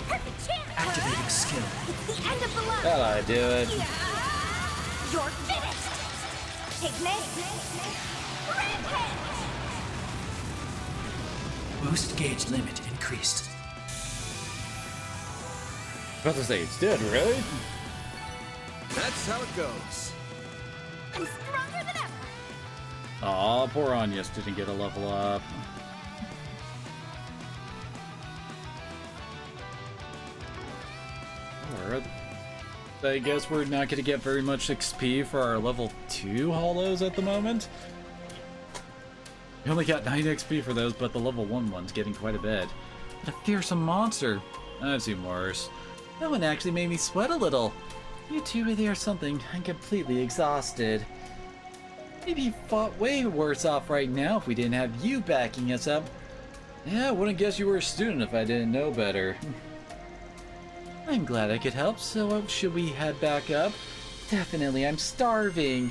Perfect chance. Activating skill. It's the end of the line. That'll I do it. You're finished. Ignite. Rampage. Boost gauge limit increased. About to say it's dead, really? That's how it goes. I'm stronger than ever. Aw, poor Anya didn't get a level up. Alright. I guess we're not going to get very much XP for our level 2 hollows at the moment. We only got 9 XP for those, but the level 1 one's getting quite a bit. But a fearsome monster. I've seen worse. That one actually made me sweat a little. You two really are something. I'm completely exhausted. Maybe you fought way worse off right now if we didn't have you backing us up. Yeah, I wouldn't guess you were a student if I didn't know better. I'm glad I could help, so should we head back up? Definitely, I'm starving.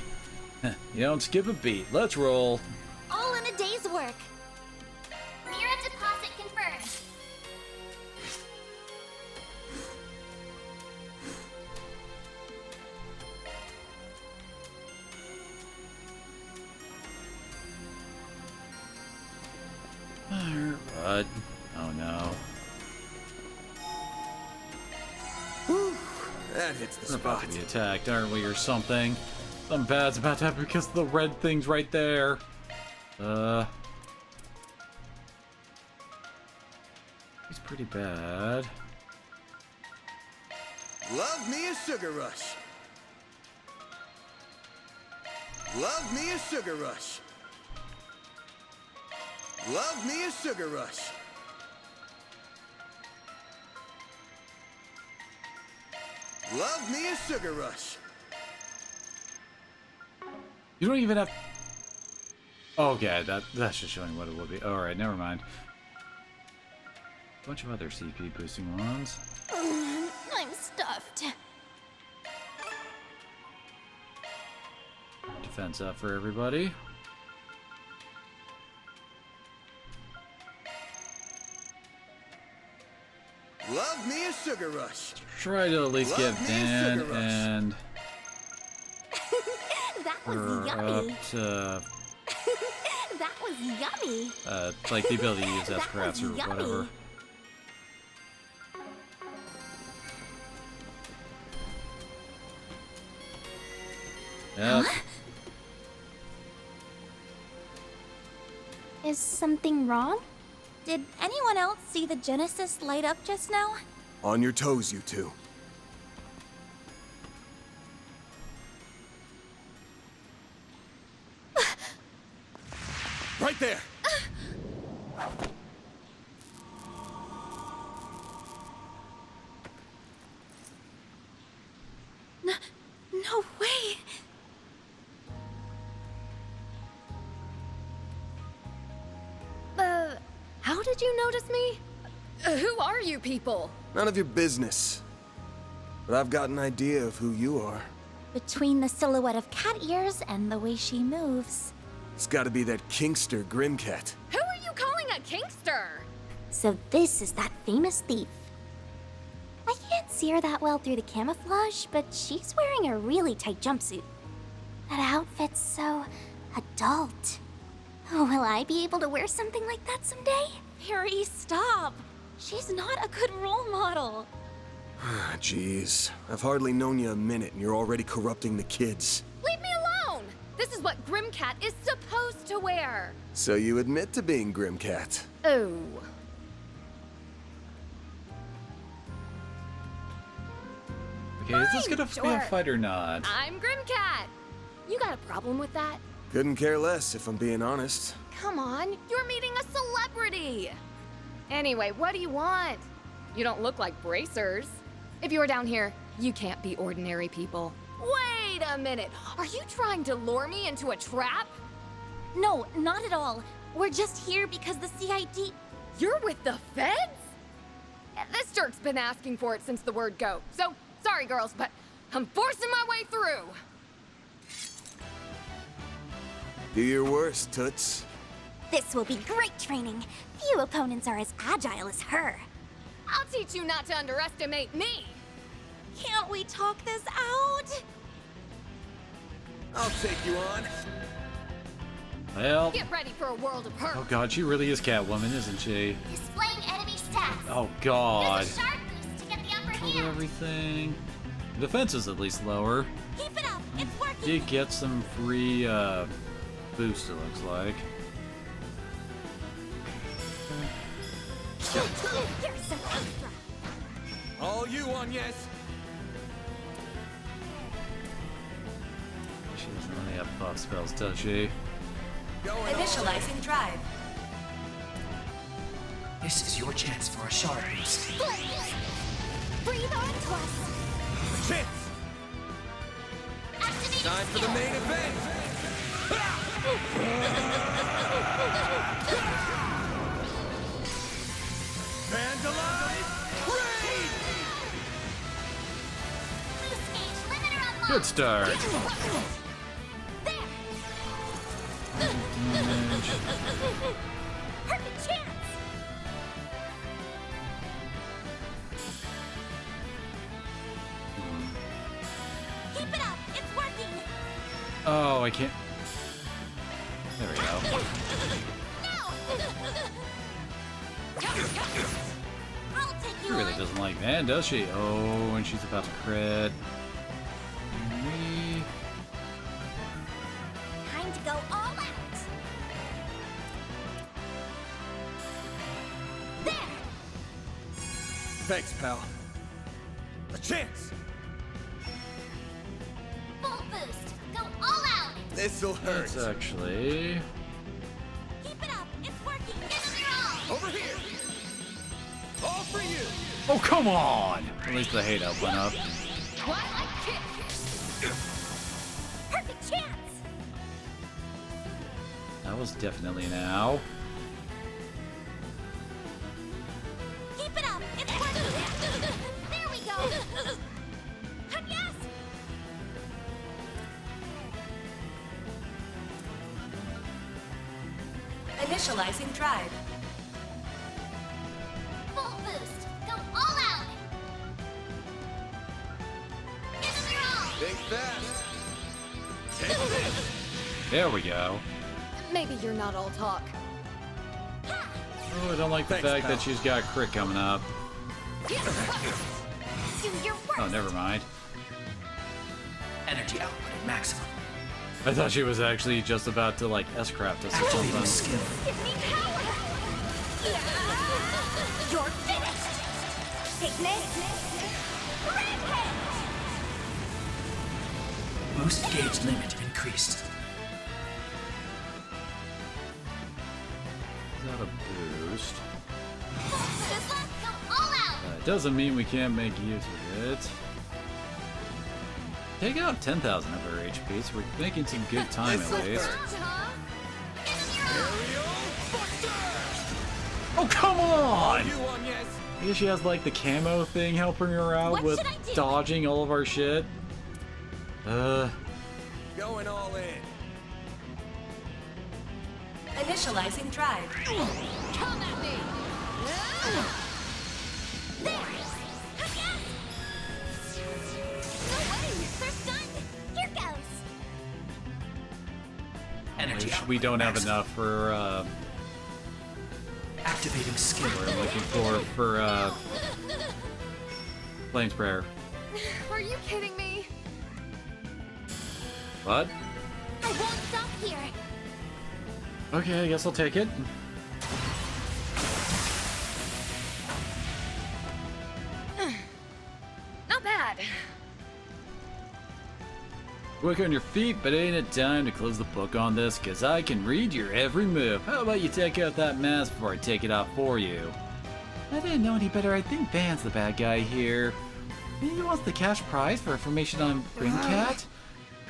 You don't skip a beat. Let's roll. All in a day's work. Mira deposit confirmed. Alright. Oh no. That hits the We're about spot. to be attacked, aren't we, or something? Something bad's about to happen because the red thing's right there. He's pretty bad. Love me a sugar rush. Love me a sugar rush. Love me a sugar rush. Love me a sugar rush. You don't even have... Okay, that's just showing what it will be. Alright, never mind. A bunch of other CP boosting ones. I'm stuffed. Defense up for everybody. Love me a sugar rush. Try to at least Love get me a Dan sugar rush. and That was her yummy. up to That was yummy. like the ability to use S crafts or yummy. whatever. Yep. Huh? Is something wrong? Did anyone else see the Genesis light up just now? On your toes, you two. Right there! No way. did you notice me? Who are you people? None of your business. But I've got an idea of who you are. Between the silhouette of cat ears and the way she moves. It's gotta be that Kingster Grimcat. Who are you calling a Kingster? So this is that famous thief. I can't see her that well through the camouflage, but she's wearing a really tight jumpsuit. That outfit's so adult. Oh, will I be able to wear something like that someday? Harry, stop. She's not a good role model. Jeez, I've hardly known you a minute and you're already corrupting the kids. Leave me alone! This is what Grimcat is supposed to wear. So you admit to being Grimcat? Oh. Okay, is this gonna be a fight or not? I'm Grimcat. You got a problem with that? Couldn't care less, if I'm being honest. Come on, you're meeting a celebrity. Anyway, what do you want? You don't look like bracers. If you were down here, you can't be ordinary people. Wait a minute. Are you trying to lure me into a trap? No, not at all. We're just here because the CID... You're with the feds? This jerk's been asking for it since the word go. So, sorry girls, but I'm forcing my way through. Do your worst, Toots. This will be great training. Few opponents are as agile as her. I'll teach you not to underestimate me. Can't we talk this out? I'll take you on. Well. Get ready for a world of hurt. Oh god, she really is Catwoman, isn't she? Displaying enemy stats. Oh god. Use a sharp boost to get the upper Cover hand. everything. The defense is at least lower. Keep it up. It's working. You get some free boost, it looks like. Here's some extra. All you on, yes. She doesn't really have buff spells, does she? Initializing drive. This is your chance for a shard boost. Breathe on to us. Chance! Time for the main event! Vandalize! Raid! Boost gauge limiter unlocked. Good start. Perfect chance. Keep it up. It's working. Oh, I can't. There we go. I'll take She you really on. doesn't like Van, does she? Oh, and she's about to crit. Time to go all out. There. Thanks, pal. A chance! Full boost. Go all out. This'll hurt. It's actually. Keep it up. It's working. Give them your all. Over here! All for you! Oh, come on! At least the hate up went up. Twilight kick. Perfect chance. That was definitely an ow. Keep it up. It's working. There we go. Yes. Initializing drive. Full boost. Go all out. Give them your all. Think fast. Take this. There we go. Maybe you're not all talk. Oh, I don't like the Thanks, fact pal. that she's got crit coming up. Do your worst. Oh, never mind. Energy output at maximum. I thought she was actually just about to like S-craft us or Activating something. skill. Give me power. You're finished. Take this. Rampage. Boost gauge limit increased. Is that a boost? Good luck. Go all out. That doesn't mean we can't make use of it. Take out 10,000 of her HP, so we're making some good time at least. Huh? Aerial Buster! Oh, Oh, come on! You on, yes? I guess she has like the camo thing helping her out with dodging all of our shit. Going all in. Initializing drive. Come at me! There! Yes! No way! They're stunned! Here goes! Energy Which we don't have enough for, Activating skill. we're looking for, Flame Sprayer. Are you kidding me? What? I won't stop here! Okay, I guess I'll take it. Not bad. Quick on your feet, but ain't it time to close the book on this? Cause I can read your every move. How about you take out that mask before I take it off for you? I didn't know any better. I think Van's the bad guy here. He wants the cash prize for information on Grimcat.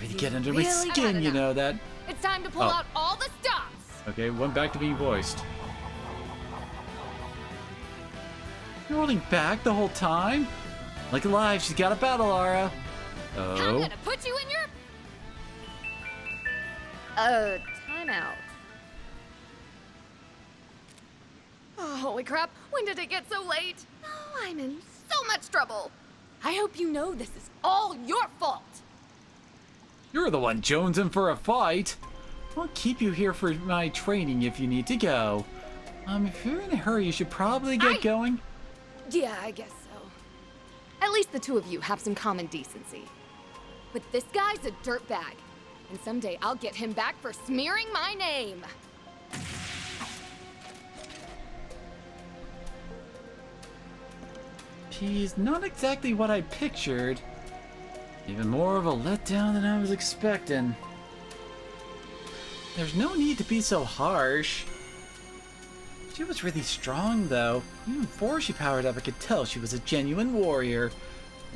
Really get under my Really? skin, you know that. It's time to pull Oh. out all the stops. Okay, went back to being voiced. You're holding back the whole time? Like alive, she's got a battle, Lara. I'm Oh. gonna put you in your... timeout. Oh, holy crap. When did it get so late? Oh, I'm in so much trouble. I hope you know this is all your fault. You're the one jonesing for a fight. I'll keep you here for my training if you need to go. If you're in a hurry, you should probably get going. Yeah, I guess so. At least the two of you have some common decency. But this guy's a dirtbag. And someday I'll get him back for smearing my name. He's not exactly what I pictured. Even more of a letdown than I was expecting. There's no need to be so harsh. She was really strong, though. Even before she powered up, I could tell she was a genuine warrior.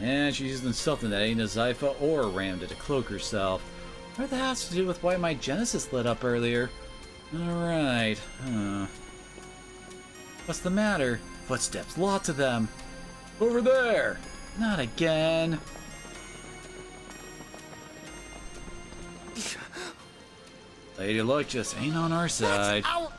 And she's using something that ain't a Zypha or a Ramda to cloak herself. What that has to do with why my Genesis lit up earlier. Alright, What's the matter? Footsteps, lots of them. Over there! Not again. Lady Luck just ain't on our side. Oh,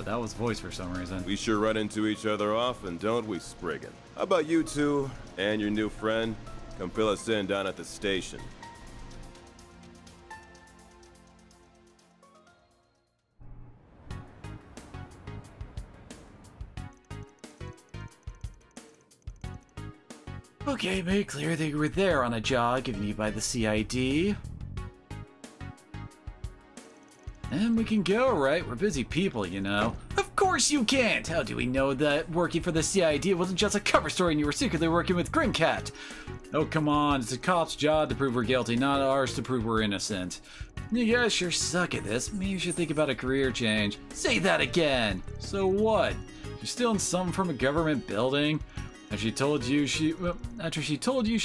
that was voice for some reason. We sure run into each other often, don't we, Spriggan? How about you two and your new friend? Come fill us in down at the station. Okay, made clear that you were there on a job given you by the CID. And we can go, right? We're busy people, you know. Of course you can't! How do we know that working for the CID wasn't just a cover story and you were secretly working with Grimcat? Oh, come on. It's a cop's job to prove we're guilty, not ours to prove we're innocent. You guys sure suck at this. Maybe you should think about a career change. Say that again! So what? You're stealing something from a government building? After she told you she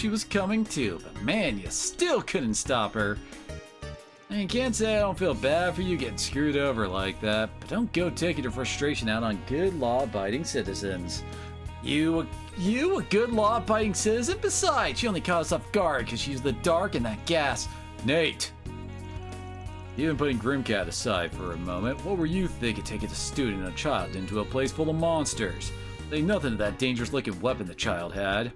was coming too, but man, you still couldn't stop her. I can't say I don't feel bad for you getting screwed over like that, but don't go taking your frustration out on good law-abiding citizens. You a good law-abiding citizen? Besides, she only caught us off guard because she used the dark and that gas. Nate! Even putting Grimcat aside for a moment, what were you thinking taking a student and a child into a place full of monsters? Say nothing to that dangerous-looking weapon the child had.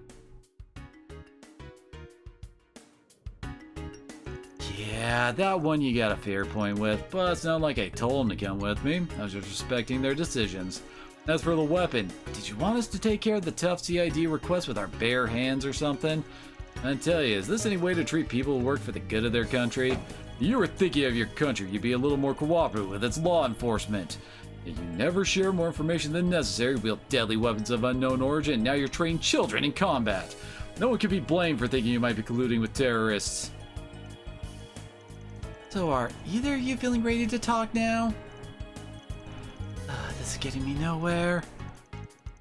Yeah, that one you got a fair point with, but it's not like I told him to come with me. I was just respecting their decisions. As for the weapon, did you want us to take care of the tough CID request with our bare hands or something? I tell you, is this any way to treat people who work for the good of their country? If you were thinking of your country, you'd be a little more cooperative with its law enforcement. Yet you never share more information than necessary, wield deadly weapons of unknown origin, and now you're training children in combat. No one can be blamed for thinking you might be colluding with terrorists. So are either of you feeling ready to talk now? This is getting me nowhere.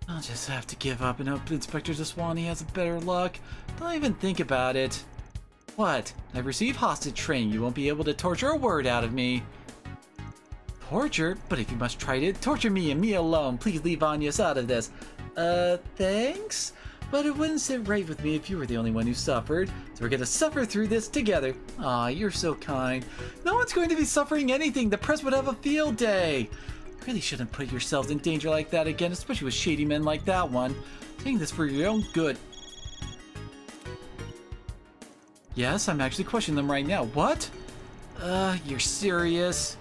I'll just have to give up and hope Inspector Deswani has better luck. Don't even think about it. What? I've received hostage training. You won't be able to torture a word out of me. Torture? But if you must try to torture me and me alone, please leave Agnes out of this. Thanks? But it wouldn't sit right with me if you were the only one who suffered, so we're gonna suffer through this together. Aw, you're so kind. No one's going to be suffering anything. The press would have a field day. You really shouldn't put yourselves in danger like that again, especially with shady men like that one. Saying this for your own good. Yes, I'm actually questioning them right now. What? You're serious?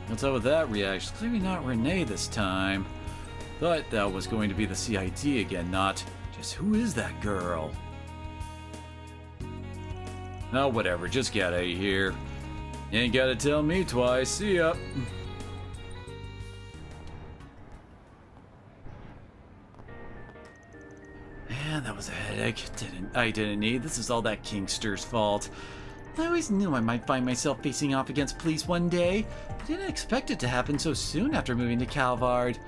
What's up with that reaction? Clearly not Renee this time. Thought that was going to be the CID again, not just who is that girl? Oh, whatever, just get out of here. You ain't gotta tell me twice. See ya. Man, that was a headache. I didn't need. This is all that Kingster's fault. I always knew I might find myself facing off against police one day. I didn't expect it to happen so soon after moving to Calvard.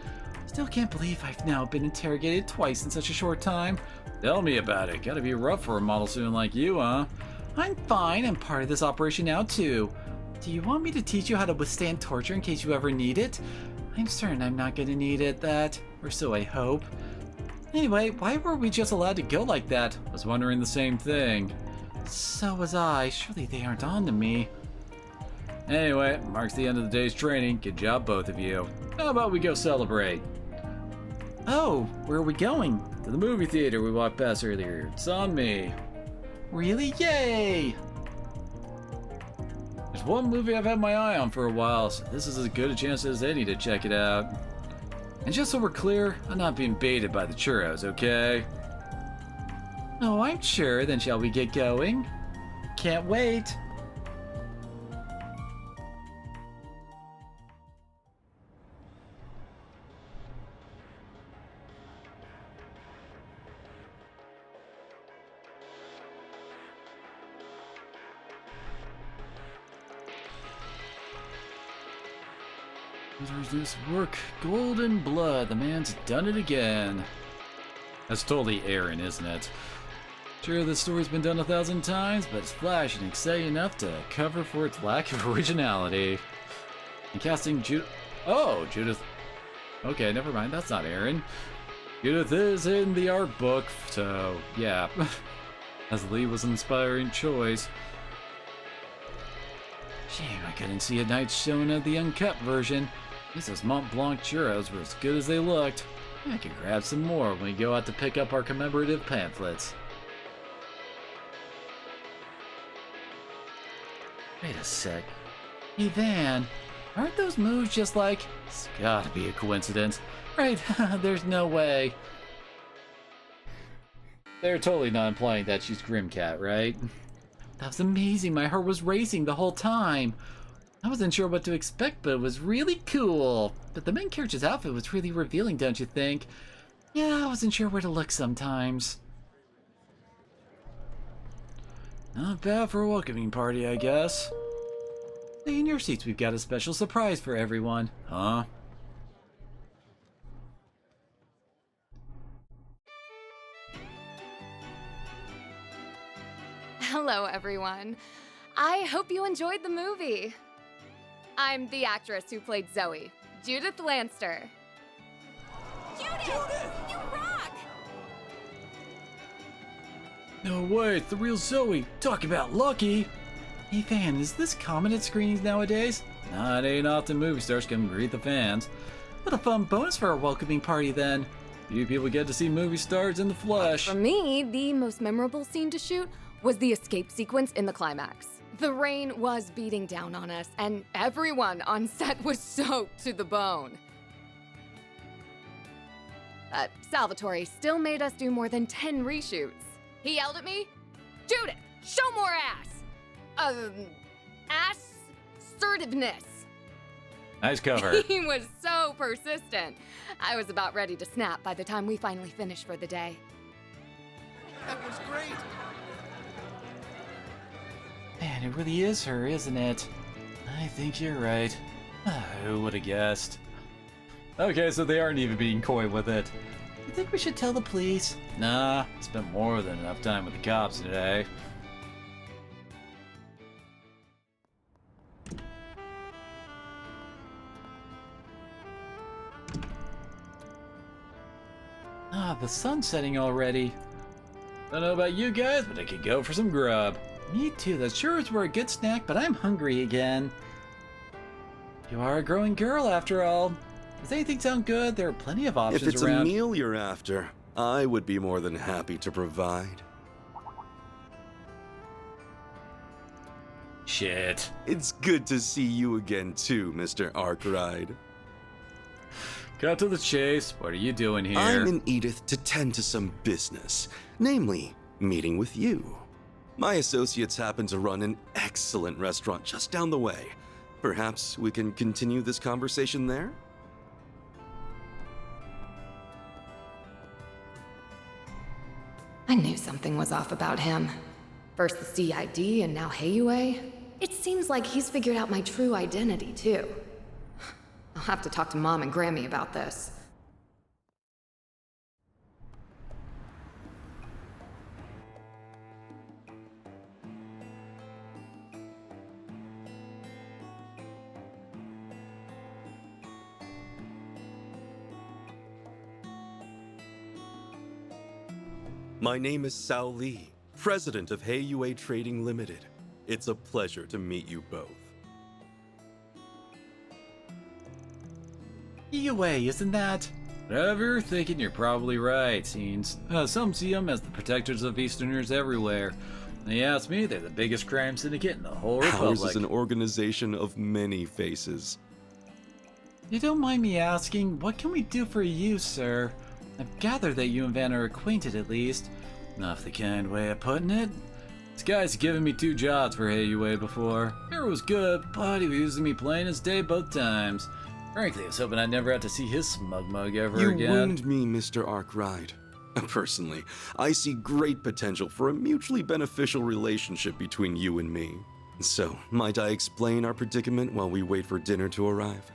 Still can't believe I've now been interrogated twice in such a short time. Tell me about it. Gotta be rough for a model student like you, huh? I'm fine. I'm part of this operation now, too. Do you want me to teach you how to withstand torture in case you ever need it? I'm certain I'm not gonna need it, or so I hope. Anyway, why were we just allowed to go like that? I was wondering the same thing. So was I. Surely they aren't on to me. Anyway, marks the end of the day's training. Good job, both of you. How about we go celebrate? Oh, where are we going? To the movie theater we walked past earlier. It's on me. Really? Yay! There's one movie I've had my eye on for a while, so this is as good a chance as any to check it out. And just so we're clear, I'm not being baited by the churros, okay? Oh, I'm sure. Then shall we get going? Can't wait. There's this work. Golden blood. The man's done it again. That's totally Aaron, isn't it? Sure, this story's been done 1,000 times, but it's flashy and exciting enough to cover for its lack of originality. And casting Judith. Okay, never mind, that's not Aaron. Judith is in the art book, so yeah. As Lee was an inspiring choice. Shame I couldn't see a night showing of the uncut version. Mrs. Mont Blanc churros were as good as they looked. I can grab some more when we go out to pick up our commemorative pamphlets. Wait a sec. Hey Van, aren't those moves just like... It's gotta be a coincidence. Right, there's no way. They're totally not implying that she's Grimcat, right? That was amazing, my heart was racing the whole time. I wasn't sure what to expect, but it was really cool. But the main character's outfit was really revealing, don't you think? Yeah, I wasn't sure where to look sometimes. Not bad for a welcoming party, I guess. Stay in your seats, we've got a special surprise for everyone. Huh? Hello, everyone. I hope you enjoyed the movie. I'm the actress who played Zoe, Judith Lanster. Judith! You rock! No way, it's the real Zoe. Talk about lucky. Hey Van, is this common at screenings nowadays? Nah, it ain't often movie stars come greet the fans. What a fun bonus for our welcoming party then. Few people get to see movie stars in the flesh. For me, the most memorable scene to shoot was the escape sequence in the climax. The rain was beating down on us, and everyone on set was soaked to the bone. Salvatore still made us do more than 10 reshoots. He yelled at me, "Judith, show more ass!" Assertiveness. Nice cover. He was so persistent. I was about ready to snap by the time we finally finished for the day. That was great. Man, it really is her, isn't it? I think you're right. Who would have guessed? Okay, so they aren't even being coy with it. You think we should tell the police? Nah, spent more than enough time with the cops today. Ah, the sun's setting already. Don't know about you guys, but I could go for some grub. Me too, that sure is where a good snack, but I'm hungry again. You are a growing girl after all. Does anything sound good? There are plenty of options If it's around. a meal you're after, I would be more than happy to provide. Shit. It's good to see you again too, Mr. Arkwright. Cut to the chase. What are you doing here? I'm in Edith to tend to some business, namely, meeting with you. My associates happen to run an excellent restaurant just down the way. Perhaps we can continue this conversation there? I knew something was off about him. First the CID and now Heiyue. It seems like he's figured out my true identity, too. I'll have to talk to Mom and Grammy about this. My name is Sao Lee, president of Heiyue Trading Limited. It's a pleasure to meet you both. Heiyue, isn't that? Whatever you're thinking, you're probably right, Scenes. Some see them as the protectors of Easterners everywhere. And you ask me, they're the biggest crime syndicate in the whole Republic. Ours is an organization of many faces. You don't mind me asking, what can we do for you, sir? I've gathered that you and Van are acquainted at least. Not the kind way of putting it. This guy's given me 2 jobs for Heiyue before. Hero was good, but he was using me plain as day both times. Frankly, I was hoping I'd never have to see his smug mug ever again. You wound me, Mr. Arkwright. Personally, I see great potential for a mutually beneficial relationship between you and me. So, might I explain our predicament while we wait for dinner to arrive?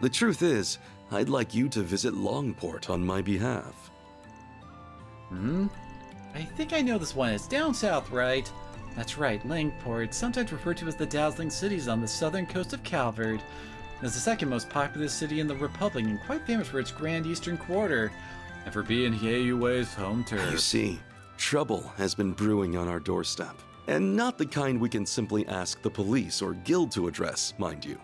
The truth is, I'd like you to visit Longport on my behalf. I think I know this one. It's down south, right? That's right, Longport, sometimes referred to as the Dazzling Cities on the southern coast of Calvard. It's the second most populous city in the Republic and quite famous for its Grand Eastern Quarter, and for being Heiyue's home turf. You see, trouble has been brewing on our doorstep, and not the kind we can simply ask the police or guild to address, mind you.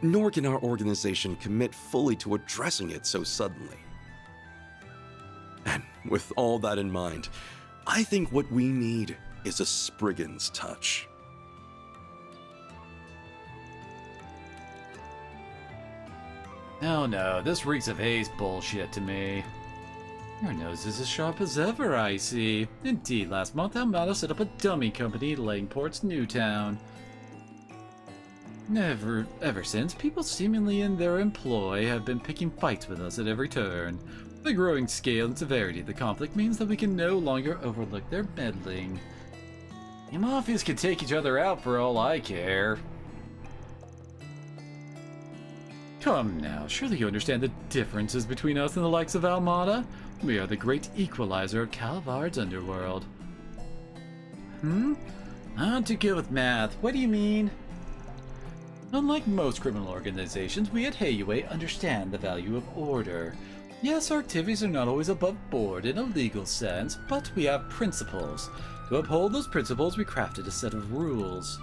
Nor can our organization commit fully to addressing it so suddenly. And with all that in mind, I think what we need is a Spriggan's touch. Oh no, this reeks of haze bullshit to me. Your nose is as sharp as ever, I see. Indeed, last month Almada set up a dummy company, Langport's Newtown. Ever since, people seemingly in their employ have been picking fights with us at every turn. The growing scale and severity of the conflict means that we can no longer overlook their meddling. The mafias can take each other out for all I care. Come now, surely you understand the differences between us and the likes of Almada? We are the great equalizer of Calvard's underworld. On to go with math. What do you mean? Unlike most criminal organizations, we at Heiyue understand the value of order. Yes, our activities are not always above board in a legal sense, but we have principles. To uphold those principles, we crafted a set of rules.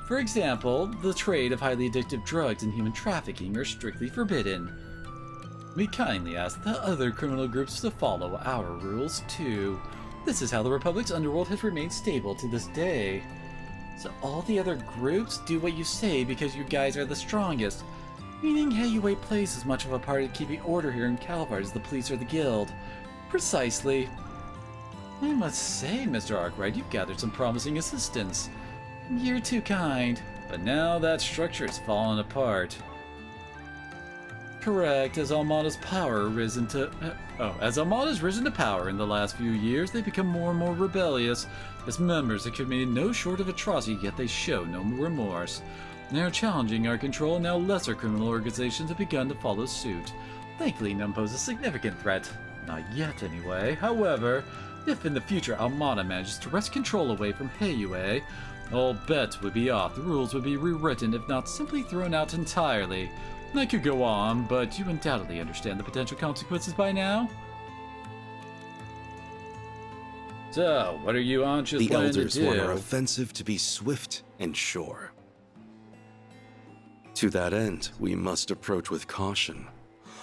For example, the trade of highly addictive drugs and human trafficking are strictly forbidden. We kindly ask the other criminal groups to follow our rules too. This is how the Republic's underworld has remained stable to this day. So all the other groups do what you say because you guys are the strongest, meaning Heiyue plays as much of a part in keeping order here in Calvard as the police or the guild. Precisely. I must say, Mr. Arkwright, you've gathered some promising assistants. You're too kind, but now that structure has fallen apart. Correct, as Almada's risen to power in the last few years, they become more and more rebellious. As members have committed no short of atrocity, yet they show no remorse. They are challenging our control, and now lesser criminal organizations have begun to follow suit. Thankfully, none pose a significant threat. Not yet, anyway. However, if in the future Almada manages to wrest control away from Heiyue, All bets would be off, the rules would be rewritten, if not simply thrown out entirely. And I could go on, but you undoubtedly understand the potential consequences by now. So, what are you anxious The planning to Elders do? want our offensive to be swift and sure. To that end, we must approach with caution.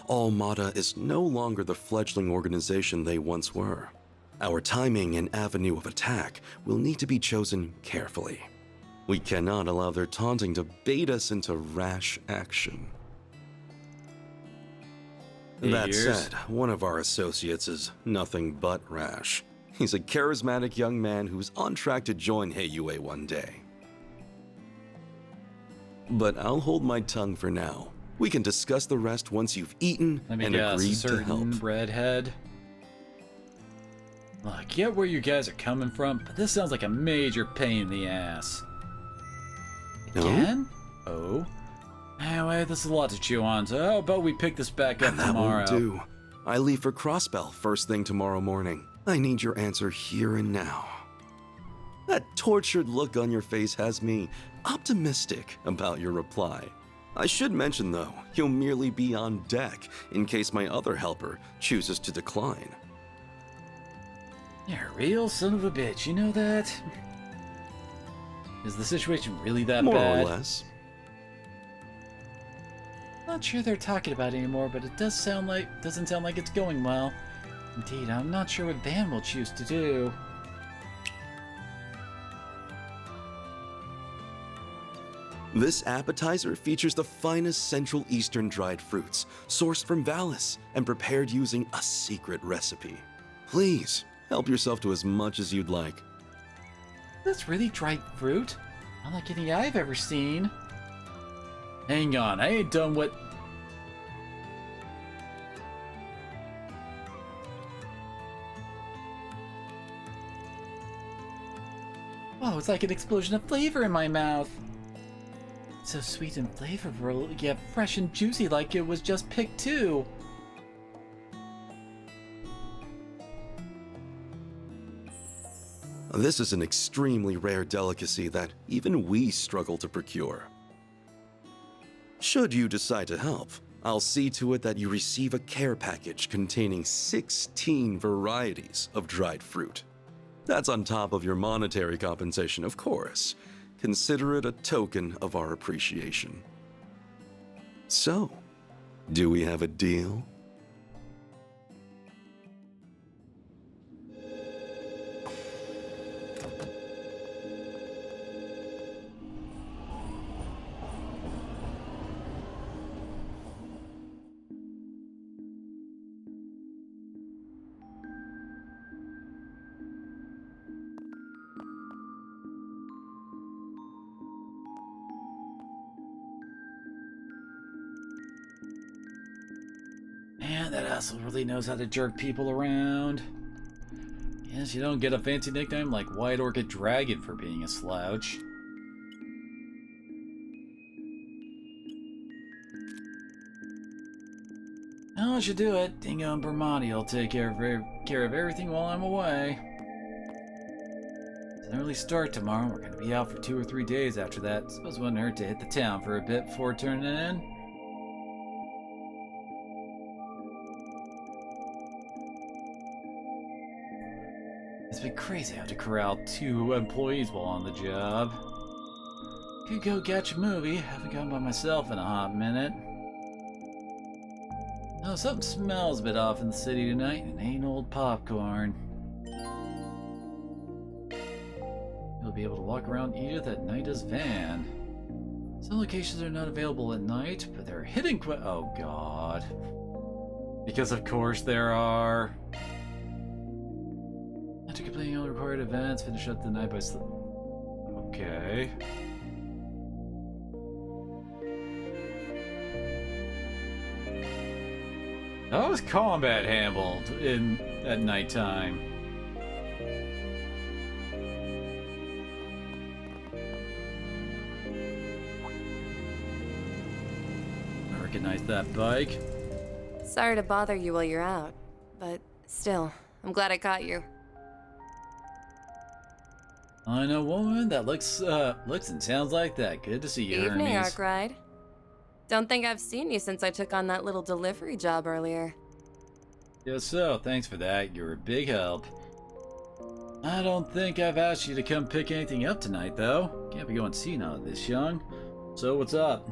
Almada is no longer the fledgling organization they once were. Our timing and avenue of attack will need to be chosen carefully. We cannot allow their taunting to bait us into rash action. That said, one of our associates is nothing but rash. He's a charismatic young man who's on track to join Heiyue one day. But I'll hold my tongue for now. We can discuss the rest once you've eaten and agreed to help. Redhead. Well, I get where you guys are coming from, but this sounds like a major pain in the ass. Again? Oh? Anyway, this is a lot to chew on, so how about we pick this back up tomorrow? That won't do. I leave for Crossbell first thing tomorrow morning. I need your answer here and now. That tortured look on your face has me optimistic about your reply. I should mention, though, you'll merely be on deck in case my other helper chooses to decline. You're a real son of a bitch, you know that? Is the situation really that More bad? or less. Not sure they're talking about it anymore, but it doesn't sound like it's going well. Indeed, I'm not sure what Van will choose to do. This appetizer features the finest Central Eastern dried fruits, sourced from Valis and prepared using a secret recipe. Please, help yourself to as much as you'd like. That's really dried fruit? Not like any I've ever seen. Hang on, I ain't done what... Wow, it's like an explosion of flavor in my mouth. So sweet and flavorful, yet fresh and juicy like it was just picked too. This is an extremely rare delicacy that even we struggle to procure. Should you decide to help, I'll see to it that you receive a care package containing 16 varieties of dried fruit. That's on top of your monetary compensation, of course. Consider it a token of our appreciation. So, do we have a deal? Man, that asshole really knows how to jerk people around. Guess you don't get a fancy nickname like White Orchid Dragon for being a slouch. Well, I should do it. Dingo and Bermani will take care of everything while I'm away. It's an early start tomorrow. We're going to be out for 2 or 3 days after that. Suppose it wouldn't hurt to hit the town for a bit before turning in. It's been crazy how to corral 2 employees while on the job. Could go catch a movie. Haven't gone by myself in a hot minute. Oh, something smells a bit off in the city tonight, and it ain't old popcorn. You'll be able to walk around Edith at night as Van. Some locations are not available at night, but there are hidden oh god. Because of course there are. After completing all required events, finish up the night by okay. How is combat handled at nighttime? I recognize that bike. Sorry to bother you while you're out, but still, I'm glad I caught you. I know a woman that looks and sounds like that. Good to see you, Evening, Hermes. Arkwright. Don't think I've seen you since I took on that little delivery job earlier. Yes, so thanks for that. You're a big help. I don't think I've asked you to come pick anything up tonight, though. Can't be going senile this young. So what's up?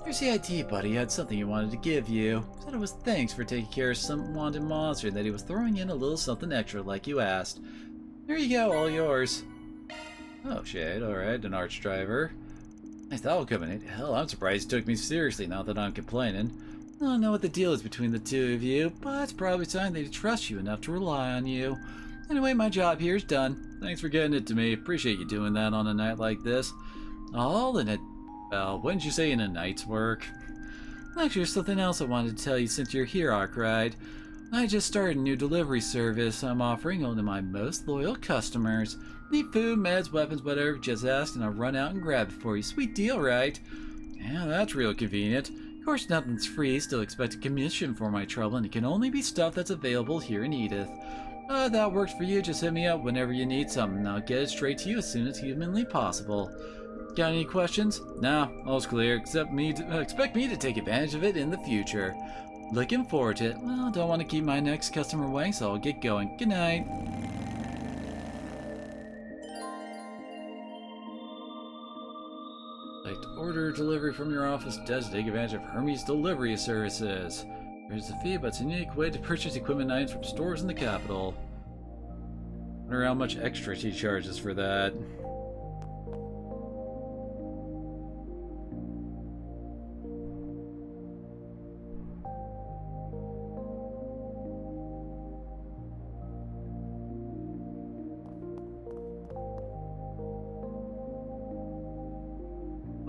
Your CIT buddy had something he wanted to give you. Said it was thanks for taking care of some wanted monster, and that he was throwing in a little something extra like you asked. There you go, all yours. Oh, shit, alright, an arch driver. Nice that'll come in. Hell, I'm surprised he took me seriously, not that I'm complaining. I don't know what the deal is between the two of you, but it's probably a sign that he trusts you enough to rely on you. Anyway, my job here is done. Thanks for getting it to me. Appreciate you doing that on a night like this. All in it. Well, when did you say in a night's work? Actually, there's something else I wanted to tell you since you're here, Arkwright. I just started a new delivery service I'm offering only my most loyal customers. Need food, meds, weapons, whatever, just ask and I'll run out and grab it for you. Sweet deal, right? Yeah, that's real convenient. Of course, nothing's free, still expect a commission for my trouble, and it can only be stuff that's available here in Edith. That works for you, just hit me up whenever you need something, and I'll get it straight to you as soon as humanly possible. Got any questions? Nah, all's clear, expect me to take advantage of it in the future. Looking forward to it. Well, don't want to keep my next customer waiting, so I'll get going. Good night. Like to order delivery from your office does take advantage of Hermes delivery services. There's a fee, but it's a unique way to purchase equipment items from stores in the capital. Wonder how much extra she charges for that.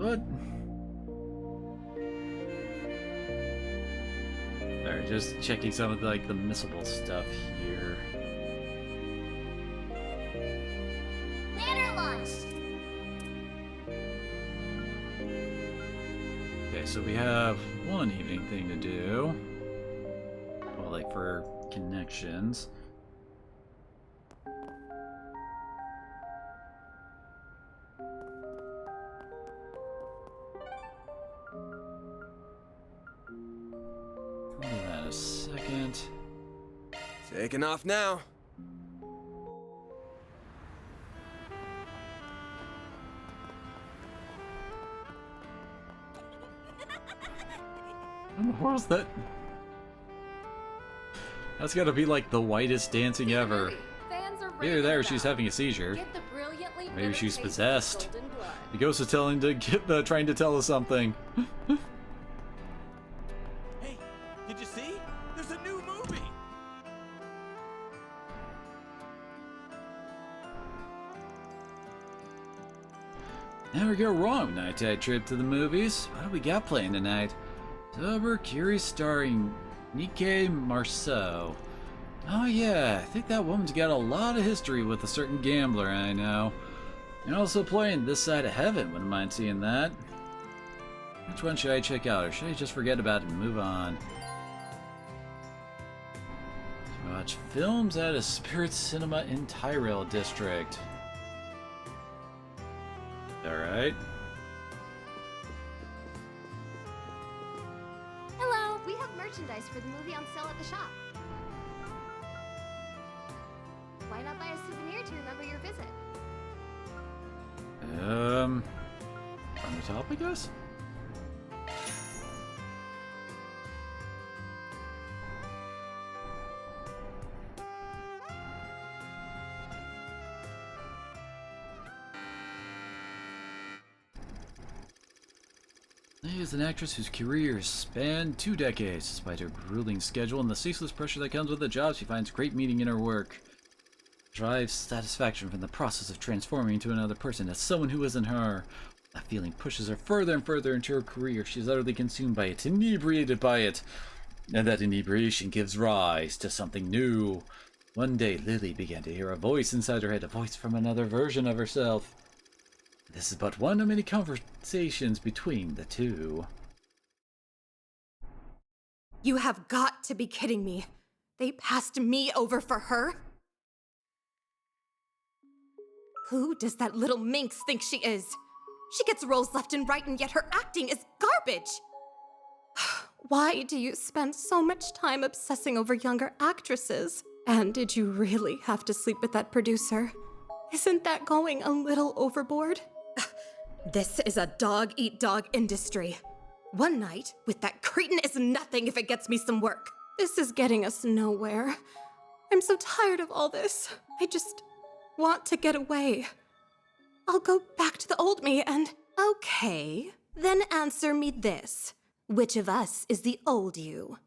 What? Alright, just checking some of the, like, the missable stuff here. Banner launched. Okay, so we have one evening thing to do. Well, like for connections. Hold on a second. Taking off now. What was that? That's gotta be like the whitest dancing ever. Either there or she's having a seizure. Maybe she's possessed. The ghost is trying to tell us something. Hey, did you see? There's a new movie. Never go wrong, nighttime trip to the movies. What do we got playing tonight? Sober Curious starring Nike Marceau. Oh yeah, I think that woman's got a lot of history with a certain gambler I know. And also playing This Side of Heaven, wouldn't mind seeing that. Which one should I check out, or should I just forget about it and move on? Watch films at a Spirit Cinema in Tyrell District. Alright. Hello! We have merchandise for the movie on sale at the shop. Why not buy a souvenir to remember your visit? From the top, I guess? She is an actress whose career spanned 2 decades. Despite her grueling schedule and the ceaseless pressure that comes with the job, she finds great meaning in her work. Drives satisfaction from the process of transforming into another person as someone who isn't her. That feeling pushes her further and further into her career. She's utterly consumed by it, inebriated by it. And that inebriation gives rise to something new. One day, Lily began to hear a voice inside her head, a voice from another version of herself. This is but one of many conversations between the two. You have got to be kidding me. They passed me over for her? Who does that little minx think she is? She gets roles left and right, and yet her acting is garbage! Why do you spend so much time obsessing over younger actresses? And did you really have to sleep with that producer? Isn't that going a little overboard? This is a dog-eat-dog industry. One night with that cretin is nothing if it gets me some work. This is getting us nowhere. I'm so tired of all this. I just want to get away. I'll go back to the old me and... Okay, then answer me this. Which of us is the old you?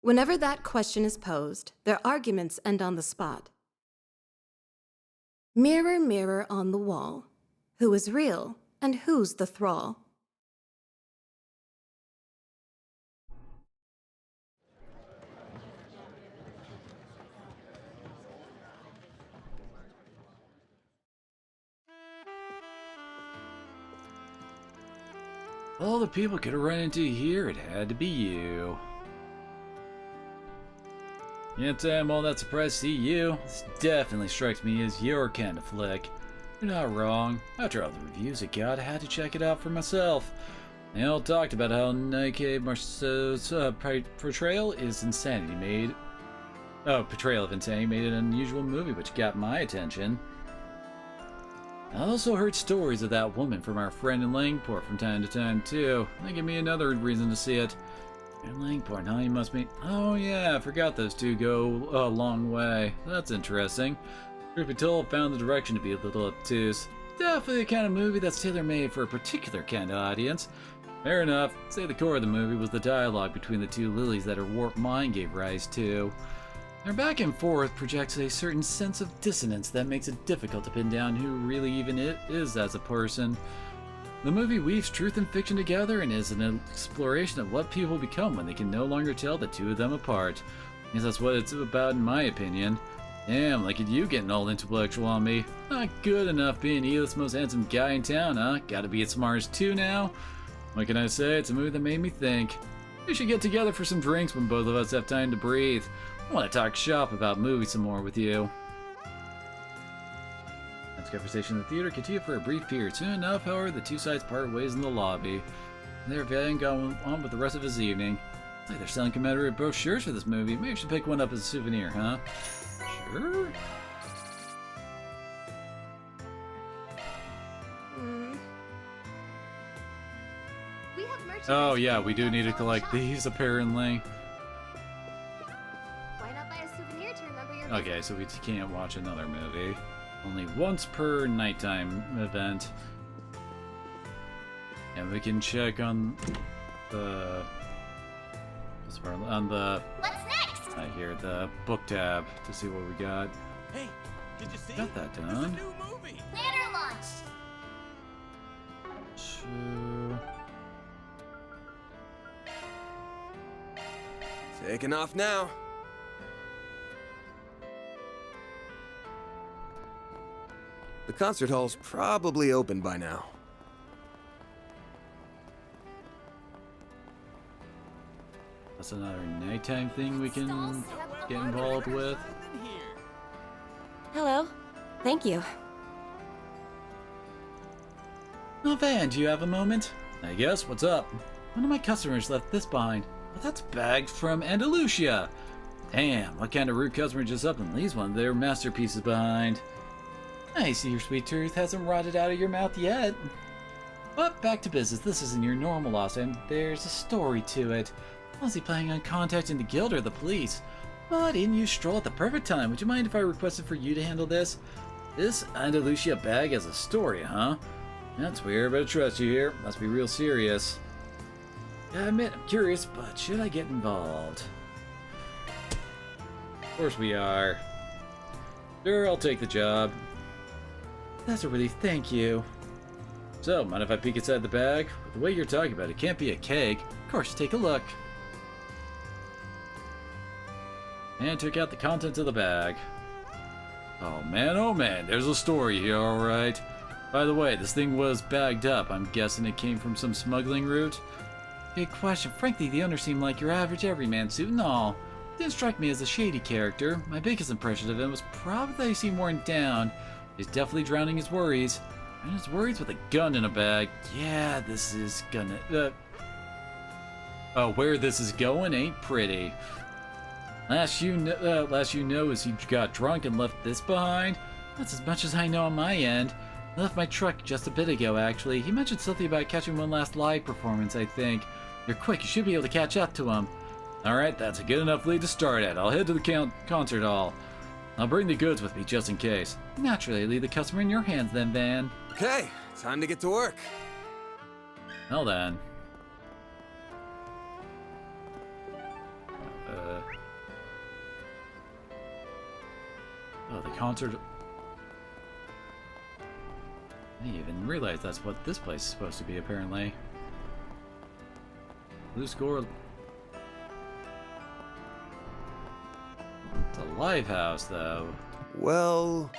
Whenever that question is posed, their arguments end on the spot. Mirror, mirror on the wall, who is real and who's the thrall? All the people could have run into here, it had to be you. Can't say I'm all that surprised to see you. This definitely strikes me as your kind of flick. You're not wrong. After all the reviews it got, I had to check it out for myself. They all talked about how Nike Marceau's portrayal of insanity made an unusual movie, which got my attention. I also heard stories of that woman from our friend in Langport from time to time, too. That gave me another reason to see it. In Langport, huh? You must be... Oh, yeah, I forgot those two go a long way. That's interesting. Truth be told, found the direction to be a little obtuse. Definitely the kind of movie that's tailor-made for a particular kind of audience. Fair enough. Say the core of the movie was the dialogue between the two lilies that her warped mind gave rise to. Their back and forth projects a certain sense of dissonance that makes it difficult to pin down who really even it is as a person. The movie weaves truth and fiction together and is an exploration of what people become when they can no longer tell the two of them apart. I guess that's what it's about in my opinion. Damn, look at you getting all intellectual on me. Not good enough being Elith's most handsome guy in town, huh? Gotta be as smart as two now? What can I say? It's a movie that made me think. We should get together for some drinks when both of us have time to breathe. I want to talk shop about movies some more with you. This conversation in the theater continued for a brief period. Soon enough, however, the two sides parted ways in the lobby. There, Van got on with the rest of his evening. Looks like they're selling commemorative brochures for this movie. Maybe we should pick one up as a souvenir, huh? Sure. Oh yeah, we do need to collect these apparently. Why not buy a souvenir to remember your Okay, so we can't watch another movie. Only once per nighttime event. And we can check on the... What's next? I hear the book tab to see what we got. Hey, did you see? Got that There's a done. new movie. Planner launch. Sure. Taking off now. The concert hall's probably open by now. That's another nighttime thing we can get involved with. Hello. Thank you. Oh, Van, do you have a moment? I guess. What's up? One of my customers left this behind. Well, that's bags from Andalusia. Damn, what kind of rude customer just up and leaves one of their masterpieces behind? I see your sweet tooth hasn't rotted out of your mouth yet. But back to business. This isn't your normal loss, and there's a story to it. Was he planning on contacting the guild or the police? But in you stroll at the perfect time. Would you mind if I requested for you to handle this? This Andalusia bag has a story, huh? That's weird, but I trust you here. Must be real serious. I admit, I'm curious, but should I get involved? Of course we are. Sure, I'll take the job. That's a relief, thank you. So, mind if I peek inside the bag? The way you're talking about it can't be a keg. Of course, take a look. And took out the contents of the bag. Oh man, there's a story here, alright. By the way, this thing was bagged up. I'm guessing it came from some smuggling route? Big question. Frankly, the owner seemed like your average everyman, suit and all. Didn't strike me as a shady character. My biggest impression of him was probably that he seemed worn down. He's definitely drowning his worries. And his worries with a gun in a bag. Yeah, this is gonna... where this is going ain't pretty. Last you know is he got drunk and left this behind? That's as much as I know on my end. I left my truck just a bit ago, actually. He mentioned something about catching one last live performance, I think. You're quick, you should be able to catch up to him. Alright, that's a good enough lead to start at. I'll head to the concert hall. I'll bring the goods with me just in case. Naturally, leave the customer in your hands then, Van. Okay, time to get to work. Well then. Oh, the concert... I didn't even realize that's what this place is supposed to be, apparently. Blue score... It's a live house, though. Well...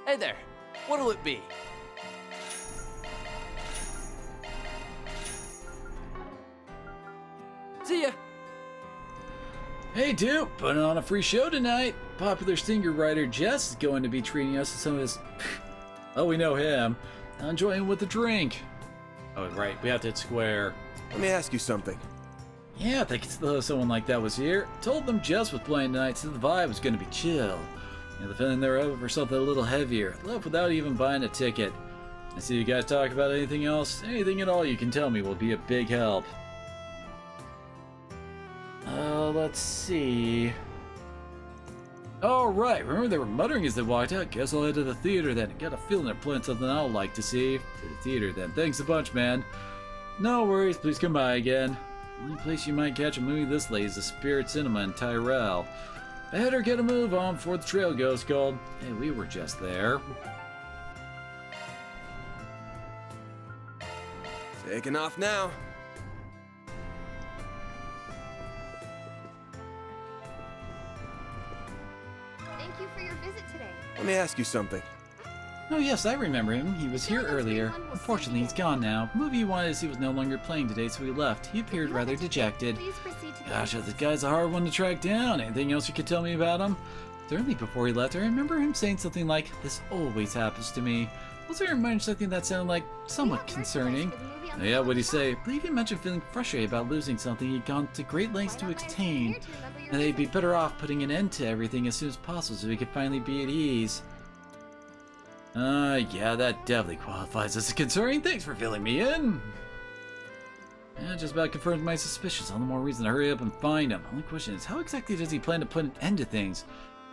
Hey there, what'll it be? See ya! Hey Duke, putting on a free show tonight. Popular singer-writer Jess is going to be treating us to some of his... oh, we know him. Enjoying with a drink. Oh, right, we have to hit square. Let me ask you something. Yeah, I think someone like that was here. Told them Jess was playing tonight, so the vibe was going to be chill. You know, the feeling they're over for something a little heavier. Left without even buying a ticket. I see you guys talk about anything else. Anything at all you can tell me will be a big help. Let's see. Oh, right. Remember they were muttering as they walked out. Guess I'll head to the theater then. Got a feeling they're playing something I'll like to see. To the theater then. Thanks a bunch, man. No worries. Please come by again. The only place you might catch a movie this late is the Spirit Cinema in Tyrell. Better get a move on before the trail goes cold. Hey, we were just there. Taking off now. Thank you for your visit today. Let me ask you something. Oh yes, I remember him. He was here earlier. Unfortunately, he's gone now. The movie he wanted to see was no longer playing today, so he left. He appeared rather dejected. Gosh, this guy's a hard one to track down. Anything else you could tell me about him? Certainly before he left, I remember him saying something like, "This always happens to me." Also, I remember something that sounded like somewhat concerning. Oh, yeah, what'd he say? I believe he mentioned feeling frustrated about losing something he'd gone to great lengths to obtain, and they'd be better off putting an end to everything as soon as possible so he could finally be at ease. Yeah, that definitely qualifies as concerning. Thanks for filling me in. Yeah, just about confirms my suspicions. All the more reason to hurry up and find him. Only question is, how exactly does he plan to put an end to things?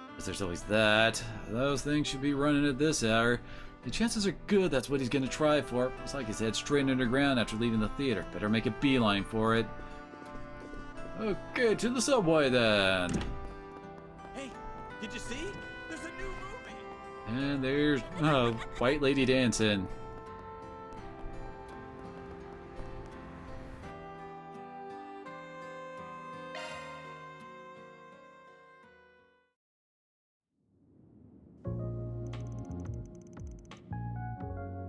Because there's always that. Those things should be running at this hour. The chances are good that's what he's going to try for. Looks like he's head straight underground after leaving the theater. Better make a beeline for it. Okay, to the subway then. Hey, did you see? There's a new movie. And there's White Lady dancing.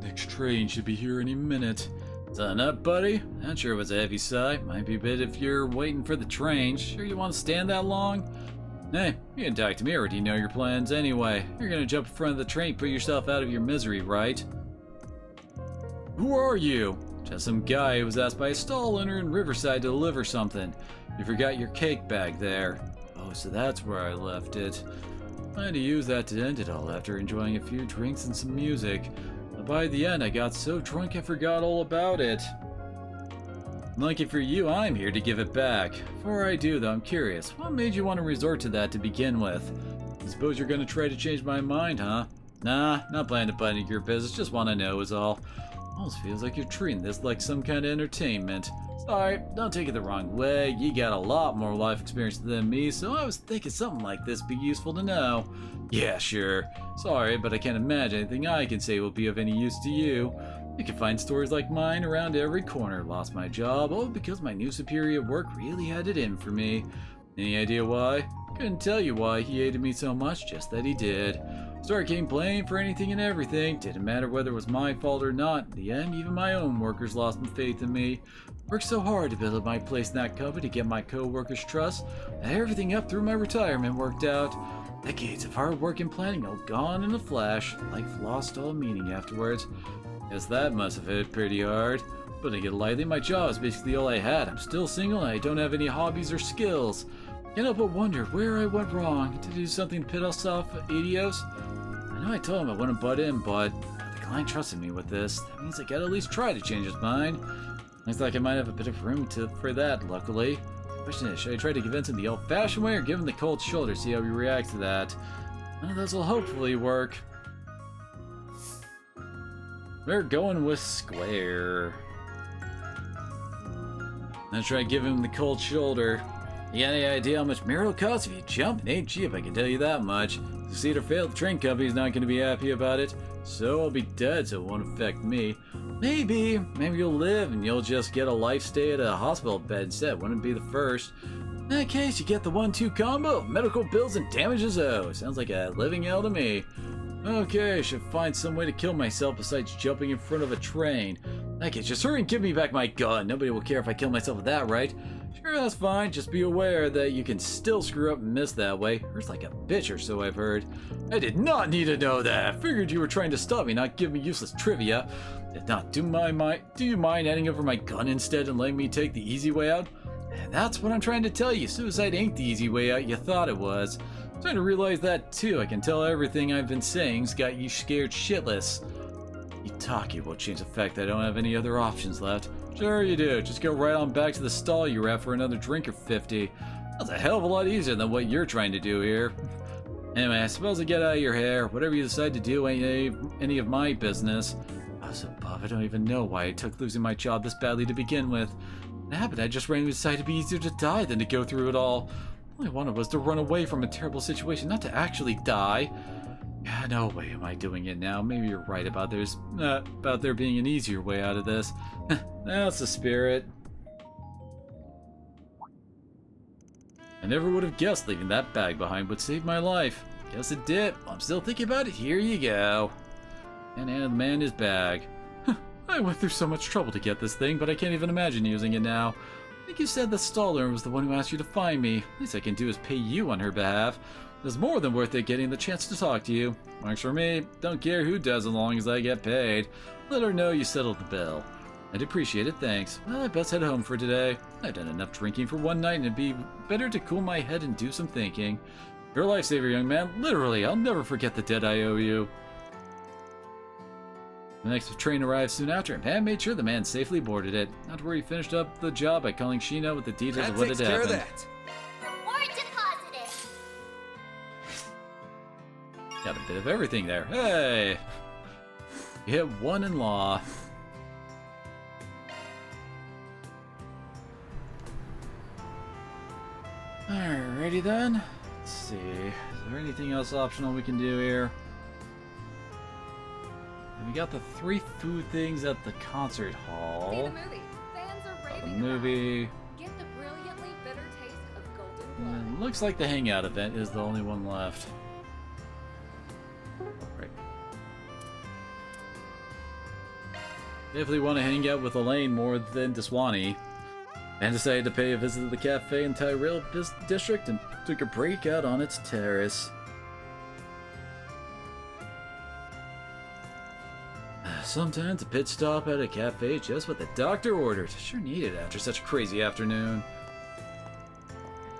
Next train should be here any minute. Sign up, buddy? Not sure it was a heavy sigh. Might be a bit if you're waiting for the train. Sure you want to stand that long? Hey, you can talk to me, or do you know your plans anyway? You're gonna jump in front of the train, put yourself out of your misery, right? Who are you? Just some guy who was asked by a stall owner in Riverside to deliver something. You forgot your cake bag there. Oh, so that's where I left it. I had to use that to end it all after enjoying a few drinks and some music. But by the end, I got so drunk I forgot all about it. Lucky for you, I'm here to give it back. Before I do, though, I'm curious. What made you want to resort to that to begin with? I suppose you're going to try to change my mind, huh? Nah, not planning to butt into your business, just want to know is all. Almost feels like you're treating this like some kind of entertainment. Sorry, don't take it the wrong way. You got a lot more life experience than me, so I was thinking something like this would be useful to know. Yeah, sure. Sorry, but I can't imagine anything I can say will be of any use to you. You can find stories like mine around every corner. Lost my job, oh, because my new superior at work really had it in for me. Any idea why? Couldn't tell you why he hated me so much, just that he did. Started getting blamed for anything and everything. Didn't matter whether it was my fault or not. In the end, even my own workers lost faith in me. Worked so hard to build up my place in that company to get my co-workers' trust, and everything up through my retirement worked out. Decades of hard work and planning all gone in a flash. Life lost all meaning afterwards. Guess that must have hit pretty hard. Putting it lightly, my job is basically all I had. I'm still single and I don't have any hobbies or skills. Can't help but wonder where I went wrong. Did I do something to piss off Adios? I know I told him I wouldn't butt in, but the client trusted me with this. That means I gotta at least try to change his mind. Looks like I might have a bit of room for that, luckily. The question is, should I try to convince him the old-fashioned way or give him the cold shoulder, see how he reacts to that? One of those will hopefully work. We're going with square. Let's try to give him the cold shoulder. You got any idea how much merit will cost if you jump? It ain't cheap, I can tell you that much. Succeed or fail, the train company's not going to be happy about it. So I'll be dead, so it won't affect me. Maybe you'll live and you'll just get a life stay at a hospital bed instead. Wouldn't be the first. In that case, you get the 1-2 combo of medical bills and damages owed. Sounds like a living hell to me. Okay, I should find some way to kill myself besides jumping in front of a train. Okay, just hurry and give me back my gun. Nobody will care if I kill myself with that, right? Sure, that's fine. Just be aware that you can still screw up and miss that way. Hurts like a bitch or so I've heard. I did not need to know that. Figured you were trying to stop me, not give me useless trivia. Did not do you mind handing over my gun instead and letting me take the easy way out? And that's what I'm trying to tell you. Suicide ain't the easy way out you thought it was. I'm trying to realize that too. I can tell everything I've been saying's got you scared shitless. You talkie won't change the fact that I don't have any other options left. Sure you do. Just go right on back to the stall you were at for another drink or 50. That's a hell of a lot easier than what you're trying to do here. Anyway, I suppose I get out of your hair. Whatever you decide to do ain't any of my business. Oh, so Bob, I don't even know why I took losing my job this badly to begin with. What happened? I just randomly decided it'd be easier to die than to go through it all. All I wanted was to run away from a terrible situation, not to actually die. Yeah, no way am I doing it now. Maybe you're right about there being an easier way out of this. That's the spirit. I never would have guessed leaving that bag behind would save my life. Guess it did. I'm still thinking about it. Here you go. And handed the man his bag. I went through so much trouble to get this thing, but I can't even imagine using it now. I think you said the staller was the one who asked you to find me. Least I can do is pay you on her behalf. It's more than worth it getting the chance to talk to you. Works for me. Don't care who does as long as I get paid. Let her know you settled the bill. I'd appreciate it, thanks. Well, I best head home for today. I've done enough drinking for one night and it'd be better to cool my head and do some thinking. You're a lifesaver, young man. Literally, I'll never forget the debt I owe you. The next train arrived soon after, and Pam made sure the man safely boarded it. Not to worry, he finished up the job by calling Sheena with the details of what had happened. Reward deposited. Got a bit of everything there. Hey! You hit one in law. Alrighty then. Let's see. Is there anything else optional we can do here? We got the 3 food things at the concert hall. See the movie. Fans are The raving movie. Get the brilliantly bitter taste of golden blood. And looks like the hangout event is the only one left. Right. Definitely want to hang out with Elaine more than Deswani. And decided to pay a visit to the cafe in Tyrell District and took a break out on its terrace. Sometimes a pit stop at a cafe is just what the doctor ordered. Sure needed after such a crazy afternoon.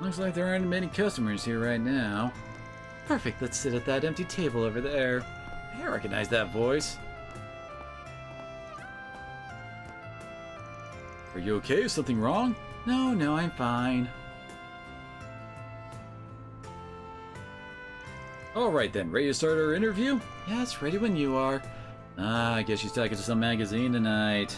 Looks like there aren't many customers here right now. Perfect, let's sit at that empty table over there. I recognize that voice. Are you okay? Is something wrong? No, I'm fine. Alright then, ready to start our interview? Yes, ready when you are. I guess she's talking to some magazine tonight.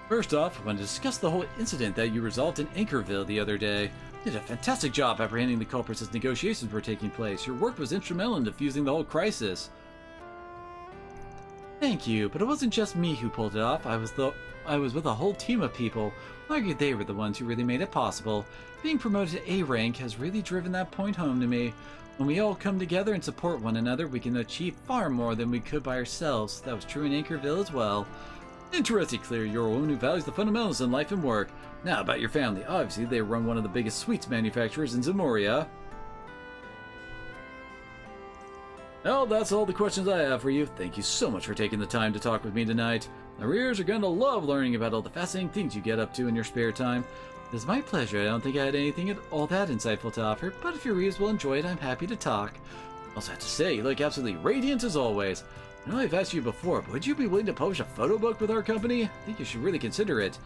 First off, I want to discuss the whole incident that you resolved in Anchorville the other day. You did a fantastic job apprehending the culprits as negotiations were taking place. Your work was instrumental in diffusing the whole crisis. Thank you, but it wasn't just me who pulled it off. I was with a whole team of people. I argued they were the ones who really made it possible. Being promoted to A rank has really driven that point home to me. When we all come together and support one another, we can achieve far more than we could by ourselves. That was true in Anchorville as well. Interesting, Clear. You're a woman who values the fundamentals in life and work. Now about your family. Obviously, they run one of the biggest sweets manufacturers in Zamoria. Well, that's all the questions I have for you. Thank you so much for taking the time to talk with me tonight. Our ears are going to love learning about all the fascinating things you get up to in your spare time. It's my pleasure. I don't think I had anything all that insightful to offer, but if your readers will enjoy it, I'm happy to talk. I also have to say, you look absolutely radiant as always. I know I've asked you before, but would you be willing to publish a photo book with our company? I think you should really consider it.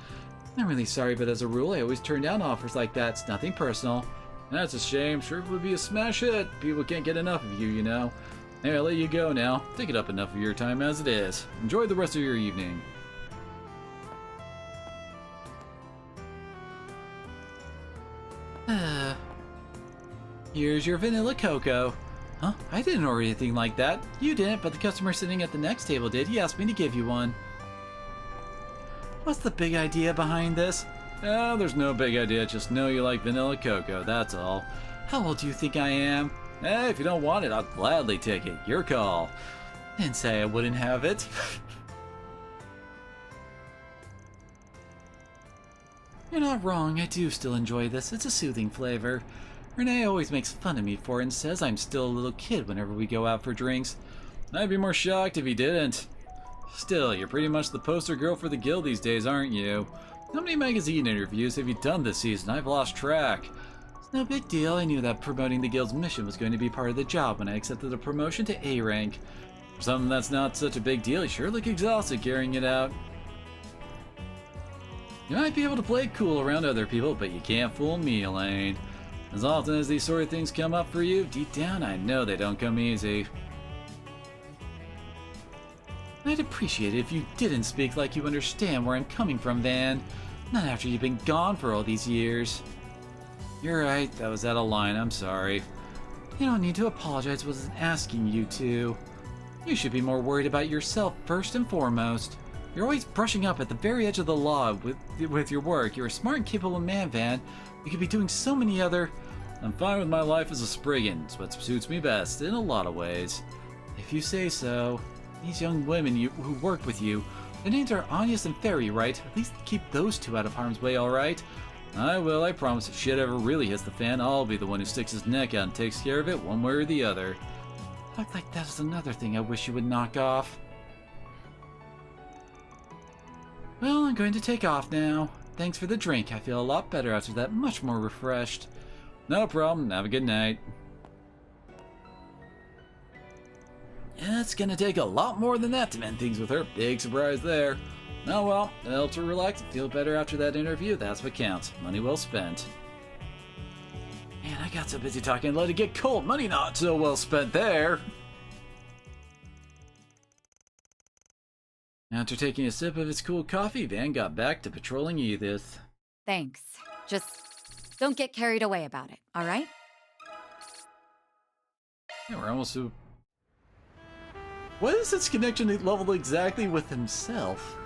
I'm really sorry, but as a rule, I always turn down offers like that. It's nothing personal. That's a shame. Sure it would be a smash hit. People can't get enough of you, you know. Hey, I'll let you go now. Taking up enough of your time as it is. Enjoy the rest of your evening. Here's your vanilla cocoa. Huh? I didn't order anything like that. You didn't, but the customer sitting at the next table did. He asked me to give you one. What's the big idea behind this? There's no big idea. Just know you like vanilla cocoa, that's all. How old do you think I am? If you don't want it, I'll gladly take it. Your call. Didn't say I wouldn't have it. You're not wrong. I do still enjoy this. It's a soothing flavor. Renee always makes fun of me for it and says I'm still a little kid whenever we go out for drinks. I'd be more shocked if he didn't. Still, you're pretty much the poster girl for the guild these days, aren't you? How many magazine interviews have you done this season? I've lost track. It's no big deal. I knew that promoting the guild's mission was going to be part of the job when I accepted a promotion to A rank. For something that's not such a big deal, you sure look exhausted carrying it out. You might be able to play cool around other people, but you can't fool me, Elaine. As often as these sort of things come up for you, deep down I know they don't come easy. I'd appreciate it if you didn't speak like you understand where I'm coming from, Van. Not after you've been gone for all these years. You're right, that was out of line, I'm sorry. You don't need to apologize, wasn't asking you to. You should be more worried about yourself first and foremost. You're always brushing up at the very edge of the law with your work. You're a smart and capable man, Van. You could be doing so many other... I'm fine with my life as a Spriggan. It's what suits me best, in a lot of ways. If you say so. These young women who work with you, their names are Agnes and Fairy, right? At least keep those two out of harm's way, alright? I will, I promise. If shit ever really hits the fan, I'll be the one who sticks his neck out and takes care of it one way or the other. Talk like that is another thing I wish you would knock off. Well, I'm going to take off now. Thanks for the drink. I feel a lot better after that, much more refreshed. No problem. Have a good night. Yeah, it's gonna take a lot more than that to mend things with her. Big surprise there. Oh well, it helps her relax and feel better after that interview. That's what counts. Money well spent. Man, I got so busy talking and let it get cold. Money not so well spent there. After taking a sip of his cool coffee, Van got back to patrolling Edith. Thanks. Just don't get carried away about it, all right? Yeah, we're almost to... What is its connection level exactly with himself?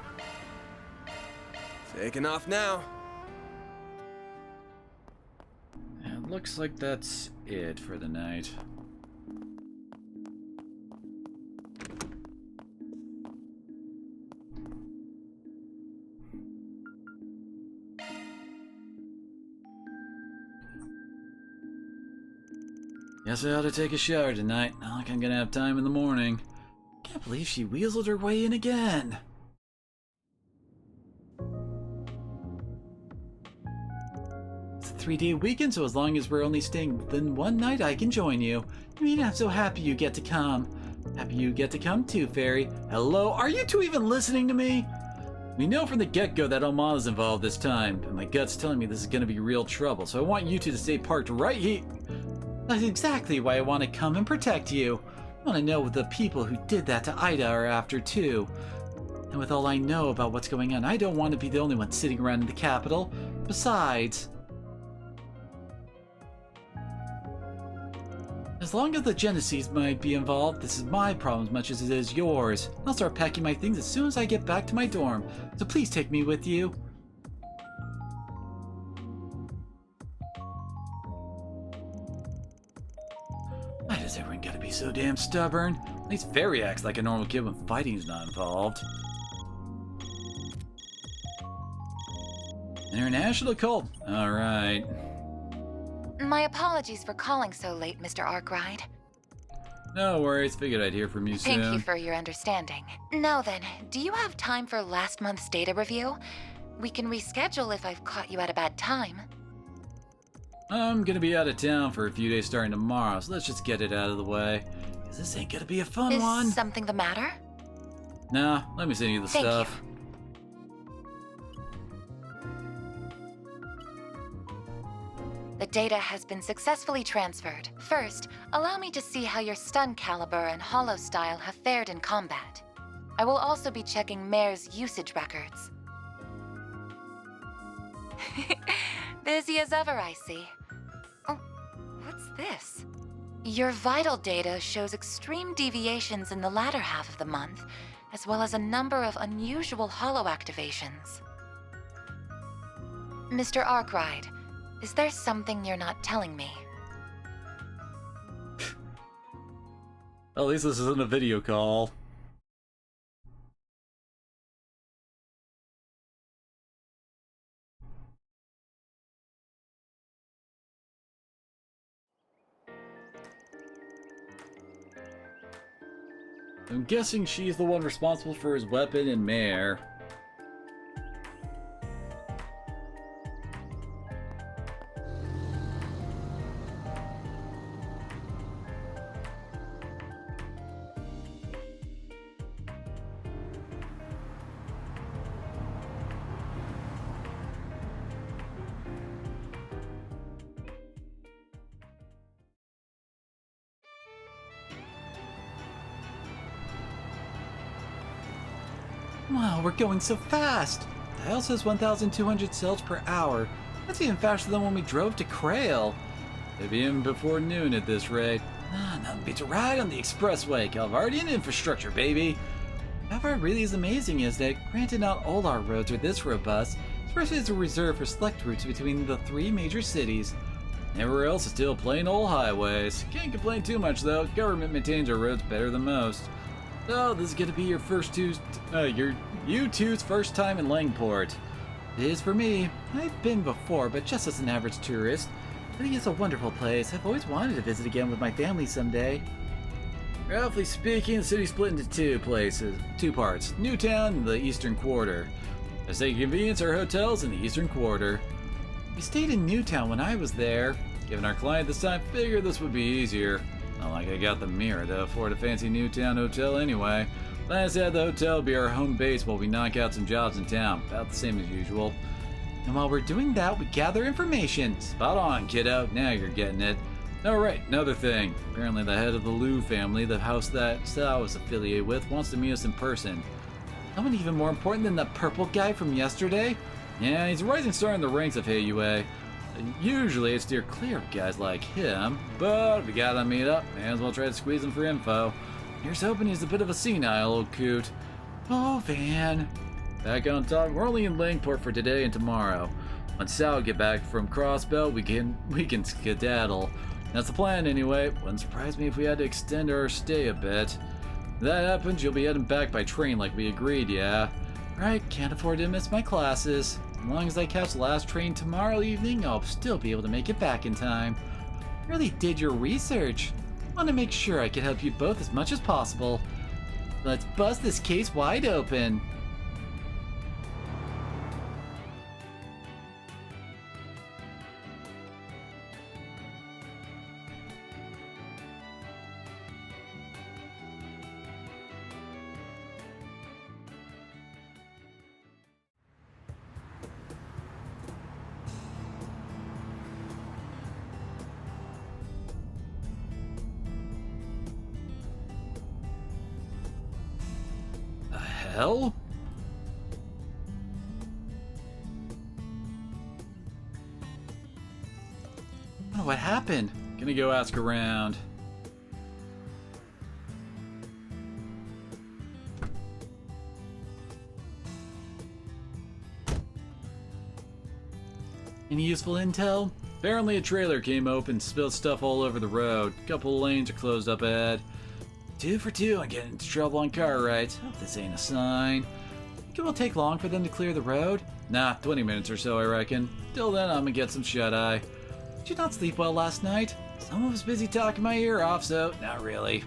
Taking off now. It looks like that's it for the night. Guess I ought to take a shower tonight. Not like I'm gonna have time in the morning. Can't believe she weaseled her way in again. It's a 3-day weekend, so as long as we're only staying within one night, I can join you. I mean, I'm so happy you get to come. Happy you get to come too, Fairy. Hello, are you two even listening to me? We know from the get-go that Omada's involved this time, and my gut's telling me this is gonna be real trouble, so I want you two to stay parked right here. That's exactly why I want to come and protect you. I want to know what the people who did that to Ida are after, too. And with all I know about what's going on, I don't want to be the only one sitting around in the capital. Besides... as long as the Genesees might be involved, this is my problem as much as it is yours. I'll start packing my things as soon as I get back to my dorm, so please take me with you. is everyone gotta be so damn stubborn? At least Fairy acts like a normal kid when fighting's not involved. International cult. Alright. My apologies for calling so late, Mr. Arkwright. No worries, figured I'd hear from you soon. Thank you for your understanding. Now then, do you have time for last month's data review? We can reschedule if I've caught you at a bad time. I'm gonna be out of town for a few days starting tomorrow, so let's just get it out of the way. 'Cause this ain't gonna be a fun one. Is something the matter? Nah, let me send you the Thank stuff. The data has been successfully transferred. First, allow me to see how your stun caliber and hollow style have fared in combat. I will also be checking Mare's usage records. Busy as ever, I see. Oh, what's this? Your vital data shows extreme deviations in the latter half of the month, as well as a number of unusual hollow activations. Mr. Arkwright, is there something you're not telling me? At least this isn't a video call. I'm guessing she's the one responsible for his weapon and Mare. Wow, we're going so fast! Dial says 1,200 cells per hour. That's even faster than when we drove to Krail. It'll be in before noon at this rate. Nothing beats a ride on the expressway. Calvardian infrastructure, baby! Calvard really is amazing, isn't it? Granted, not all our roads are this robust, especially as a reserve for select routes between the 3 major cities. Everywhere else is still plain old highways. Can't complain too much though. Government maintains our roads better than most. So this is gonna be your you two's first time in Langport. It is for me. I've been before, but just as an average tourist. But it is a wonderful place. I've always wanted to visit again with my family someday. Roughly speaking, the city's split into two parts, Newtown and the Eastern Quarter. For sake of convenience, our hotel's in the Eastern Quarter. We stayed in Newtown when I was there. Given our client this time, figured this would be easier. Not like I got the mirror to afford a fancy Newtown hotel anyway. Plan is to have the hotel be our home base while we knock out some jobs in town, about the same as usual. And while we're doing that, we gather information. Spot on, kiddo. Now you're getting it. Alright, another thing. Apparently the head of the Liu family, the house that Sao is affiliated with, wants to meet us in person. Someone even more important than the purple guy from yesterday? Yeah, he's a rising star in the ranks of Heiyue. Usually it's steer clear of guys like him, but if we gotta meet up, may as well try to squeeze him for info. Here's hoping he's a bit of a senile old coot. Oh, Van. Back on top, we're only in Langport for today and tomorrow. When Sal get back from Crossbelt, we can skedaddle. That's the plan anyway. Wouldn't surprise me if we had to extend our stay a bit. If that happens, you'll be heading back by train like we agreed, yeah? Right, can't afford to miss my classes. As long as I catch the last train tomorrow evening, I'll still be able to make it back in time. Really did your research. Want to make sure I can help you both as much as possible. Let's bust this case wide open. Hell? I don't know what happened. Gonna go ask around. Any useful intel? Apparently a trailer came open, spilled stuff all over the road. A couple of lanes are closed up ahead. 2 for 2 on getting into trouble on car rides. Hope this ain't a sign. Think it will take long for them to clear the road? Nah, 20 minutes or so, I reckon. Till then, I'm gonna get some shut-eye. Did you not sleep well last night? Someone was busy talking my ear off, so not really.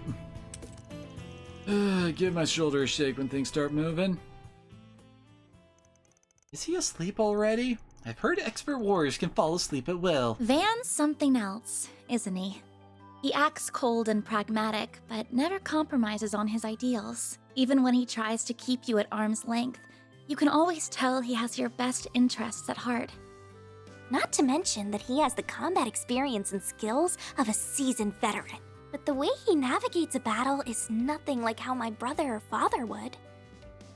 Give my shoulder a shake when things start moving. Is he asleep already? I've heard expert warriors can fall asleep at will. Van's something else, isn't he? He acts cold and pragmatic, but never compromises on his ideals. Even when he tries to keep you at arm's length, you can always tell he has your best interests at heart. Not to mention that he has the combat experience and skills of a seasoned veteran. But the way he navigates a battle is nothing like how my brother or father would.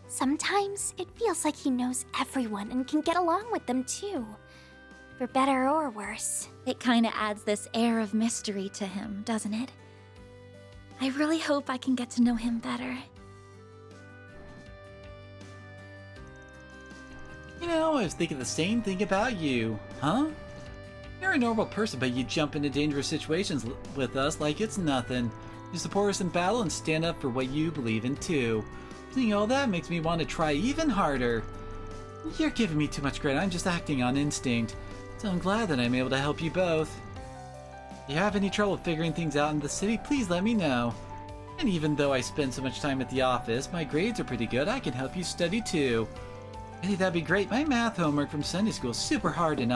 Sometimes it feels like he knows everyone and can get along with them too. For better or worse. It kinda adds this air of mystery to him, doesn't it? I really hope I can get to know him better. You know, I was thinking the same thing about you. Huh? You're a normal person, but you jump into dangerous situations with us like it's nothing. You support us in battle and stand up for what you believe in too. Seeing all that makes me want to try even harder. You're giving me too much credit, I'm just acting on instinct. So I'm glad that I'm able to help you both. If you have any trouble figuring things out in the city, please let me know. And even though I spend so much time at the office, my grades are pretty good, I can help you study too. Really, that'd be great. My math homework from Sunday school is super hard and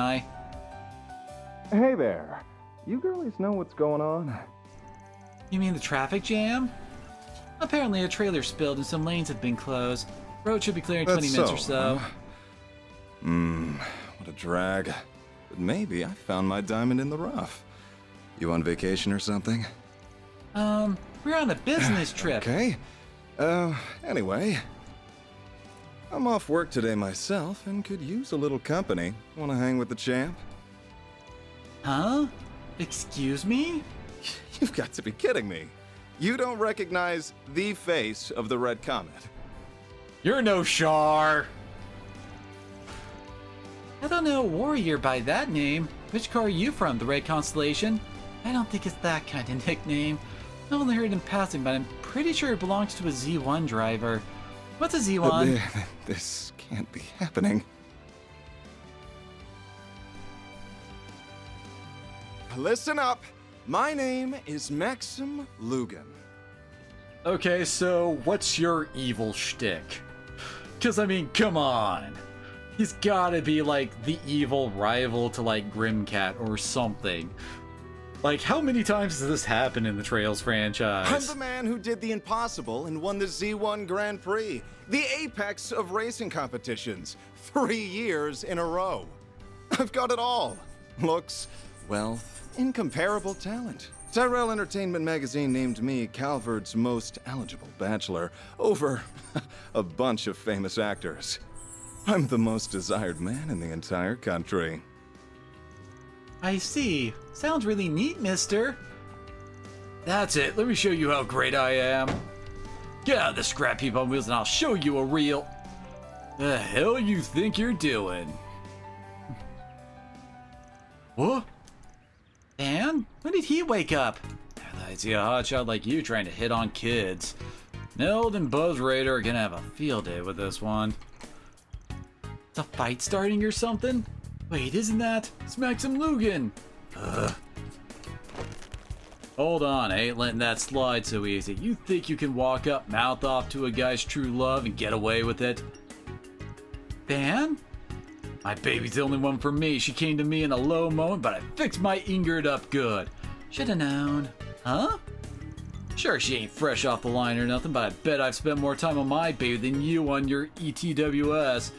Hey there. You girlies know what's going on? You mean the traffic jam? Apparently a trailer spilled and some lanes have been closed. Road should be clear in 20 minutes or so. What a drag. But maybe I found my diamond in the rough. You on vacation or something? We're on a business trip. Okay. Anyway. I'm off work today myself and could use a little company. Wanna hang with the champ? Huh? Excuse me? You've got to be kidding me. You don't recognize the face of the Red Comet. You're no Char. I don't know a warrior by that name. Which car are you from, the Red Constellation? I don't think it's that kind of nickname. I only heard it in passing, but I'm pretty sure it belongs to a Z1 driver. What's a Z1? This can't be happening. Listen up. My name is Maxim Lugan. Okay, so what's your evil shtick? Cause I mean, come on. He's gotta be like the evil rival to like Grimcat or something. Like, how many times has this happened in the Trails franchise? I'm the man who did the impossible and won the Z1 Grand Prix, the apex of racing competitions, 3 years in a row. I've got it all. Looks, wealth, incomparable talent. Tyrell Entertainment Magazine named me Calvard's most eligible bachelor over a bunch of famous actors. I'm the most desired man in the entire country. I see. Sounds really neat, mister. That's it. Let me show you how great I am. Get out of the scrap heap on wheels and I'll show you a real... The hell you think you're doing? What? Dan? When did he wake up? I see a hotshot like you trying to hit on kids. Neld and Buzz Raider are gonna have a field day with this one. Is a fight starting or something? Wait, isn't that? It's Maxim Lugan! Ugh. Hold on, I ain't letting that slide so easy. You think you can walk up, mouth off to a guy's true love and get away with it? Van? My baby's the only one for me. She came to me in a low moment, but I fixed my Ingrid up good. Shoulda known. Huh? Sure, she ain't fresh off the line or nothing, but I bet I've spent more time on my baby than you on your ETWS.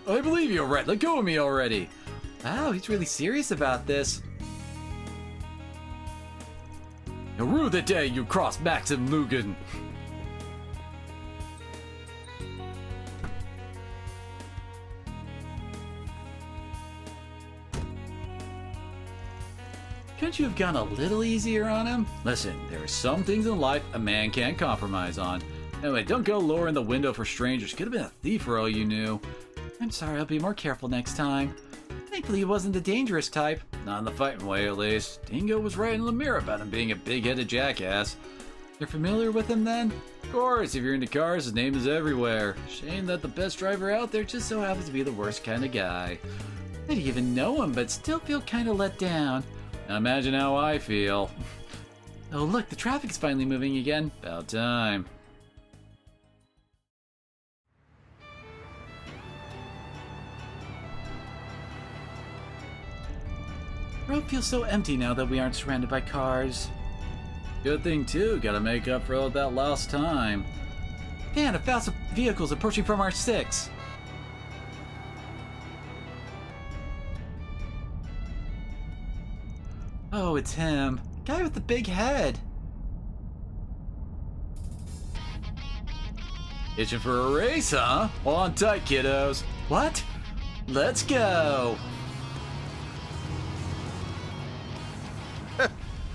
I believe you, right? Let go of me already. Wow, he's really serious about this. Now rue the day you crossed Maxim Lugan. Couldn't you have gone a little easier on him? Listen, there are some things in life a man can't compromise on. Anyway, don't go lowering the window for strangers. Could have been a thief for all you knew. I'm sorry, I'll be more careful next time. Thankfully, he wasn't the dangerous type. Not in the fighting way, at least. Dingo was right in Lemire about him being a big-headed jackass. You're familiar with him then? Of course, if you're into cars, his name is everywhere. Shame that the best driver out there just so happens to be the worst kind of guy. I didn't even know him, but still feel kinda let down. Now imagine how I feel. Oh look, the traffic's finally moving again. About time. The road feels so empty now that we aren't surrounded by cars. Good thing too, gotta make up for all that lost time. Man, a fast vehicles approaching from our 6. Oh, it's him. Guy with the big head. Itching for a race, huh? Hold on tight, kiddos. What? Let's go!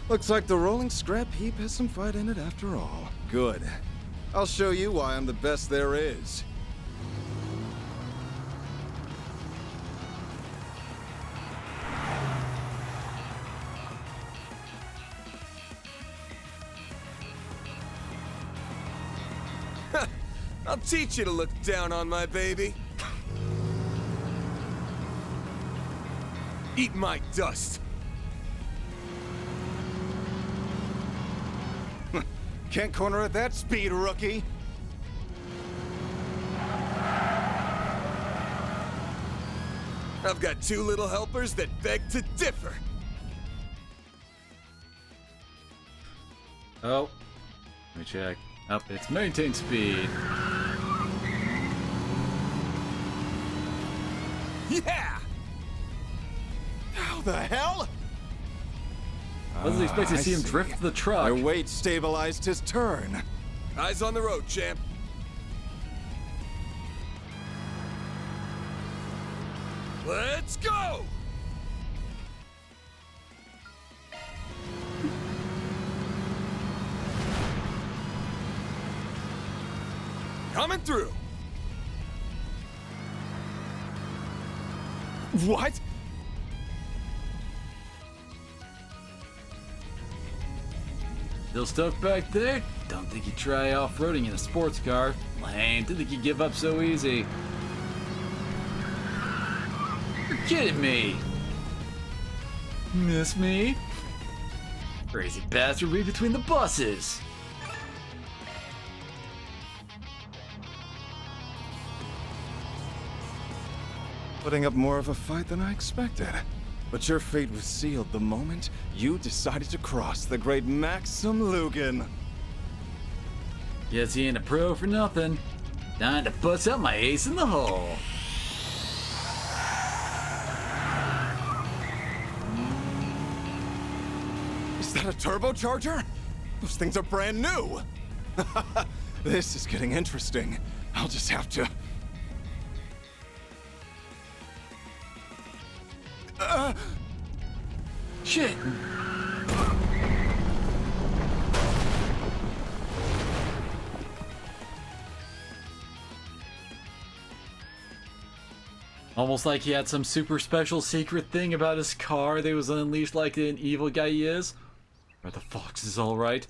Looks like the rolling scrap heap has some fight in it after all. Good. I'll show you why I'm the best there is. I'll teach you to look down on my baby. Eat my dust. Can't corner at that speed, rookie. I've got 2 little helpers that beg to differ. Oh. Let me check. Up, it's maintain speed. Yeah! How the hell? Wasn't expecting to see him drift the truck. My weight stabilized his turn. Eyes on the road, champ. Let's go! Coming through. What? Still stuff back there? Don't think he'd try off-roading in a sports car. Lame, didn't think he'd give up so easy. You're kidding me! Miss me? Crazy bastard, read between the buses! Putting up more of a fight than I expected. But your fate was sealed the moment you decided to cross the great Maxim Lugan. Guess he ain't a pro for nothing. Time to bust out my ace in the hole. Is that a turbocharger? Those things are brand new. This is getting interesting. I'll just have to... Shit! Almost like he had some super special secret thing about his car that was unleashed like an evil guy he is. Are the foxes alright?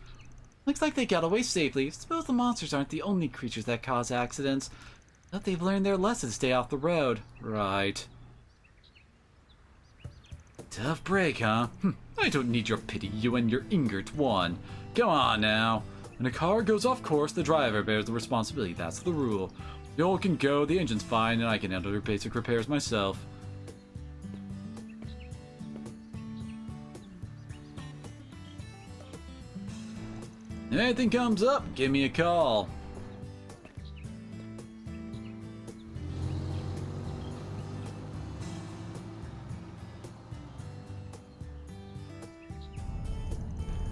Looks like they got away safely. Suppose the monsters aren't the only creatures that cause accidents. But they've learned their lesson to stay off the road. Right. Tough break, huh? I don't need your pity, you and your Ingert one. Come on now. When a car goes off course, the driver bears the responsibility. That's the rule. The oil can go, the engine's fine, and I can handle your basic repairs myself. If anything comes up, give me a call.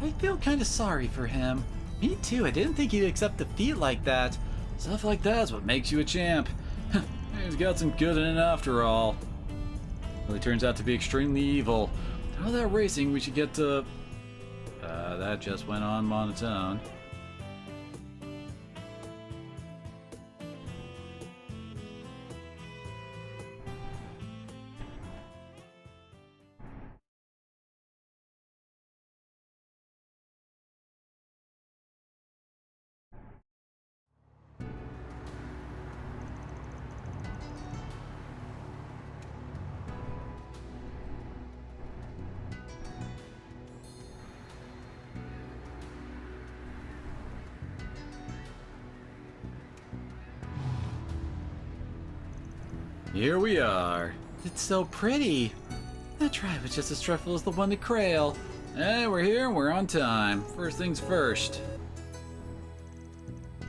I feel kind of sorry for him. Me too, I didn't think he'd accept defeat like that. Stuff like that's what makes you a champ. He's got some good in it after all. Well, he turns out to be extremely evil. With all that racing, we should get to... that just went on monotone. Here we are. It's so pretty. That drive was just as stressful as the one to Krail. Hey, we're here and we're on time. First things first.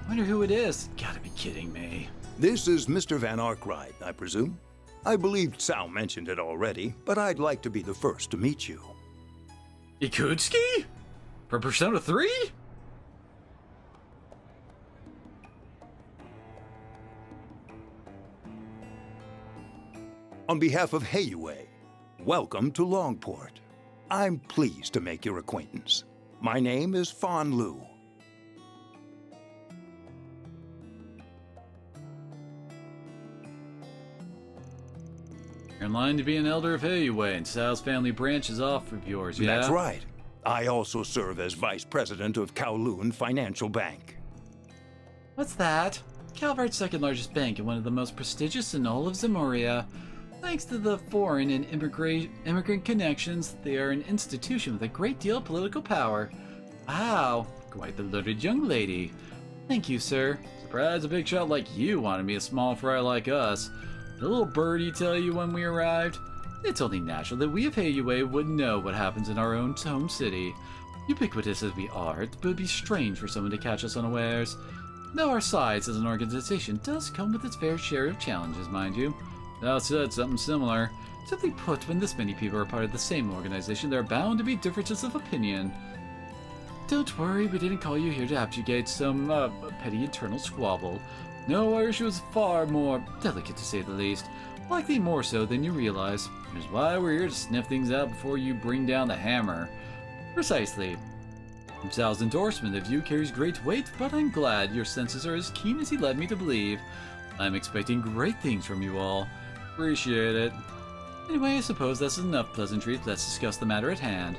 Wonder who it is. Gotta be kidding me. This is Mr. Van Arkwright, I presume. I believe Sal mentioned it already, but I'd like to be the first to meet you. Ikutsuki? From Persona 3? On behalf of Heiyue, welcome to Longport. I'm pleased to make your acquaintance. My name is Fan Lu. You're in line to be an elder of Heiyue, and Sal's family branch is off of yours, yeah? That's right. I also serve as vice president of Kowloon Financial Bank. What's that? Calvart's second largest bank and one of the most prestigious in all of Zamoria. Thanks to the foreign and immigrant connections, they are an institution with a great deal of political power. Wow, quite the learned young lady. Thank you, sir. Surprised a big shot like you wanted me a small fry like us. The little birdie tell you when we arrived? It's only natural that we of Heiyue would know what happens in our own home city. Ubiquitous as we are, it would be strange for someone to catch us unawares. Though our size as an organization does come with its fair share of challenges, mind you. Thou said something similar. Simply put, when this many people are part of the same organization, there are bound to be differences of opinion. Don't worry, we didn't call you here to obfuscate some, petty internal squabble. No, our issue is far more delicate, to say the least. Likely more so than you realize. Which is why we're here to sniff things out before you bring down the hammer. Precisely. Sal's endorsement of you carries great weight, but I'm glad your senses are as keen as he led me to believe. I'm expecting great things from you all. Appreciate it. Anyway, I suppose that's enough pleasantries. Let's discuss the matter at hand.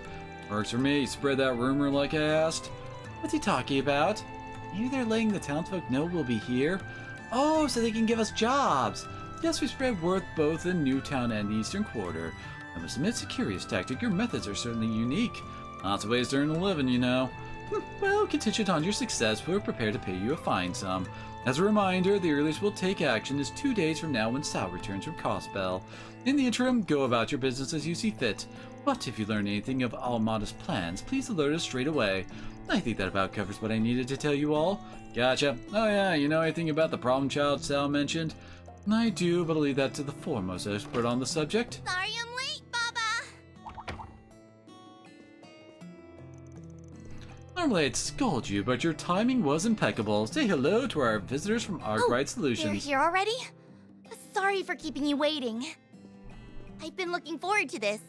Works for me. Spread that rumor like I asked. What's he talking about? Maybe they're letting the townsfolk know we'll be here? Oh, so they can give us jobs. Yes, we spread word both in Newtown and the Eastern Quarter. I must admit it's a curious tactic. Your methods are certainly unique. Lots of ways to earn a living, you know. Well, contingent on your success, we're prepared to pay you a fine sum. As a reminder, the earliest we'll take action is 2 days from now when Sal returns from Cospel. In the interim, go about your business as you see fit. But if you learn anything of Almada's plans, please alert us straight away. I think that about covers what I needed to tell you all. Gotcha. Oh yeah, you know anything about the problem child Sal mentioned? I do, but I'll leave that to the foremost expert on the subject. Sorry I'm late, Baba. Normally I'd scold you, but your timing was impeccable. Say hello to our visitors from Arkwright Solutions. You're here already? Sorry for keeping you waiting. I've been looking forward to this.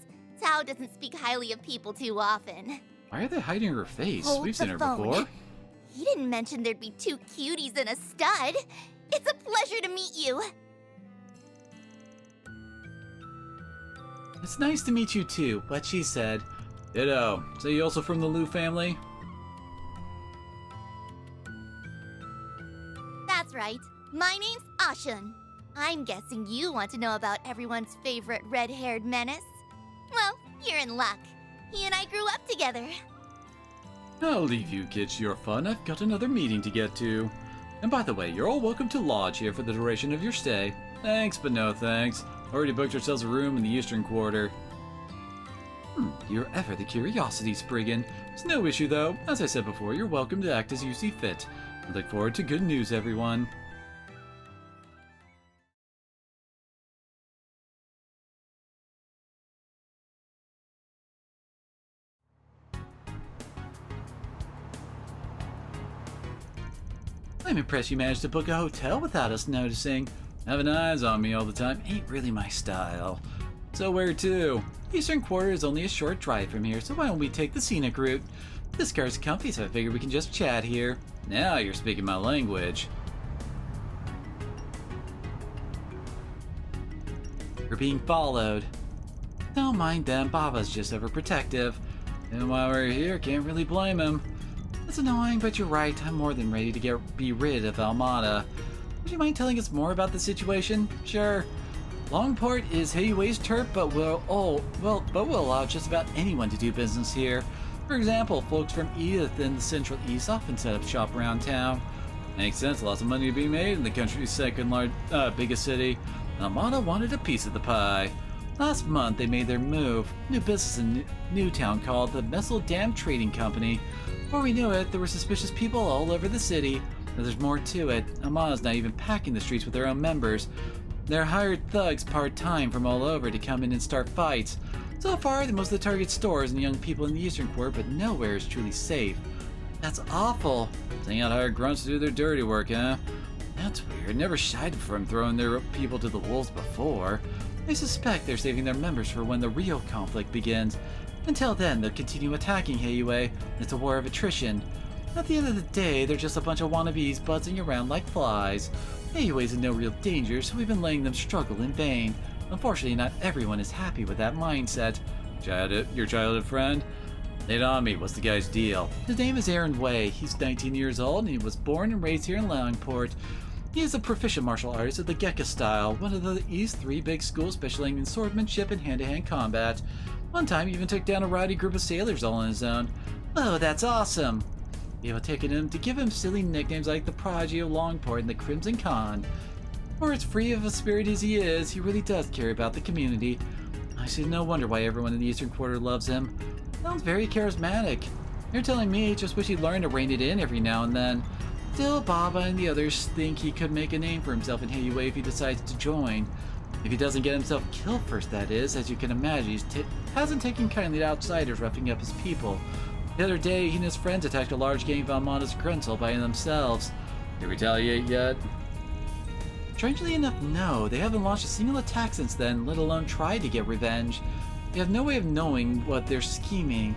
Tao doesn't speak highly of people too often. Why are they hiding her face? Hold We've seen the her phone. before. He didn't mention there'd be 2 cuties and a stud. It's a pleasure to meet you. It's nice to meet you too, what she said. Ditto. So you also from the Liu family? That's right. My name's Ashun. I'm guessing you want to know about everyone's favorite red-haired menace. Well, you're in luck. He and I grew up together. I'll leave you kids to your fun. I've got another meeting to get to. And by the way, you're all welcome to lodge here for the duration of your stay. Thanks, but no thanks. Already booked ourselves a room in the Eastern Quarter. You're ever the curiosity, Spriggan. It's no issue, though. As I said before, you're welcome to act as you see fit. I look forward to good news, everyone. I'm impressed you managed to book a hotel without us noticing. Having eyes on me all the time ain't really my style. So where to? Eastern Quarter is only a short drive from here, so why don't we take the scenic route? This car's comfy, so I figure we can just chat here. Now you're speaking my language. We're being followed. Don't mind them, Baba's just overprotective. And while we're here, can't really blame him. That's annoying, but you're right, I'm more than ready to be rid of Almada. Would you mind telling us more about the situation? Sure. Longport is Heiyue's turf, but we'll allow just about anyone to do business here. For example, folks from Edith in the Central East often set up shop around town. Makes sense, lots of money to be made in the country's second biggest city. and Amana wanted a piece of the pie. Last month, they made their move. New business in Newtown called the Messel Dam Trading Company. Before we knew it, there were suspicious people all over the city. But there's more to it. Amana's not even packing the streets with their own members. They're hired thugs part-time from all over to come in and start fights. So far, most of the target stores and young people in the Eastern Quarter, but nowhere is truly safe. That's awful. Sending out hired grunts to do their dirty work, huh? That's weird. Never shied from throwing their people to the wolves before. I suspect they're saving their members for when the real conflict begins. Until then, they'll continue attacking Heiyue. It's a war of attrition. At the end of the day, they're just a bunch of wannabes buzzing around like flies. Heiyue's in no real danger, so we've been letting them struggle in vain. Unfortunately, not everyone is happy with that mindset. Your childhood friend? Lay it on me, what's the guy's deal? His name is Aaron Wei. He's 19 years old and he was born and raised here in Longport. He is a proficient martial artist of the Gekka style, one of the East's 3 big schools specializing in swordsmanship and hand-to-hand combat. One time he even took down a rowdy group of sailors all on his own. Oh, that's awesome! People taking him to give him silly nicknames like the Prodigy of Longport and the Crimson Khan. For as free of a spirit as he is, he really does care about the community. I see no wonder why everyone in the Eastern Quarter loves him. Sounds very charismatic. You're telling me, just wish he'd learn to rein it in every now and then. Still, Baba and the others think he could make a name for himself in Heiyue if he decides to join. If he doesn't get himself killed first, that is. As you can imagine, he hasn't taken kindly to outsiders roughing up his people. The other day, he and his friends attacked a large gang of Almana's grunts all by themselves. Did they retaliate yet? Strangely enough, no. They haven't launched a single attack since then, let alone tried to get revenge. We have no way of knowing what they're scheming.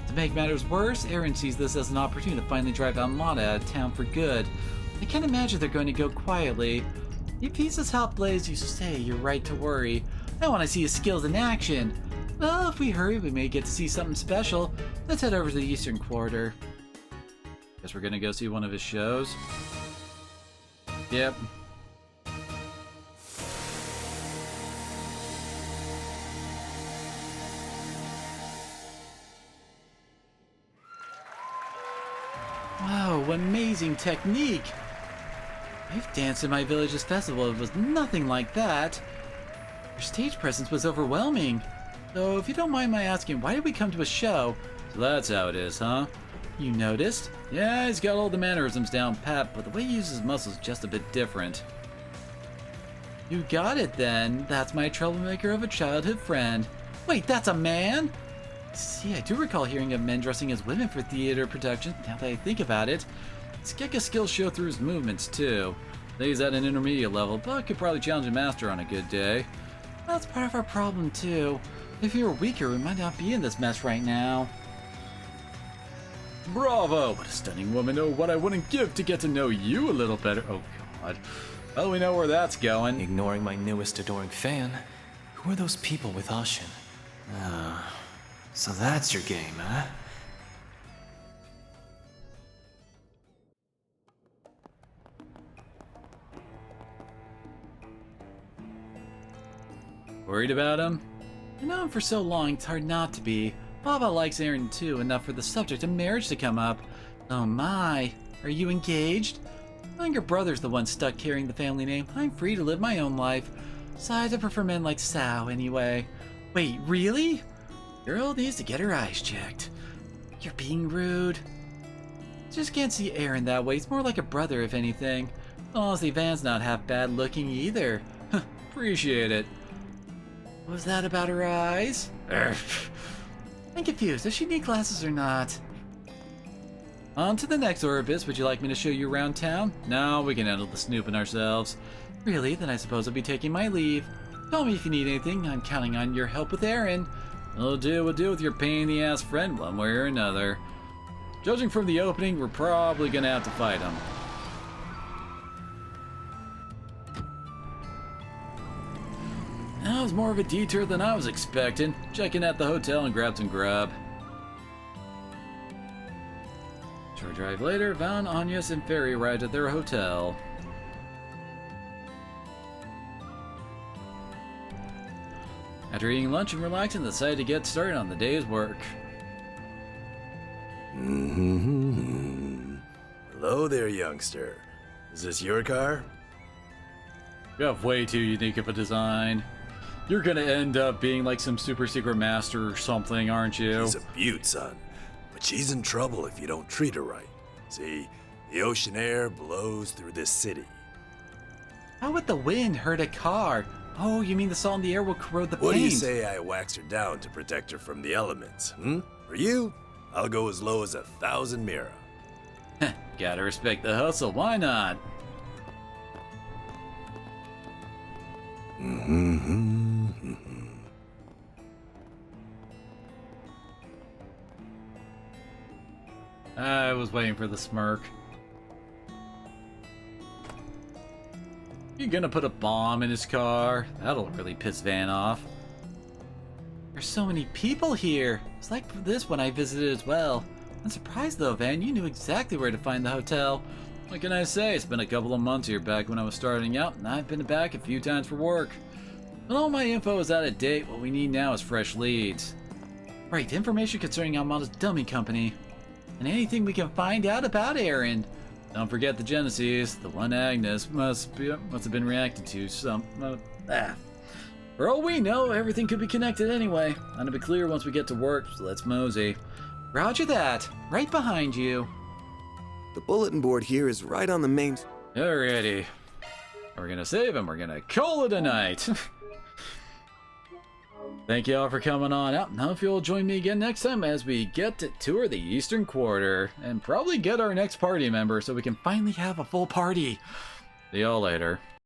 To make matters worse, Aaron sees this as an opportunity to finally drive Almana out of town for good. I can't imagine they're going to go quietly. If he's as helpful as you say, you're right to worry. I want to see his skills in action. Well, if we hurry, we may get to see something special. Let's head over to the Eastern Quarter. Guess we're gonna go see one of his shows. Yep. Wow, amazing technique! I've danced in my village's festival. It was nothing like that. Your stage presence was overwhelming. So, if you don't mind my asking, why did we come to a show? So that's how it is, huh? You noticed? Yeah, he's got all the mannerisms down pat, but the way he uses his muscles is just a bit different. You got it then. That's my troublemaker of a childhood friend. Wait, that's a man? See, I do recall hearing of men dressing as women for theater productions, now that I think about it. His Gekka skills show through his movements, too. He's at an intermediate level, but could probably challenge a master on a good day. That's part of our problem, too. If you were weaker, we might not be in this mess right now. Bravo! What a stunning woman. Oh, what I wouldn't give to get to know you a little better. Oh, God. Well, we know where that's going. Ignoring my newest adoring fan. Who are those people with Ashin? So that's your game, huh? Worried about him? I know him for so long, it's hard not to be. Baba likes Aaron too, enough for the subject of marriage to come up. Oh my, are you engaged? My younger brother's the one stuck carrying the family name. I'm free to live my own life. Besides, I prefer men like Sao anyway. Wait, really? Girl needs to get her eyes checked. You're being rude. Just can't see Aaron that way. He's more like a brother, if anything. Honestly, Van's not half bad looking either. Appreciate it. What was that about her eyes? I'm confused. Does she need glasses or not? On to the next Orbis. Would you like me to show you around town? No, we can handle the snooping ourselves. Really? Then I suppose I'll be taking my leave. Call me if you need anything. I'm counting on your help with Aaron. We'll deal with your pain-in-the-ass friend one way or another. Judging from the opening, we're probably gonna have to fight him. That was more of a detour than I was expecting. Checking out the hotel and grabbed some grub. Short drive later, Van, Agnes, and Ferry arrived at their hotel. After eating lunch and relaxing, they decided to get started on the day's work. Hello there, youngster. Is this your car? You have way too unique of a design. You're gonna end up being like some super secret master or something, aren't you? She's a beaut, son. But she's in trouble if you don't treat her right. See, the ocean air blows through this city. How would the wind hurt a car? Oh, you mean the salt in the air will corrode the paint? What do you say I wax her down to protect her from the elements, hmm? For you, I'll go as low as 1,000 mira. Gotta respect the hustle, why not? I was waiting for the smirk. You gonna put a bomb in his car? That'll really piss Van off. There's so many people here. It's like this when I visited as well. I'm surprised though, Van, you knew exactly where to find the hotel. What can I say? It's been a couple of months here back when I was starting out, and I've been back a few times for work. But all my info is out of date. What we need now is fresh leads. Right, information concerning Almada's dummy company. And anything we can find out about Aaron. Don't forget the Genesis. The one Agnes must have been reacted to For all we know, everything could be connected anyway. That'll be clear once we get to work, so let's mosey. Roger that. Right behind you. The bulletin board here is right on the main... Alrighty. We're gonna save him. We're gonna call it a night. Thank you all for coming on out, and hope you'll join me again next time as we get to tour the Eastern Quarter and probably get our next party member so we can finally have a full party. See y'all later.